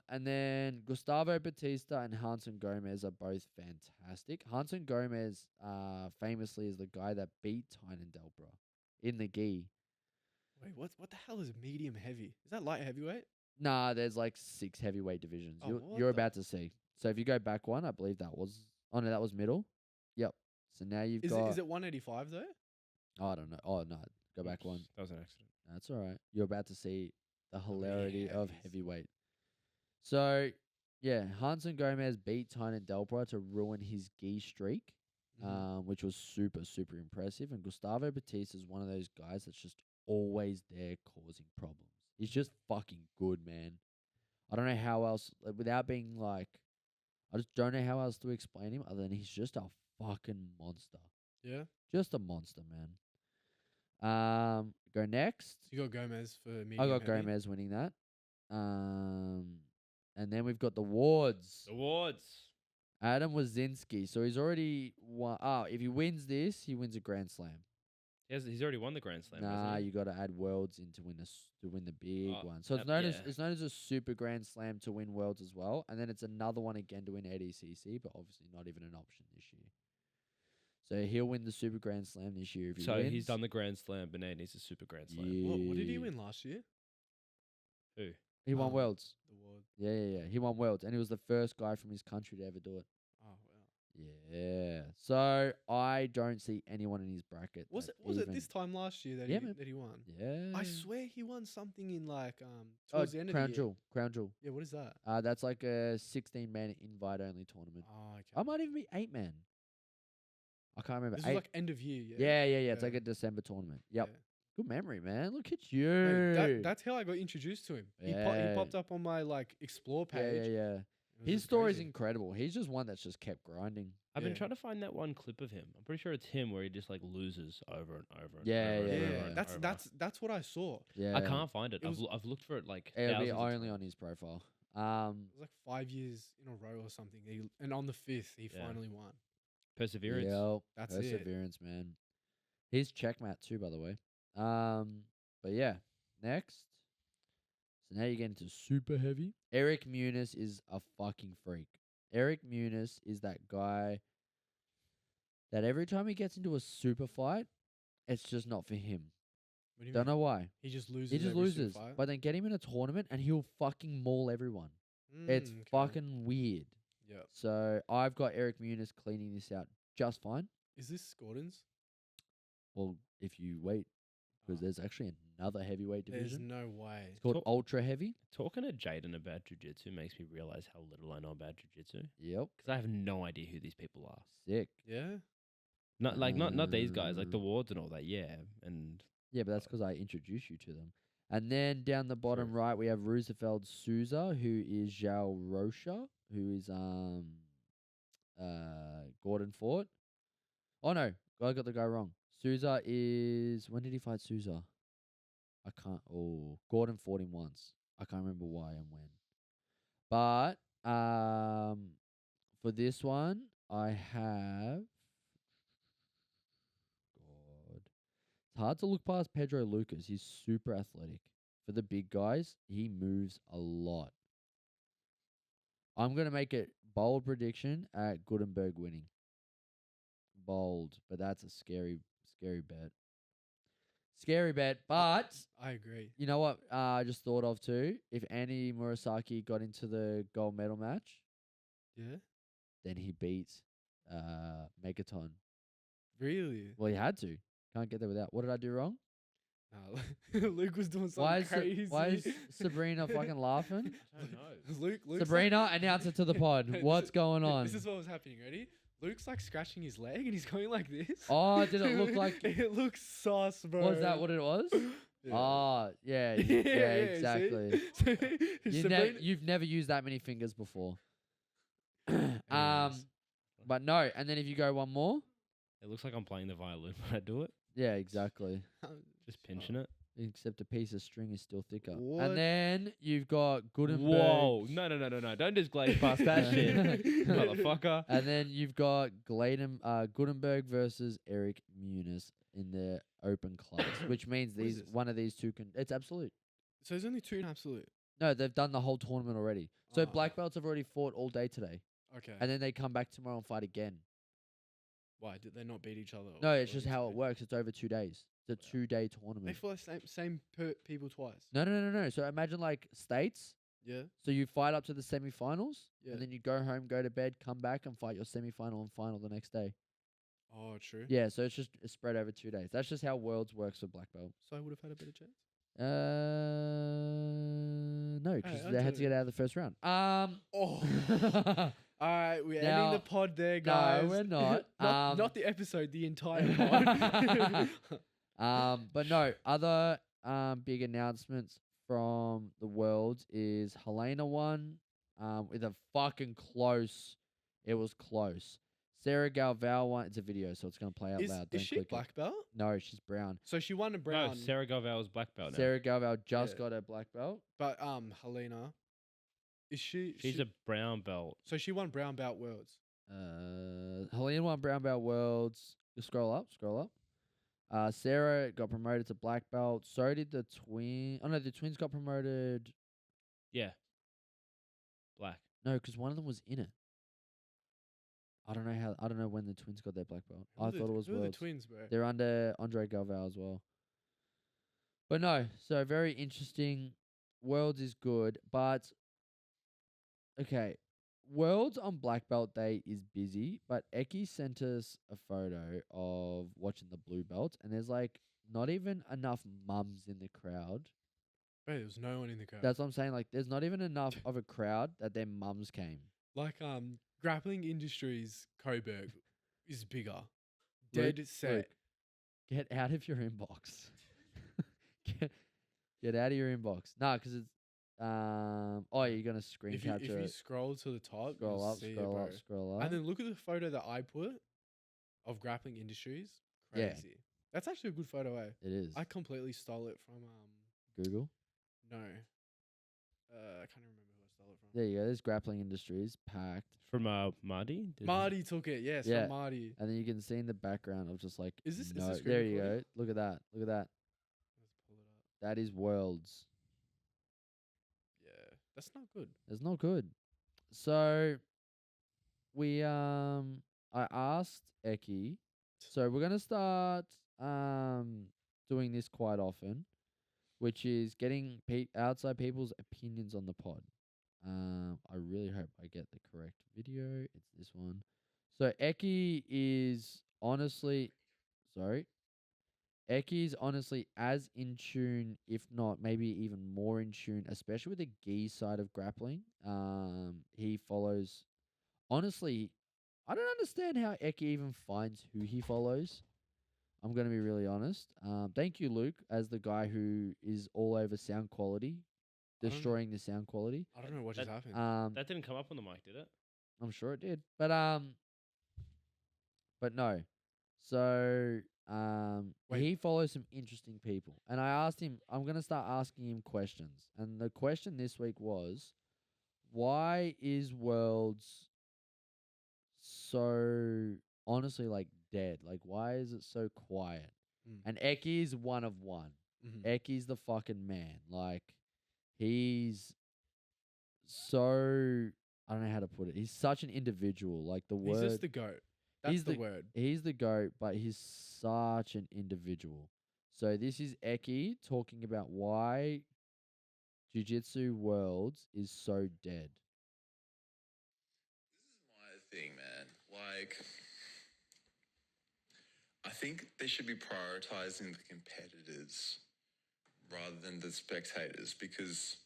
Speaker 1: And then Gustavo Batista and Hanson Gomez are both fantastic. Hanson Gomez famously is the guy that beat Tynan Delpra in the gi.
Speaker 2: Wait, what the hell is medium heavy? Is that light heavyweight?
Speaker 1: Nah, there's like 6 heavyweight divisions.
Speaker 2: Oh, what
Speaker 1: You're
Speaker 2: the-
Speaker 1: about to see. So if you go back one, I believe that was... Oh, no, that was middle. Yep. So now you've
Speaker 2: Is
Speaker 1: got...
Speaker 2: it 185 though?
Speaker 1: Oh, I don't know. Oh, no. Go back one.
Speaker 3: That was an accident.
Speaker 1: That's all right. You're about to see the hilarity of
Speaker 2: heavies.
Speaker 1: heavyweight. So, yeah, Hanson Gomez beat Tynan Delpra to ruin his gi streak, which was super, super impressive. And Gustavo Batista is one of those guys that's just always there causing problems. He's just fucking good, man. I don't know how else, without being like, I just don't know how else to explain him other than he's just a fucking monster.
Speaker 2: Yeah.
Speaker 1: Just a monster, man. Go next.
Speaker 2: So you got Gomez for medium
Speaker 1: I got
Speaker 2: heavy?
Speaker 1: Gomez winning that. And then we've got the Wards.
Speaker 3: Awards.
Speaker 1: Adam Wazinski. So he's already won. If he wins this, he wins a Grand Slam.
Speaker 3: He's already won the Grand Slam.
Speaker 1: Nah,
Speaker 3: hasn't he?
Speaker 1: you got to add Worlds in to win to win the big
Speaker 3: Oh,
Speaker 1: one. So it's
Speaker 3: yep,
Speaker 1: known as
Speaker 3: yeah.
Speaker 1: it's known as a Super Grand Slam to win Worlds as well, and then it's another one again to win ADCC, but obviously not even an option this year. So he'll win the Super Grand Slam this year if he
Speaker 3: So
Speaker 1: wins.
Speaker 3: he's done the Grand Slam, but now he needs a Super Grand Slam.
Speaker 2: What did he
Speaker 1: Yeah.
Speaker 2: win last year?
Speaker 3: Who?
Speaker 1: He won Worlds.
Speaker 2: The world.
Speaker 1: Yeah. He won Worlds, and he was the first guy from his country to ever do it.
Speaker 2: Oh wow.
Speaker 1: Yeah. So I don't see anyone in his bracket.
Speaker 2: Was
Speaker 1: that
Speaker 2: it
Speaker 1: even-
Speaker 2: this time last year that
Speaker 1: Yeah,
Speaker 2: he
Speaker 1: man.
Speaker 2: that he won?
Speaker 1: Yeah.
Speaker 2: I swear he won something in like
Speaker 1: Oh,
Speaker 2: towards the end of
Speaker 1: Crown
Speaker 2: the year.
Speaker 1: Jewel. Crown Jewel.
Speaker 2: Yeah, what is that?
Speaker 1: That's like a 16-man invite-only tournament.
Speaker 2: Oh, okay.
Speaker 1: I might even be 8-man. I can't remember.
Speaker 2: This
Speaker 1: Eight.
Speaker 2: is like end of year, yeah.
Speaker 1: Yeah. It's like a December tournament. Yep.
Speaker 2: Yeah.
Speaker 1: Good memory, man. Look at you.
Speaker 2: Mate, that's how I got introduced to him. He
Speaker 1: Yeah.
Speaker 2: popped up on my like explore page.
Speaker 1: Yeah.
Speaker 2: It was
Speaker 1: His
Speaker 2: just
Speaker 1: story's
Speaker 2: crazy.
Speaker 1: incredible. He's just one that's just kept grinding.
Speaker 3: I've been
Speaker 2: Yeah.
Speaker 3: trying to find that one clip of him. I'm pretty sure it's him where he just like loses over and over. And
Speaker 1: Yeah,
Speaker 3: over and
Speaker 1: yeah,
Speaker 3: over
Speaker 2: Yeah,
Speaker 3: and
Speaker 2: that's
Speaker 3: over.
Speaker 2: that's what I saw.
Speaker 1: Yeah.
Speaker 3: I can't find it.
Speaker 2: It was-
Speaker 3: I've looked for it like
Speaker 1: It'll be
Speaker 3: thousands of
Speaker 1: only
Speaker 3: times.
Speaker 1: on his profile.
Speaker 2: It was like 5 years in a row or something. And on the 5th, he
Speaker 3: Yeah.
Speaker 2: finally won.
Speaker 3: Perseverance.
Speaker 1: Yep.
Speaker 2: That's it.
Speaker 1: Perseverance, man. He's checkmate too, by the way. But yeah, next. So now you get into super heavy. Eric Muniz is a fucking freak. Eric Muniz is that guy that every time he gets into a super fight, it's just not for him.
Speaker 2: What do you
Speaker 1: Don't
Speaker 2: mean?
Speaker 1: know why.
Speaker 2: He just loses.
Speaker 1: He just
Speaker 2: every super
Speaker 1: loses.
Speaker 2: fight?
Speaker 1: But then get him in a tournament and he'll fucking maul everyone. It's
Speaker 2: Okay.
Speaker 1: fucking weird.
Speaker 2: Yeah.
Speaker 1: So I've got Eric Muniz cleaning this out just fine.
Speaker 2: Is this Gordon's?
Speaker 1: Well, if you wait, because
Speaker 2: Oh,
Speaker 1: there's actually another heavyweight
Speaker 2: there's
Speaker 1: division.
Speaker 2: no way.
Speaker 1: It's called
Speaker 3: Talk-
Speaker 1: Ultra Heavy.
Speaker 3: Talking to Jaden about jiu-jitsu makes me realize how little I know about jiu-jitsu
Speaker 1: Yep.
Speaker 3: because I have no idea who these people are.
Speaker 1: Sick.
Speaker 2: Yeah.
Speaker 3: Not these guys, like the wards and all that. Yeah, and
Speaker 1: Yeah, but that's because I introduced you to them. And then down the bottom
Speaker 3: True.
Speaker 1: right, we have Roosevelt Souza, who is Zhao Rocha, who is Gordon Fort. Oh no, I got the guy wrong. Souza is, when did he fight Souza? I can't. Oh, Gordon fought him once. I can't remember why and when. But for this one, I have. God, it's hard to look past Pedro Lucas. He's super athletic. For the big guys, he moves a lot. I'm gonna make it bold prediction at Gutenberg winning. Bold, but that's a scary bet. Scary bet, but
Speaker 2: I agree.
Speaker 1: you know what? I just thought of too. If Andy Murasaki got into the gold medal match,
Speaker 2: Yeah.
Speaker 1: then he beat Megaton.
Speaker 2: Really?
Speaker 1: Well, he had to. Can't get there without. What did I do wrong?
Speaker 2: Luke was doing something
Speaker 1: Why is
Speaker 2: crazy.
Speaker 1: why is Sabrina fucking laughing?
Speaker 3: I don't know.
Speaker 2: Luke.
Speaker 1: Sabrina, announce it to the pod.
Speaker 2: Hey,
Speaker 1: What's going on?
Speaker 2: This is what was happening. Ready? Luke's like scratching his leg and he's going like this.
Speaker 1: Oh, did it look like?
Speaker 2: It looks sus, bro.
Speaker 1: Was that what it was?
Speaker 2: Yeah.
Speaker 1: Oh, yeah,
Speaker 2: Yeah,
Speaker 1: exactly.
Speaker 2: see?
Speaker 1: You've never used that many fingers before.
Speaker 2: Anyways.
Speaker 1: But no. And then if you go one more,
Speaker 3: It looks like I'm playing the violin when I do it.
Speaker 1: yeah, exactly.
Speaker 3: Just pinching it.
Speaker 1: Except a piece of string is still thicker.
Speaker 2: What?
Speaker 1: And then you've got Gutenberg.
Speaker 3: Whoa! No! Don't just glaze past that shit, motherfucker.
Speaker 1: And then you've got Gutenberg versus Eric Muniz in the open class, which means
Speaker 2: What is
Speaker 1: these
Speaker 2: this?
Speaker 1: one of these two can. It's absolute.
Speaker 2: So there's only two in absolute.
Speaker 1: No, they've done the whole tournament already. So
Speaker 2: Oh.
Speaker 1: black belts have already fought all day today,
Speaker 2: Okay.
Speaker 1: and then they come back tomorrow and fight again.
Speaker 2: Why did they not beat each other?
Speaker 1: No,
Speaker 2: or
Speaker 1: it's just how it
Speaker 2: something?
Speaker 1: works. It's over 2 days. It's a 2-day
Speaker 2: They
Speaker 1: tournament.
Speaker 2: fought the same people twice.
Speaker 1: No. So imagine like states.
Speaker 2: Yeah.
Speaker 1: So you fight up to the semifinals,
Speaker 2: Yeah.
Speaker 1: and then you go home, go to bed, come back, and fight your semifinal and final the next day.
Speaker 2: Oh, true.
Speaker 1: Yeah, so it's just spread over 2 days. That's just how Worlds works for black belt.
Speaker 2: So I would have had a better chance.
Speaker 1: No, because
Speaker 2: Hey,
Speaker 1: they had
Speaker 2: Anthony.
Speaker 1: to get out of the first round.
Speaker 2: Oh. All right, we're
Speaker 1: Now-
Speaker 2: ending the pod there, guys.
Speaker 1: No, we're not.
Speaker 2: Not the episode, the entire pod.
Speaker 1: But no, other big announcements from the Worlds is Helena won with a fucking close. It was close. Sarah Galval won. It's a video, so it's gonna play out loud.
Speaker 2: Is
Speaker 1: Don't
Speaker 2: she
Speaker 1: click
Speaker 2: black
Speaker 1: it.
Speaker 2: belt?
Speaker 1: No, she's brown.
Speaker 2: So she won a brown.
Speaker 3: No, Sarah Galval's black belt now.
Speaker 1: Sarah Galval just
Speaker 2: Yeah.
Speaker 1: got her black belt.
Speaker 2: But Helena, is she?
Speaker 3: She's a brown belt.
Speaker 2: So she won brown belt worlds.
Speaker 1: Helena won brown belt Worlds. Just scroll up. Sarah got promoted to black belt. So did the twin. Oh no, the twins got promoted.
Speaker 3: Yeah. Black.
Speaker 1: No, because one of them was in it. I don't know when the twins got their black belt. I thought it was
Speaker 2: Who are the
Speaker 1: Worlds.
Speaker 2: twins, bro?
Speaker 1: They're under Andre Galval as well. But no, so very interesting Worlds is good, but okay. Worlds on Black Belt Day is busy, but Eki sent us a photo of watching the blue belts, and there's like not even enough mums in the crowd.
Speaker 2: Wait, there was no one in the crowd.
Speaker 1: That's what I'm saying. Like, there's not even enough of a crowd that their mums came.
Speaker 2: Like Grappling Industries Coburg is bigger.
Speaker 1: Luke,
Speaker 2: Dead set.
Speaker 1: Luke, get out of your inbox. get out of your inbox. Nah, because it's oh, you're gonna screen
Speaker 2: If you
Speaker 1: capture.
Speaker 2: scroll to the top,
Speaker 1: Scroll
Speaker 2: you'll
Speaker 1: up,
Speaker 2: see
Speaker 1: scroll
Speaker 2: it,
Speaker 1: up,
Speaker 2: bro.
Speaker 1: scroll up.
Speaker 2: And then look at the photo that I put of Grappling Industries.
Speaker 1: Yeah.
Speaker 2: Crazy. That's actually a good photo, eh?
Speaker 1: It is.
Speaker 2: I completely stole it from
Speaker 1: Google.
Speaker 2: no. I can't remember who I stole it from.
Speaker 1: There you go. There's Grappling Industries packed.
Speaker 3: From Marty?
Speaker 2: Marty took it, yes,
Speaker 1: Yeah.
Speaker 2: from Marty.
Speaker 1: And then you can see in the background of just like
Speaker 2: Is this
Speaker 1: no.
Speaker 2: screen
Speaker 1: There you
Speaker 2: recording?
Speaker 1: go. Look at that. Look at that.
Speaker 2: Let's pull it up.
Speaker 1: That is Worlds.
Speaker 2: Yeah. That's not good.
Speaker 1: It's not good. So we I asked Eki. So we're gonna start doing this quite often, which is getting outside people's opinions on the pod. I really hope I get the correct video. It's this one. So Eki is honestly, sorry. Eki is honestly as in tune, if not maybe even more in tune, especially with the gi side of grappling. He follows. Honestly, I don't understand how Eki even finds who he follows. I'm gonna be really honest. Thank you, Luke, as the guy who is all over sound quality,
Speaker 2: I don't know.
Speaker 1: destroying the sound quality.
Speaker 2: I don't know what just happened.
Speaker 3: That didn't come up on the mic, did it?
Speaker 1: I'm sure it did, but no. So
Speaker 2: Wait.
Speaker 1: he follows some interesting people, and I asked him. I'm gonna start asking him questions, and the question this week was, why is Worlds so honestly like dead? Like, why is it so quiet?
Speaker 2: Mm.
Speaker 1: And Eki is one of one.
Speaker 2: Mhm.
Speaker 1: Eki's the fucking man. Like, he's so, I don't know how to put it. He's such an individual. Like, the
Speaker 2: He's
Speaker 1: word.
Speaker 2: just the goat. That's
Speaker 1: He's
Speaker 2: the word.
Speaker 1: He's the GOAT, but he's such an individual. So this is Eki talking about why Jiu-Jitsu Worlds is so dead.
Speaker 4: This is my thing, man. Like, I think they should be prioritizing the competitors rather than the spectators, because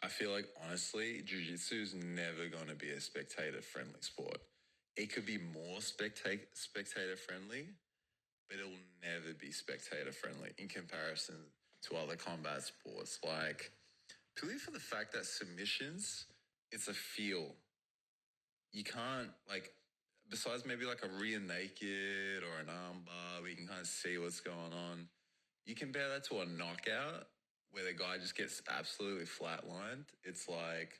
Speaker 4: I feel like, honestly, jiu-jitsu is never going to be a spectator-friendly sport. It could be more spectator-friendly, but it will never be spectator-friendly in comparison to other combat sports. Like, purely for the fact that submissions, it's a feel. You can't, like, besides maybe like a rear naked or an arm bar where you can kind of see what's going on, you compare that to a knockout where the guy just gets absolutely flatlined. It's like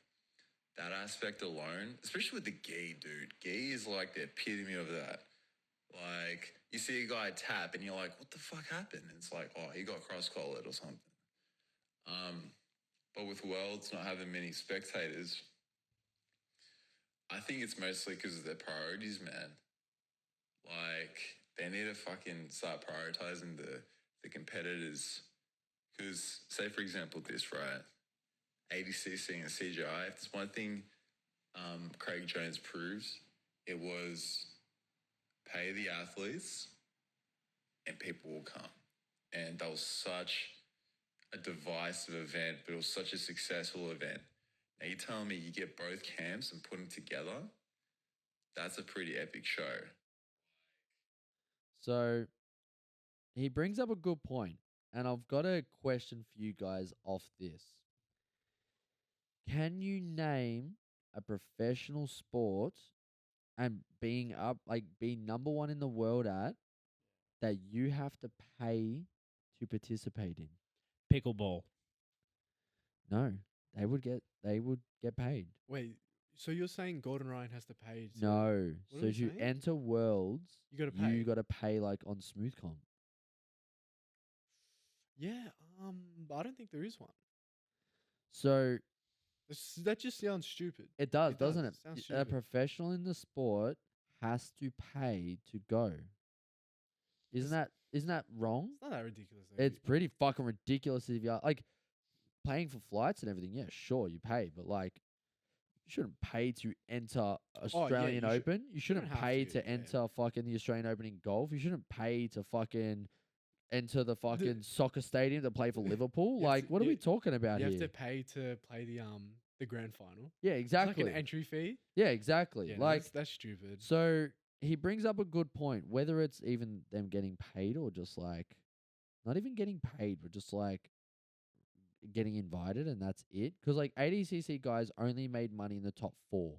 Speaker 4: that aspect alone, especially with the gi, dude. Gi is like the epitome of that. Like, you see a guy tap and you're like, what the fuck happened? And it's like, oh, he got cross-collared or something. But with Worlds not having many spectators, I think it's mostly because of their priorities, man. Like, they need to fucking start prioritizing the competitors. Because, say, for example, this, right? ADCC and CGI, if there's one thing Craig Jones proves, it was pay the athletes and people will come. And that was such a divisive event, but it was such a successful event. Now, you're telling me you get both camps and put them together? That's a pretty epic show.
Speaker 1: So he brings up a good point, and I've got a question for you guys off this. Can you name a professional sport and being number one in the world at that you have to pay to participate in?
Speaker 3: Pickleball.
Speaker 1: No, they would get paid.
Speaker 2: Wait, so you're saying Gordon Ryan has to pay to...
Speaker 1: No,
Speaker 2: What
Speaker 1: so
Speaker 2: are we
Speaker 1: if you
Speaker 2: saying?
Speaker 1: enter Worlds,
Speaker 2: You gotta pay.
Speaker 1: You got to pay like on Smooth Comp.
Speaker 2: Yeah, I don't think there is one.
Speaker 1: So
Speaker 2: That just sounds stupid.
Speaker 1: it does, doesn't it?
Speaker 2: Sounds
Speaker 1: A
Speaker 2: stupid.
Speaker 1: professional in the sport has to pay to go. Isn't that wrong?
Speaker 2: It's not that ridiculous. Though.
Speaker 1: It's pretty fucking ridiculous if you like. paying for flights and everything, yeah, sure, you pay, but like, you shouldn't pay to enter Australian Open. You shouldn't
Speaker 2: have
Speaker 1: pay
Speaker 2: to,
Speaker 1: to
Speaker 2: yeah.
Speaker 1: enter fucking the Australian Open in golf. You shouldn't pay to fucking enter the fucking soccer stadium to play for Liverpool.
Speaker 2: You have
Speaker 1: Like,
Speaker 2: to-
Speaker 1: what are we
Speaker 2: you-
Speaker 1: talking about
Speaker 2: You
Speaker 1: here?
Speaker 2: have to pay to play the grand final.
Speaker 1: Yeah,
Speaker 2: It's
Speaker 1: exactly.
Speaker 2: like an entry fee.
Speaker 1: Yeah, exactly.
Speaker 2: Yeah, no,
Speaker 1: like,
Speaker 2: that's stupid.
Speaker 1: so he brings up a good point. Whether it's even them getting paid or just like, not even getting paid, but just like getting invited and that's it. Because like ADCC guys only made money in the top 4.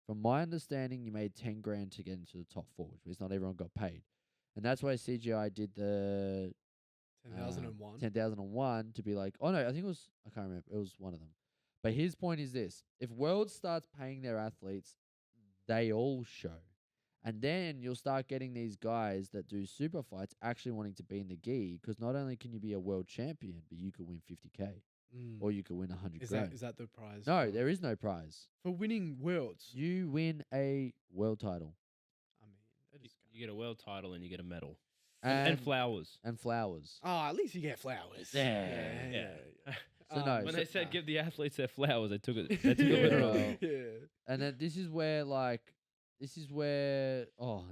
Speaker 1: From my understanding, you made 10 grand to get into the top 4, which means not everyone got paid. And that's why CGI did the
Speaker 2: 10,001.
Speaker 1: 10,001 to be like, oh no, I think it was, I can't remember, it was one of them. But his point is this: if World starts paying their athletes, they all show. And then you'll start getting these guys that do super fights actually wanting to be in the gi, because not only can you be a world champion, but you could win 50K or you could win 100 grand.
Speaker 2: Is that the prize?
Speaker 1: No, there is no prize.
Speaker 2: for winning worlds.
Speaker 1: You win a world title
Speaker 2: I mean, that is
Speaker 3: You get a world title and you get a medal
Speaker 1: and,
Speaker 3: and flowers.
Speaker 1: and flowers.
Speaker 2: at least you get flowers.
Speaker 1: Yeah. So no,
Speaker 3: When
Speaker 1: so-
Speaker 3: they said give the athletes their flowers, they took it. They took it literally.
Speaker 2: Yeah.
Speaker 1: And then this is where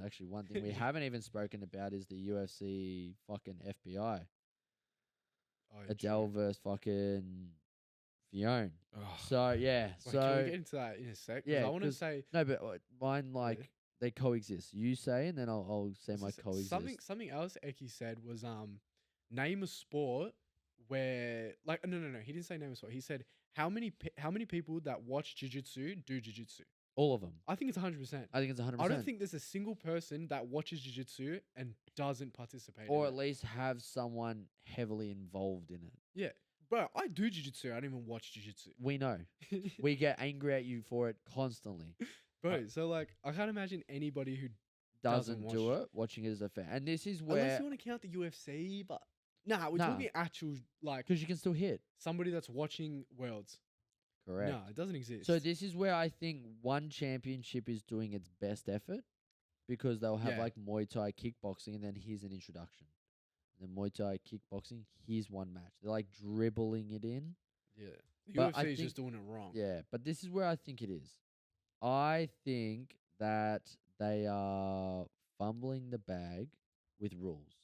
Speaker 1: actually one thing we haven't even spoken about is the UFC fucking FBI.
Speaker 2: Oh,
Speaker 1: Adele
Speaker 2: true.
Speaker 1: versus fucking Fiona.
Speaker 2: Oh.
Speaker 1: So yeah,
Speaker 2: Wait, can we
Speaker 1: so
Speaker 2: get into that in a sec? 'Cause
Speaker 1: yeah,
Speaker 2: I want to
Speaker 1: 'cause
Speaker 2: say
Speaker 1: no, but mine like they coexist. You say, and then I'll say my coexist.
Speaker 2: something else Eki said was name a sport where like no he didn't say name a sport. He said how many people that watch jiu-jitsu do jiu-jitsu.
Speaker 1: All of them.
Speaker 2: I think it's 100%.
Speaker 1: I think it's 100%.
Speaker 2: I don't think there's a single person that watches jiu-jitsu and doesn't participate
Speaker 1: or
Speaker 2: in
Speaker 1: at least have someone heavily involved in it.
Speaker 2: Yeah. Bro, I do jiu-jitsu. I don't even watch jiu-jitsu.
Speaker 1: We know. We get angry at you for it constantly.
Speaker 2: Bro, so like I can't imagine anybody who
Speaker 1: Doesn't
Speaker 2: Doesn't
Speaker 1: do
Speaker 2: watch-
Speaker 1: it, watching it as a fan. And this is
Speaker 2: unless
Speaker 1: where
Speaker 2: you want to count the UFC, but we're
Speaker 1: Nah.
Speaker 2: talking actual like
Speaker 1: because you can still hit.
Speaker 2: somebody that's watching Worlds.
Speaker 1: Correct.
Speaker 2: No, it doesn't exist.
Speaker 1: So this is where I think one championship is doing its best effort, because they'll have
Speaker 2: Yeah.
Speaker 1: like Muay Thai kickboxing, and then here's an introduction. Then Muay Thai kickboxing, here's one match. They're like dribbling it in.
Speaker 2: yeah, the
Speaker 1: but I
Speaker 2: UFC is just
Speaker 1: think-
Speaker 2: doing it wrong.
Speaker 1: Yeah, but this is where I think it is. I think that they are fumbling the bag with rules.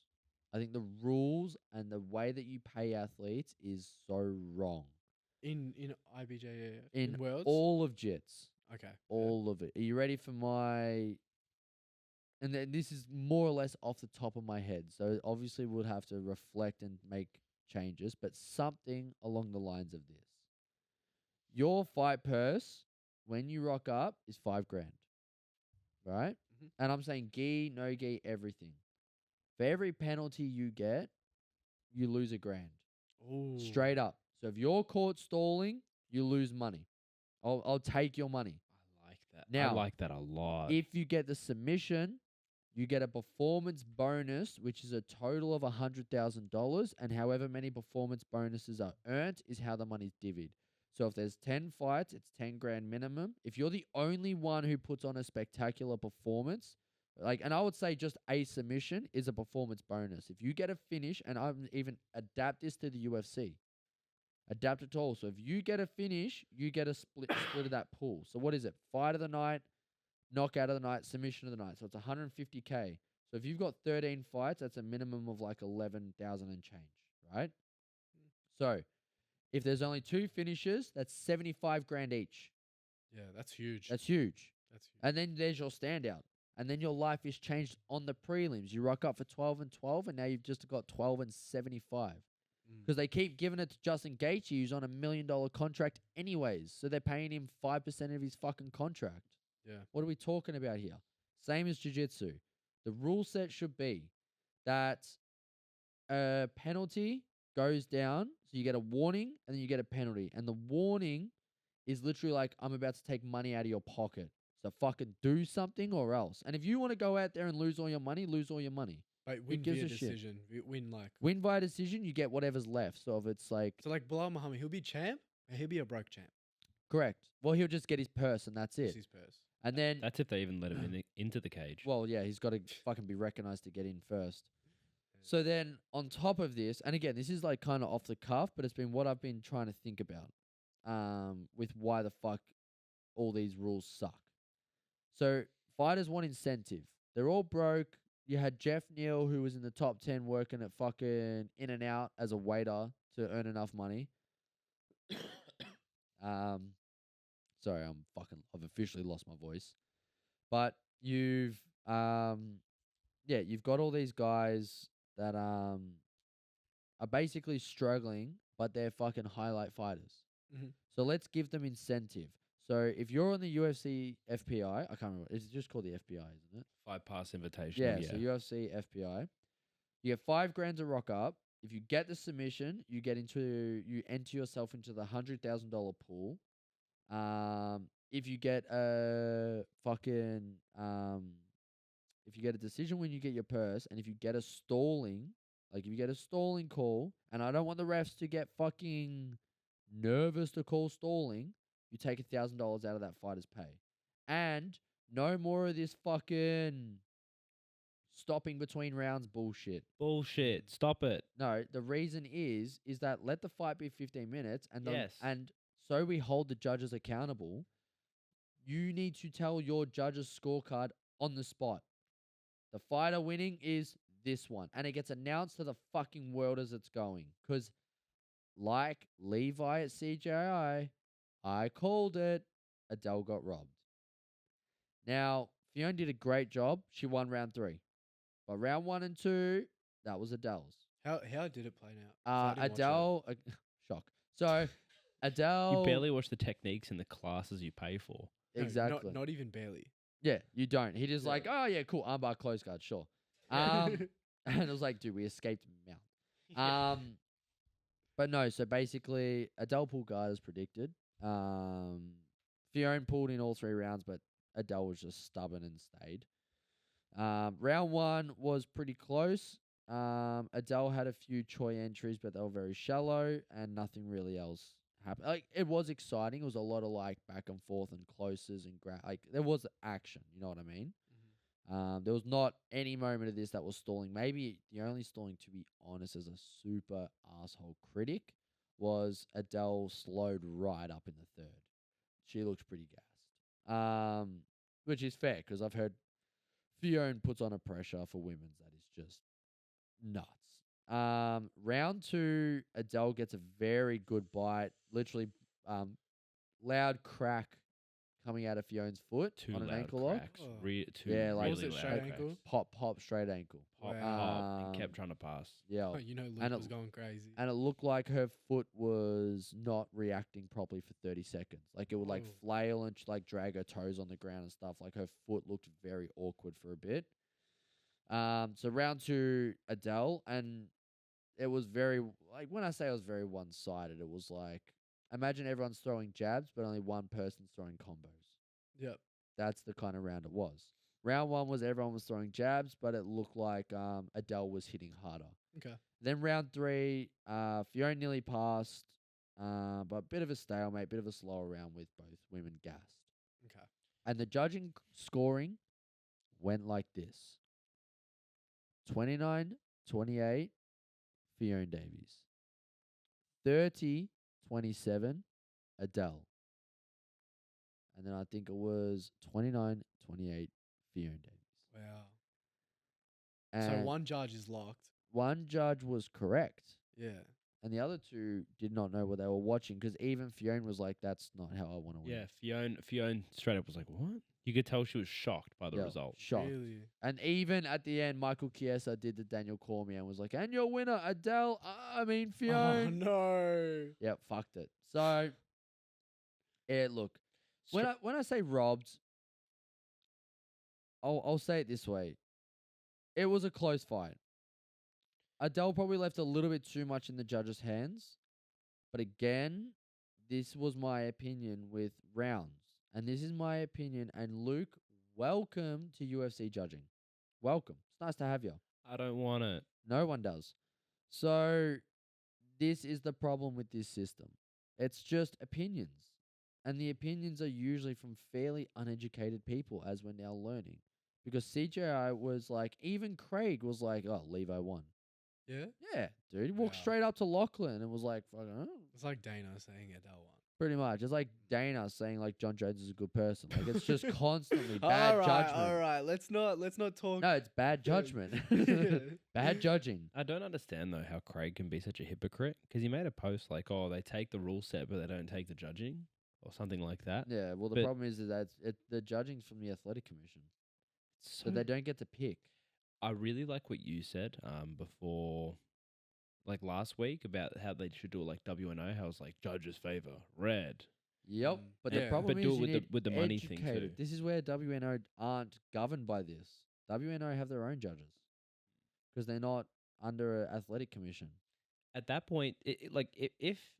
Speaker 1: I think the rules and the way that you pay athletes is so wrong.
Speaker 2: In IBJJF
Speaker 1: In
Speaker 2: Worlds.
Speaker 1: all of JITS.
Speaker 2: Okay.
Speaker 1: All of it. Are you ready for my... And then this is more or less off the top of my head, so obviously we'll have to reflect and make changes, but something along the lines of this. Your fight purse, when you rock up, is 5 grand. Right?
Speaker 2: Mhm.
Speaker 1: And I'm saying gi, no gi, everything. For every penalty you get, you lose $1 grand.
Speaker 2: Ooh.
Speaker 1: Straight up. So if you're caught stalling, you lose money. I'll take your money.
Speaker 3: I like that.
Speaker 1: Now,
Speaker 3: I like that a lot.
Speaker 1: If you get the submission, you get a performance bonus, which is a total of $100,000, and however many performance bonuses are earned is how the money's divvied. So if there's 10 fights, it's 10 grand minimum. If you're the only one who puts on a spectacular performance, and I would say just a submission is a performance bonus. If you get a finish, and I even adapt this to the UFC, adapt it to all. So if you get a finish, you get a split of that pool. So what is it? Fight of the night, knockout of the night, submission of the night. So it's 150K. So if you've got 13 fights, that's a minimum of like 11,000 and change, right? So if there's only 2 finishes, that's 75 grand each.
Speaker 2: Yeah, that's huge.
Speaker 1: That's huge.
Speaker 2: That's huge.
Speaker 1: And then there's your standout. And then your life is changed on the prelims. You rock up for 12 and 12, and now you've just got 12 and 75. Because they keep giving it to Justin Gaethje, who's on $1 million contract anyways. So they're paying him 5% of his fucking contract.
Speaker 2: Yeah.
Speaker 1: What are we talking about here? Same as jiu-jitsu. The rule set should be that a penalty goes down, so you get a warning, and then you get a penalty. And the warning is literally like, I'm about to take money out of your pocket. So fucking do something or else. And if you want to go out there and lose all your money, lose all your money.
Speaker 2: But win
Speaker 1: gives
Speaker 2: via
Speaker 1: a shit?
Speaker 2: decision. Win like
Speaker 1: Win by decision, you get whatever's left. So if it's like...
Speaker 2: so like Bilal Muhammad, he'll be champ, and he'll be a broke champ.
Speaker 1: Correct. Well, he'll just get his purse and that's
Speaker 2: That's
Speaker 1: it.
Speaker 2: his purse.
Speaker 1: And then...
Speaker 3: That's if they even let him into the cage.
Speaker 1: Well, yeah, he's got to fucking be recognized to get in first. So then on top of this, and again, this is like kind of off the cuff, but it's been what I've been trying to think about with why the fuck all these rules suck. So fighters want incentive. They're all broke. You had Jeff Neal, who was in the top 10 working at fucking In and Out as a waiter to earn enough money. Sorry, I've officially lost my voice. But you've got all these guys that are basically struggling, but they're fucking highlight fighters.
Speaker 2: Mhm.
Speaker 1: So let's give them incentive. So if you're on the UFC FPI, I can't remember. It's just called the FPI, isn't it?
Speaker 3: Fight pass invitation.
Speaker 1: Yeah, so UFC FPI. You get $5,000 to rock up. If you get the submission, you enter yourself into the $100,000 pool. If you get a if you get a decision when you get your purse, and if you get a stalling, like if you get a stalling call, and I don't want the refs to get fucking nervous to call stalling, you take $1,000 out of that fighter's pay. And no more of this fucking stopping between rounds bullshit.
Speaker 3: Bullshit. Stop it.
Speaker 1: No, the reason is that let the fight be 15 minutes, and
Speaker 3: Yes.
Speaker 1: and so we hold the judges accountable. You need to tell your judge's scorecard on the spot. The fighter winning is this one, and it gets announced to the fucking world as it's going. Because, like Levi at CJI, I called it. Adele got robbed. Now, Fiona did a great job. She won round 3. But round 1 and 2, that was Adele's.
Speaker 2: How did it play out?
Speaker 1: Adele, shock. So, Adele.
Speaker 3: You barely watch the techniques in the classes you pay for.
Speaker 1: Exactly.
Speaker 2: Not even barely.
Speaker 1: Yeah, you don't. He just
Speaker 2: Yeah.
Speaker 1: like, oh yeah, cool, armbar, close guard, sure. And it was like, dude, we escaped mount. But no, so basically, Adele pulled guard as predicted. Fiona pulled in all 3 rounds, but Adele was just stubborn and stayed. Round 1 was pretty close. Adele had a few Choi entries, but they were very shallow, and nothing really else happened. Like, it was exciting. It was a lot of like back and forth and closes and like there was action. You know what I mean?
Speaker 2: Mhm.
Speaker 1: There was not any moment of this that was stalling. Maybe the only stalling, to be honest, as a super asshole critic, was Adele slowed right up in the 3rd. She looked pretty gassed. Which is fair because I've heard Fiona puts on a pressure for women's that is just nuts. Round 2, Adele gets a very good bite. Literally, loud crack coming out of Fiona's foot
Speaker 3: 2
Speaker 1: on an
Speaker 3: loud
Speaker 1: ankle lock.
Speaker 3: cracks.
Speaker 2: Oh.
Speaker 3: 2
Speaker 1: Yeah, like-
Speaker 2: Was
Speaker 3: really
Speaker 2: it
Speaker 3: loud
Speaker 2: straight
Speaker 3: cracks.
Speaker 2: ankle?
Speaker 1: Pop, straight ankle.
Speaker 3: Pop,
Speaker 2: Wow.
Speaker 3: pop, and
Speaker 1: Um,
Speaker 3: kept trying to pass.
Speaker 1: Yeah.
Speaker 2: Oh, you know, Luke
Speaker 1: and
Speaker 2: was
Speaker 1: it-
Speaker 2: going crazy.
Speaker 1: And it looked like her foot was not reacting properly for 30 seconds. Like, it would, like,
Speaker 2: Oh.
Speaker 1: flail and, like, drag her toes on the ground and stuff. Like, her foot looked very awkward for a bit. So round 2, Adele, and it was very, like, when I say it was very one-sided, it was like, imagine everyone's throwing jabs, but only one person's throwing combos.
Speaker 2: Yep.
Speaker 1: That's the kind of round it was. Round 1 was everyone was throwing jabs, but it looked like Adele was hitting harder.
Speaker 2: Okay.
Speaker 1: Then round 3, Fiona nearly passed, but bit of a stalemate, bit of a slower round with both women gassed.
Speaker 2: Okay.
Speaker 1: And the judging scoring went like this: 29-28, Fiona Davies. 30-27, Adele. And then I think it was 29-28, Fiona Davies.
Speaker 2: Wow.
Speaker 1: And
Speaker 2: So one judge is locked.
Speaker 1: one judge was correct,
Speaker 2: Yeah.
Speaker 1: and the other 2 did not know what they were watching, because even Fiona was like, that's not how I want to win.
Speaker 3: Yeah, Fiona straight up was like, "What?" You could tell she was shocked by the
Speaker 1: Yeah,
Speaker 3: result.
Speaker 1: Shocked.
Speaker 2: Really?
Speaker 1: And even at the end, Michael Chiesa did the Daniel Cormier and was like, and your winner, Adele, Fiona.
Speaker 2: Oh no.
Speaker 1: Yeah, fucked it. So, yeah, look, when I say robbed, I'll say it this way. It was a close fight. Adele probably left a little bit too much in the judges' hands. But again, this was my opinion with rounds. And this is my opinion. And Luke, welcome to UFC judging. Welcome. It's nice to have you.
Speaker 3: I don't want it.
Speaker 1: No one does. So, this is the problem with this system. It's just opinions. And the opinions are usually from fairly uneducated people, as we're now learning. Because CJI was like, even Craig was like, oh, Levo won.
Speaker 2: Yeah.
Speaker 1: Yeah, dude. He walked
Speaker 2: Wow.
Speaker 1: straight up to Lachlan and was like, fucking,
Speaker 2: It's like Dana saying Adele won.
Speaker 1: pretty much. It's like Dana saying like John Jones is a good person. Like it's just constantly bad
Speaker 2: All
Speaker 1: judgment.
Speaker 2: right. Let's not talk.
Speaker 1: No, it's bad
Speaker 2: Yeah.
Speaker 1: judgment. Bad judging.
Speaker 3: I don't understand though how Craig can be such a hypocrite because he made a post like, "Oh, they take the rule set, but they don't take the judging," or something like that.
Speaker 1: Yeah, well, the
Speaker 3: But-
Speaker 1: problem is that the judging's from the athletic commission, so
Speaker 3: So
Speaker 1: they don't get to pick.
Speaker 3: I really like what you said before, like last week, about how they should do it like WNO. How it's like judges favor red.
Speaker 1: Yep, but the
Speaker 2: Yeah.
Speaker 1: problem
Speaker 3: But
Speaker 1: is
Speaker 3: do it
Speaker 1: you
Speaker 3: with
Speaker 1: need
Speaker 3: the money thing
Speaker 1: educated.
Speaker 3: too.
Speaker 1: This is where WNO aren't governed by this. WNO have their own judges because they're not under an athletic commission.
Speaker 3: At that point, if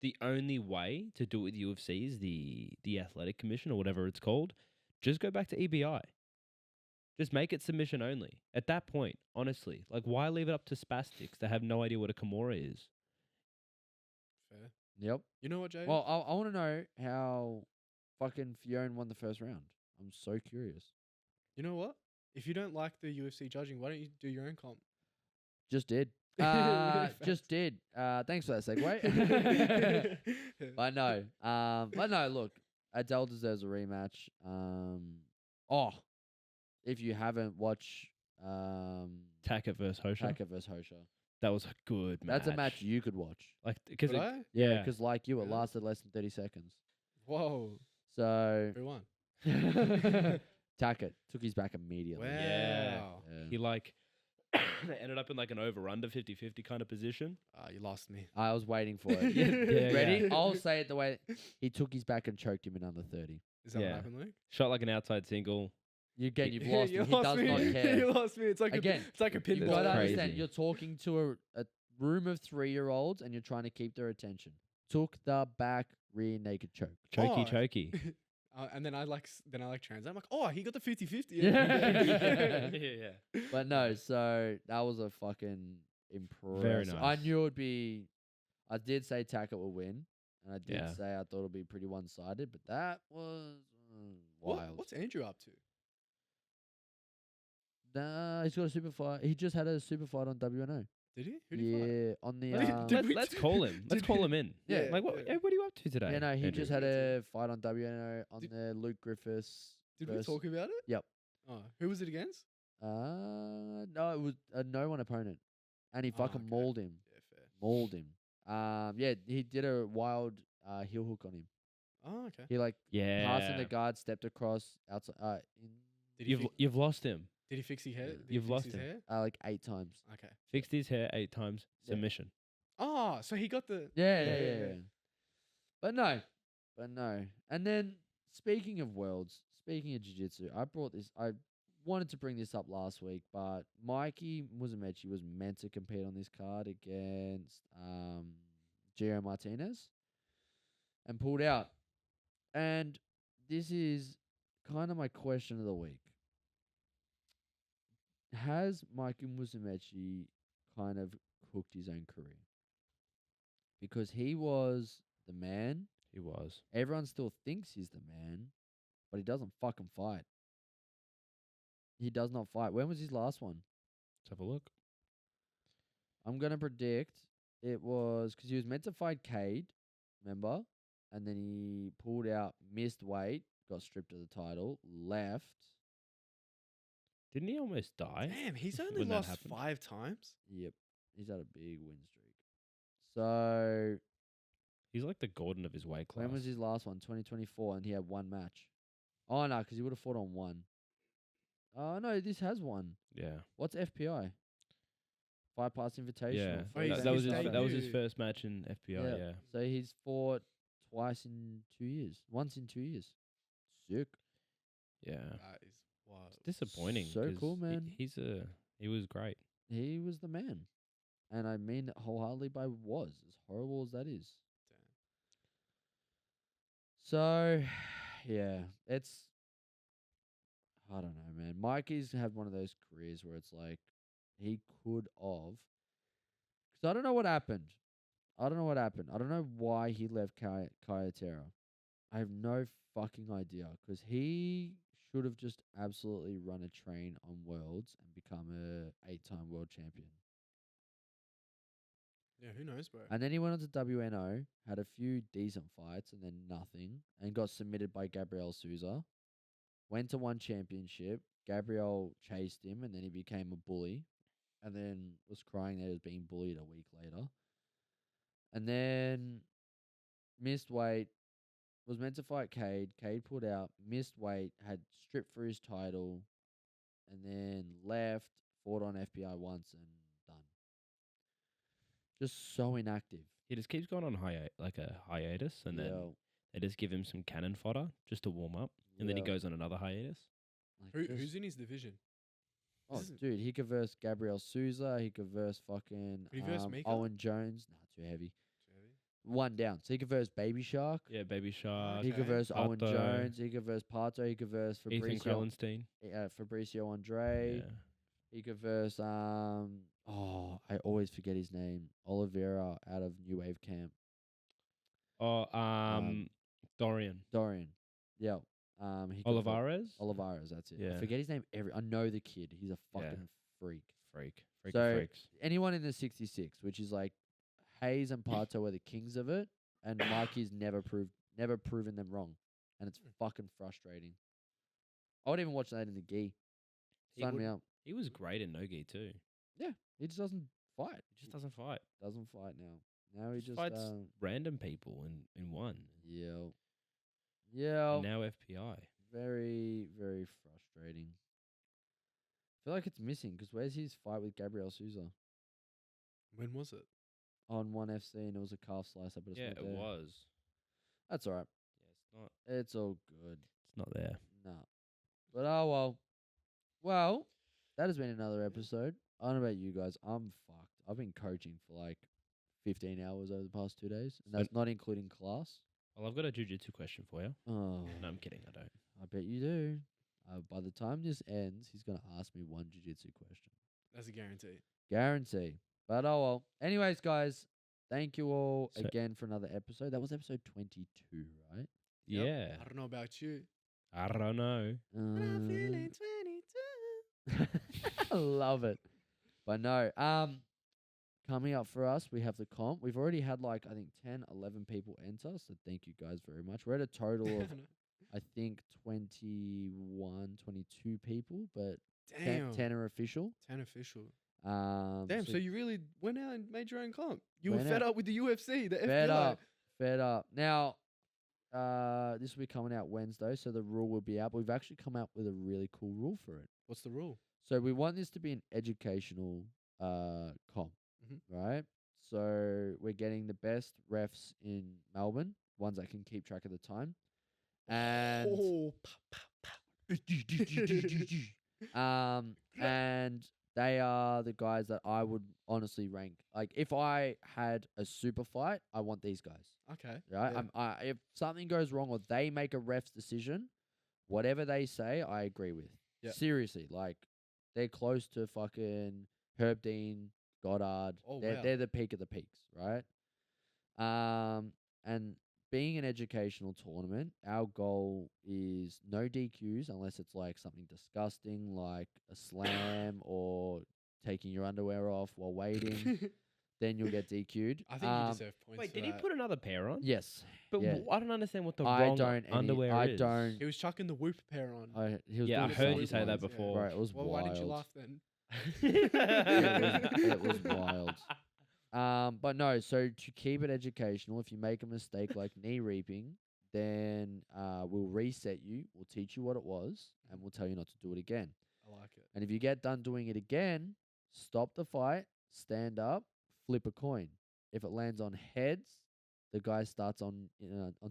Speaker 3: the only way to do it with UFC is the athletic commission or whatever it's called, just go back to EBI. Just make it submission only. At that point, honestly, like why leave it up to spastics that have no idea what a Kimura is?
Speaker 2: Fair.
Speaker 1: Yep.
Speaker 2: You know what, Jay?
Speaker 1: Well, I want to know how fucking Fiona won the first round. I'm so curious.
Speaker 2: you know what? If you don't like the UFC judging, why don't you do your own comp?
Speaker 1: Just did.
Speaker 2: Facts.
Speaker 1: Just did. Thanks for that segue. I know. But no, look, Adele deserves a rematch. If you haven't watched
Speaker 3: Tackett versus Hosha.
Speaker 1: Taka versus Hosha,
Speaker 3: That was a good match.
Speaker 1: that's a match you could watch.
Speaker 3: Like because
Speaker 2: Could I?
Speaker 1: Yeah,
Speaker 3: yeah.
Speaker 1: because like you, it
Speaker 2: Yeah.
Speaker 1: lasted less than 30 seconds.
Speaker 2: Whoa.
Speaker 1: So
Speaker 2: Who won?
Speaker 1: Tackett took his back immediately.
Speaker 2: Wow.
Speaker 3: Yeah.
Speaker 1: Yeah.
Speaker 3: he like they ended up in like an over under 50-50 kind of position.
Speaker 2: You lost me.
Speaker 1: I was waiting for it.
Speaker 3: Yeah,
Speaker 1: Ready?
Speaker 3: yeah.
Speaker 1: I'll say it the way he took his back and choked him in under 30.
Speaker 2: Is that
Speaker 3: Yeah.
Speaker 2: what happened, Luke?
Speaker 3: Shot like an outside single.
Speaker 1: You've lost
Speaker 2: You
Speaker 1: him. He does
Speaker 2: lost me.
Speaker 1: not care.
Speaker 2: You lost me. It's like
Speaker 1: Again,
Speaker 2: it's like a
Speaker 1: You
Speaker 2: pinball.
Speaker 1: gotta
Speaker 3: That's
Speaker 1: understand,
Speaker 3: crazy.
Speaker 1: you're talking to a room of 3-year-olds and you're trying to keep their attention. Took the back rear naked choke.
Speaker 3: Chokey
Speaker 2: Oh.
Speaker 3: chokey.
Speaker 2: And then I like translate. I'm like, oh, he got the 50-50.
Speaker 1: Yeah.
Speaker 3: yeah.
Speaker 1: But no, so that was a fucking impressive.
Speaker 3: Very
Speaker 1: I
Speaker 3: nice.
Speaker 1: knew it would be. I did say Tackett will win, and I did
Speaker 3: Yeah.
Speaker 1: say I thought it would be pretty one-sided, but that was wild.
Speaker 2: What's Andrew up to?
Speaker 1: Nah, he's got a super fight. He just had a super fight on WNO.
Speaker 2: Did he? Who did he fight?
Speaker 1: Yeah, on the.
Speaker 2: Did we
Speaker 3: Let's
Speaker 2: do-
Speaker 3: call him. Let's
Speaker 2: did
Speaker 3: call
Speaker 2: we-
Speaker 3: him in.
Speaker 1: Yeah.
Speaker 3: Like what? Hey, what are you up to today?
Speaker 1: Yeah, no, he
Speaker 3: Andrew?
Speaker 1: just had a fight on WNO on
Speaker 2: Did-
Speaker 1: the Luke Griffiths.
Speaker 2: Did we
Speaker 1: versus-
Speaker 2: talk about it?
Speaker 1: Yep.
Speaker 2: Oh, who was it against?
Speaker 1: No, it was a no-one opponent, and he
Speaker 2: Ah,
Speaker 1: fucking
Speaker 2: okay.
Speaker 1: mauled him.
Speaker 2: Yeah, fair.
Speaker 1: Mauled him. Yeah, he did a wild heel hook on him.
Speaker 2: Oh, okay.
Speaker 1: He like
Speaker 3: Yeah.
Speaker 1: passing the guard, stepped across outside.
Speaker 2: Did he,
Speaker 3: You've lost him.
Speaker 2: did he fix his hair?
Speaker 1: Yeah.
Speaker 2: Did he
Speaker 3: You've
Speaker 2: fix
Speaker 3: lost
Speaker 2: his
Speaker 3: him.
Speaker 2: hair?
Speaker 1: Like 8 times.
Speaker 2: Okay.
Speaker 3: Fixed his hair 8 times.
Speaker 1: Yeah.
Speaker 3: Submission.
Speaker 2: Oh, so he got the.
Speaker 1: Yeah. But no. And then speaking of worlds, speaking of jiu-jitsu, I wanted to bring this up last week, but Mikey Musumeci was meant to compete on this card against Gio Martinez and pulled out. And this is kind of my question of the week. Has Mikey Musumeci kind of cooked his own career? Because he was the man.
Speaker 3: He was.
Speaker 1: Everyone still thinks he's the man, but he doesn't fucking fight. He does not fight. When was his last one?
Speaker 3: Let's have a look.
Speaker 1: I'm going to predict it was because he was meant to fight Cade, remember? And then he pulled out, missed weight, got stripped of the title, left.
Speaker 3: Didn't he almost die?
Speaker 2: Damn, he's only
Speaker 3: when that
Speaker 2: lost
Speaker 3: happened?
Speaker 2: 5 times.
Speaker 1: Yep. He's had a big win streak. So,
Speaker 3: He's like the Gordon of his weight class.
Speaker 1: when was his last one? 2024, and he had one match. Oh, no, because he would have fought on one. Oh, no, this has one.
Speaker 3: Yeah.
Speaker 1: What's FPI? Fight Pass Invitational.
Speaker 3: Yeah.
Speaker 2: Oh, he's
Speaker 3: That was his.
Speaker 2: debut.
Speaker 3: That was his first match in FPI. Yeah.
Speaker 1: So he's fought twice in 2 years. Once in 2 years. Sick.
Speaker 3: Yeah.
Speaker 2: That is wild.
Speaker 3: It's disappointing.
Speaker 1: So
Speaker 3: 'cause
Speaker 1: cool, man.
Speaker 3: He was great.
Speaker 1: He was the man. And I mean it wholeheartedly by was, as horrible as that is.
Speaker 2: Damn.
Speaker 1: So, yeah, it's, I don't know, man. Mikey's had one of those careers where it's like he could have, because I don't know what happened. I don't know why he left Kayatera. I have no fucking idea, because he should have just absolutely run a train on Worlds and become a 8-time world champion.
Speaker 2: Yeah, who knows, bro?
Speaker 1: And then he went on to WNO, had a few decent fights, and then nothing, and got submitted by Gabriel Souza. Went to one championship. Gabriel chased him, and then he became a bully, and then was crying that he was being bullied a week later. And then missed weight, was meant to fight Cade. Cade pulled out, missed weight, had stripped for his title, and then left, fought on FBI once, and done. Just so inactive.
Speaker 3: He just keeps going on a hiatus, and then they just give him some cannon fodder just to warm up, and then he goes on another hiatus.
Speaker 1: Like
Speaker 2: Who's in his division?
Speaker 1: Oh, dude, he could verse Gabriel Souza. He could verse fucking
Speaker 2: Could he verse Mika?
Speaker 1: Owen Jones. Nah, too heavy.
Speaker 2: Too heavy?
Speaker 1: One down. So he could verse Baby Shark.
Speaker 3: Yeah, Baby Shark,
Speaker 1: He could
Speaker 2: Okay.
Speaker 1: verse Owen
Speaker 3: Pato.
Speaker 1: Jones. He could verse Pato. He could verse
Speaker 3: Ethan
Speaker 1: Fabricio.
Speaker 3: Krellenstein.
Speaker 1: Fabricio Andre.
Speaker 3: Yeah.
Speaker 1: He could verse I always forget his name. Oliveira out of New Wave Camp.
Speaker 3: Oh, Dorian.
Speaker 1: Yeah. He could
Speaker 3: Olivares?
Speaker 1: Olivares, that's it. I
Speaker 3: Yeah.
Speaker 1: forget his name I know the kid. He's a fucking freak.
Speaker 3: Freak
Speaker 1: So-
Speaker 3: of freaks.
Speaker 1: Anyone in the 66, which is like Hayes and Pato are the kings of it, and Mikey's never proven them wrong, and it's fucking frustrating. I would even watch that in the gi.
Speaker 3: He
Speaker 1: Sign me
Speaker 3: would-
Speaker 1: up.
Speaker 3: He was great in Nogi too.
Speaker 1: He just doesn't fight.
Speaker 3: He just doesn't fight.
Speaker 1: Doesn't fight now. Now he just
Speaker 3: fights random people in one.
Speaker 1: yeah.
Speaker 3: And now FPI.
Speaker 1: Very, very frustrating. I feel like it's missing because where's his fight with Gabriel Souza
Speaker 2: When was it?
Speaker 1: on ONE FC, and it was a calf slicer, but it's
Speaker 3: Yeah,
Speaker 1: not
Speaker 3: it
Speaker 1: there.
Speaker 3: was.
Speaker 1: That's all right.
Speaker 3: Yeah,
Speaker 1: It's all good.
Speaker 3: it's not there.
Speaker 1: No. But oh well. Well, that has been another episode. I don't know about you guys. I'm fucked. I've been coaching for like 15 hours over the past 2 days, and that's not including class.
Speaker 3: Well, I've got a jiu-jitsu question for you.
Speaker 1: Oh,
Speaker 3: No, I'm kidding. I don't.
Speaker 1: I bet you do. By the time this ends, he's going to ask me one jiu-jitsu question.
Speaker 2: That's a guarantee.
Speaker 1: Guarantee. But oh well. Anyways, guys, thank you all
Speaker 3: So-
Speaker 1: again for another episode. That was episode 22, right?
Speaker 2: Yep.
Speaker 3: Yeah.
Speaker 2: I don't know about you.
Speaker 3: I don't know.
Speaker 2: But I'm feeling 22.
Speaker 1: I love it. But no, coming up for us, we have the comp. We've already had like, I think 10, 11 people enter. So thank you guys very much. We're at a total of, I think 21, 22 people, but
Speaker 2: Damn.
Speaker 1: 10 are official.
Speaker 2: 10 official.
Speaker 1: Damn,
Speaker 2: So you really went out and made your own comp. You were
Speaker 1: Went
Speaker 2: fed
Speaker 1: out.
Speaker 2: up with the UFC, the
Speaker 1: fed
Speaker 2: FBI.
Speaker 1: up. Now, this will be coming out Wednesday, so the rule will be out. But we've actually come out with a really cool rule for it.
Speaker 2: What's the rule?
Speaker 1: So we want this to be an educational comp, right? So we're getting the best refs in Melbourne, ones that can keep track of the time, and
Speaker 2: Oh,
Speaker 1: and they are the guys that I would honestly rank. Like if I had a super fight, I want these guys.
Speaker 2: okay.
Speaker 1: Right?
Speaker 2: Yeah.
Speaker 1: If something goes wrong or they make a ref's decision, whatever they say, I agree with.
Speaker 2: Yep.
Speaker 1: Seriously, like they're close to fucking Herb Dean, Goddard.
Speaker 2: Oh,
Speaker 1: they're
Speaker 2: wow.
Speaker 1: they're the peak of the peaks, right? And being an educational tournament, our goal is no DQs unless it's like something disgusting, like a slam or taking your underwear off while waiting. Then you'll get DQ'd.
Speaker 2: I think you deserve points.
Speaker 3: Wait,
Speaker 2: for
Speaker 3: did he
Speaker 2: that.
Speaker 3: put another pair on?
Speaker 1: Yes.
Speaker 3: But
Speaker 1: yeah.
Speaker 3: I don't understand what the
Speaker 1: I
Speaker 3: wrong
Speaker 1: don't any-
Speaker 3: underwear
Speaker 1: I
Speaker 3: is.
Speaker 1: don't-
Speaker 2: He was chucking the whoop pair on.
Speaker 1: He was
Speaker 3: Yeah, I
Speaker 1: doing
Speaker 3: heard
Speaker 1: something
Speaker 3: you say that
Speaker 1: wild.
Speaker 3: before.
Speaker 1: Bro, it was
Speaker 2: Well,
Speaker 1: wild.
Speaker 2: why did you laugh then?
Speaker 1: It was wild. But no, so to keep it educational, if you make a mistake like knee reaping, then we'll reset you, we'll teach you what it was, and we'll tell you not to do it again.
Speaker 2: I like it.
Speaker 1: And if you get done doing it again, stop the fight, stand up, flip a coin. If it lands on heads, the guy starts on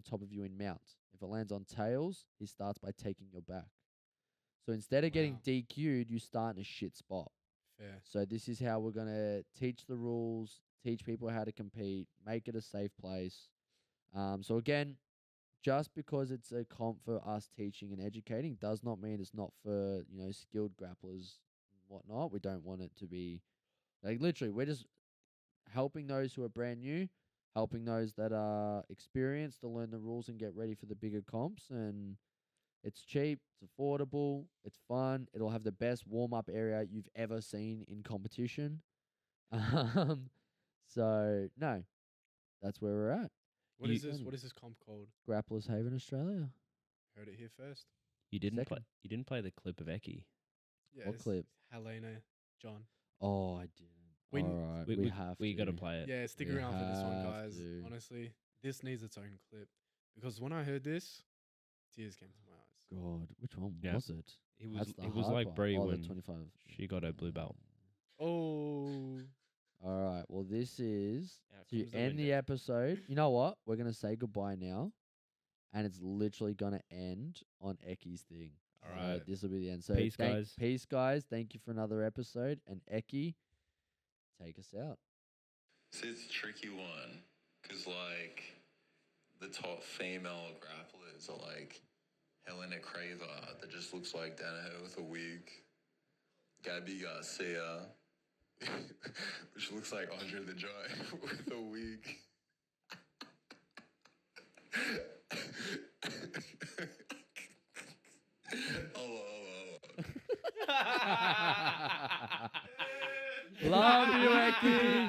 Speaker 1: top of you in mount. If it lands on tails, he starts by taking your back. So instead of getting
Speaker 2: Wow.
Speaker 1: DQ'd, you start in a shit spot.
Speaker 2: Fair.
Speaker 1: So this is how we're going to teach the rules, teach people how to compete, make it a safe place. So again, just because it's a comp for us teaching and educating does not mean it's not for, skilled grapplers and whatnot. We don't want it to be like literally we're just helping those who are brand new, helping those that are experienced to learn the rules and get ready for the bigger comps. And it's cheap, it's affordable, it's fun. It'll have the best warm-up area you've ever seen in competition. So no, that's where we're at.
Speaker 2: What
Speaker 3: You-
Speaker 2: is this? What is this comp called?
Speaker 1: Grapplers Haven, Australia.
Speaker 2: Heard it here first.
Speaker 3: You didn't play.
Speaker 1: Second.
Speaker 3: You didn't play the clip of Eki.
Speaker 2: Yeah,
Speaker 1: What
Speaker 2: it's
Speaker 1: clip?
Speaker 2: Helena, John.
Speaker 1: Oh, I didn't.
Speaker 2: We-
Speaker 1: All right, we have
Speaker 3: We
Speaker 1: to.
Speaker 3: got to play it.
Speaker 2: Yeah, stick
Speaker 1: We
Speaker 2: around for this one,
Speaker 1: have
Speaker 2: guys.
Speaker 1: to.
Speaker 2: Honestly, this needs its own clip because when I heard this, tears came to my eyes.
Speaker 1: God, which one
Speaker 3: Yeah.
Speaker 1: was it?
Speaker 3: It was.
Speaker 1: That's the
Speaker 3: It was
Speaker 1: hard
Speaker 3: like
Speaker 1: part.
Speaker 3: Brie
Speaker 1: Oh, the
Speaker 3: when
Speaker 1: 25.
Speaker 3: she got her blue belt.
Speaker 2: Oh,
Speaker 1: All right. Well, this is
Speaker 3: Out
Speaker 1: to
Speaker 3: comes the
Speaker 1: end the
Speaker 3: window.
Speaker 1: episode. You know what? We're gonna say goodbye now, and it's literally gonna end on Eki's thing.
Speaker 2: All right.
Speaker 1: This will be the end. So
Speaker 3: Peace, guys.
Speaker 1: Peace, guys. Thank you for another episode. And Eki, take us out.
Speaker 4: See, it's a tricky one because, like, the top female grapplers are like Helena Craver, that just looks like Danaher with a wig, Gabby Garcia, which looks like Andre the Giant with a wig.
Speaker 1: Love you, Eki.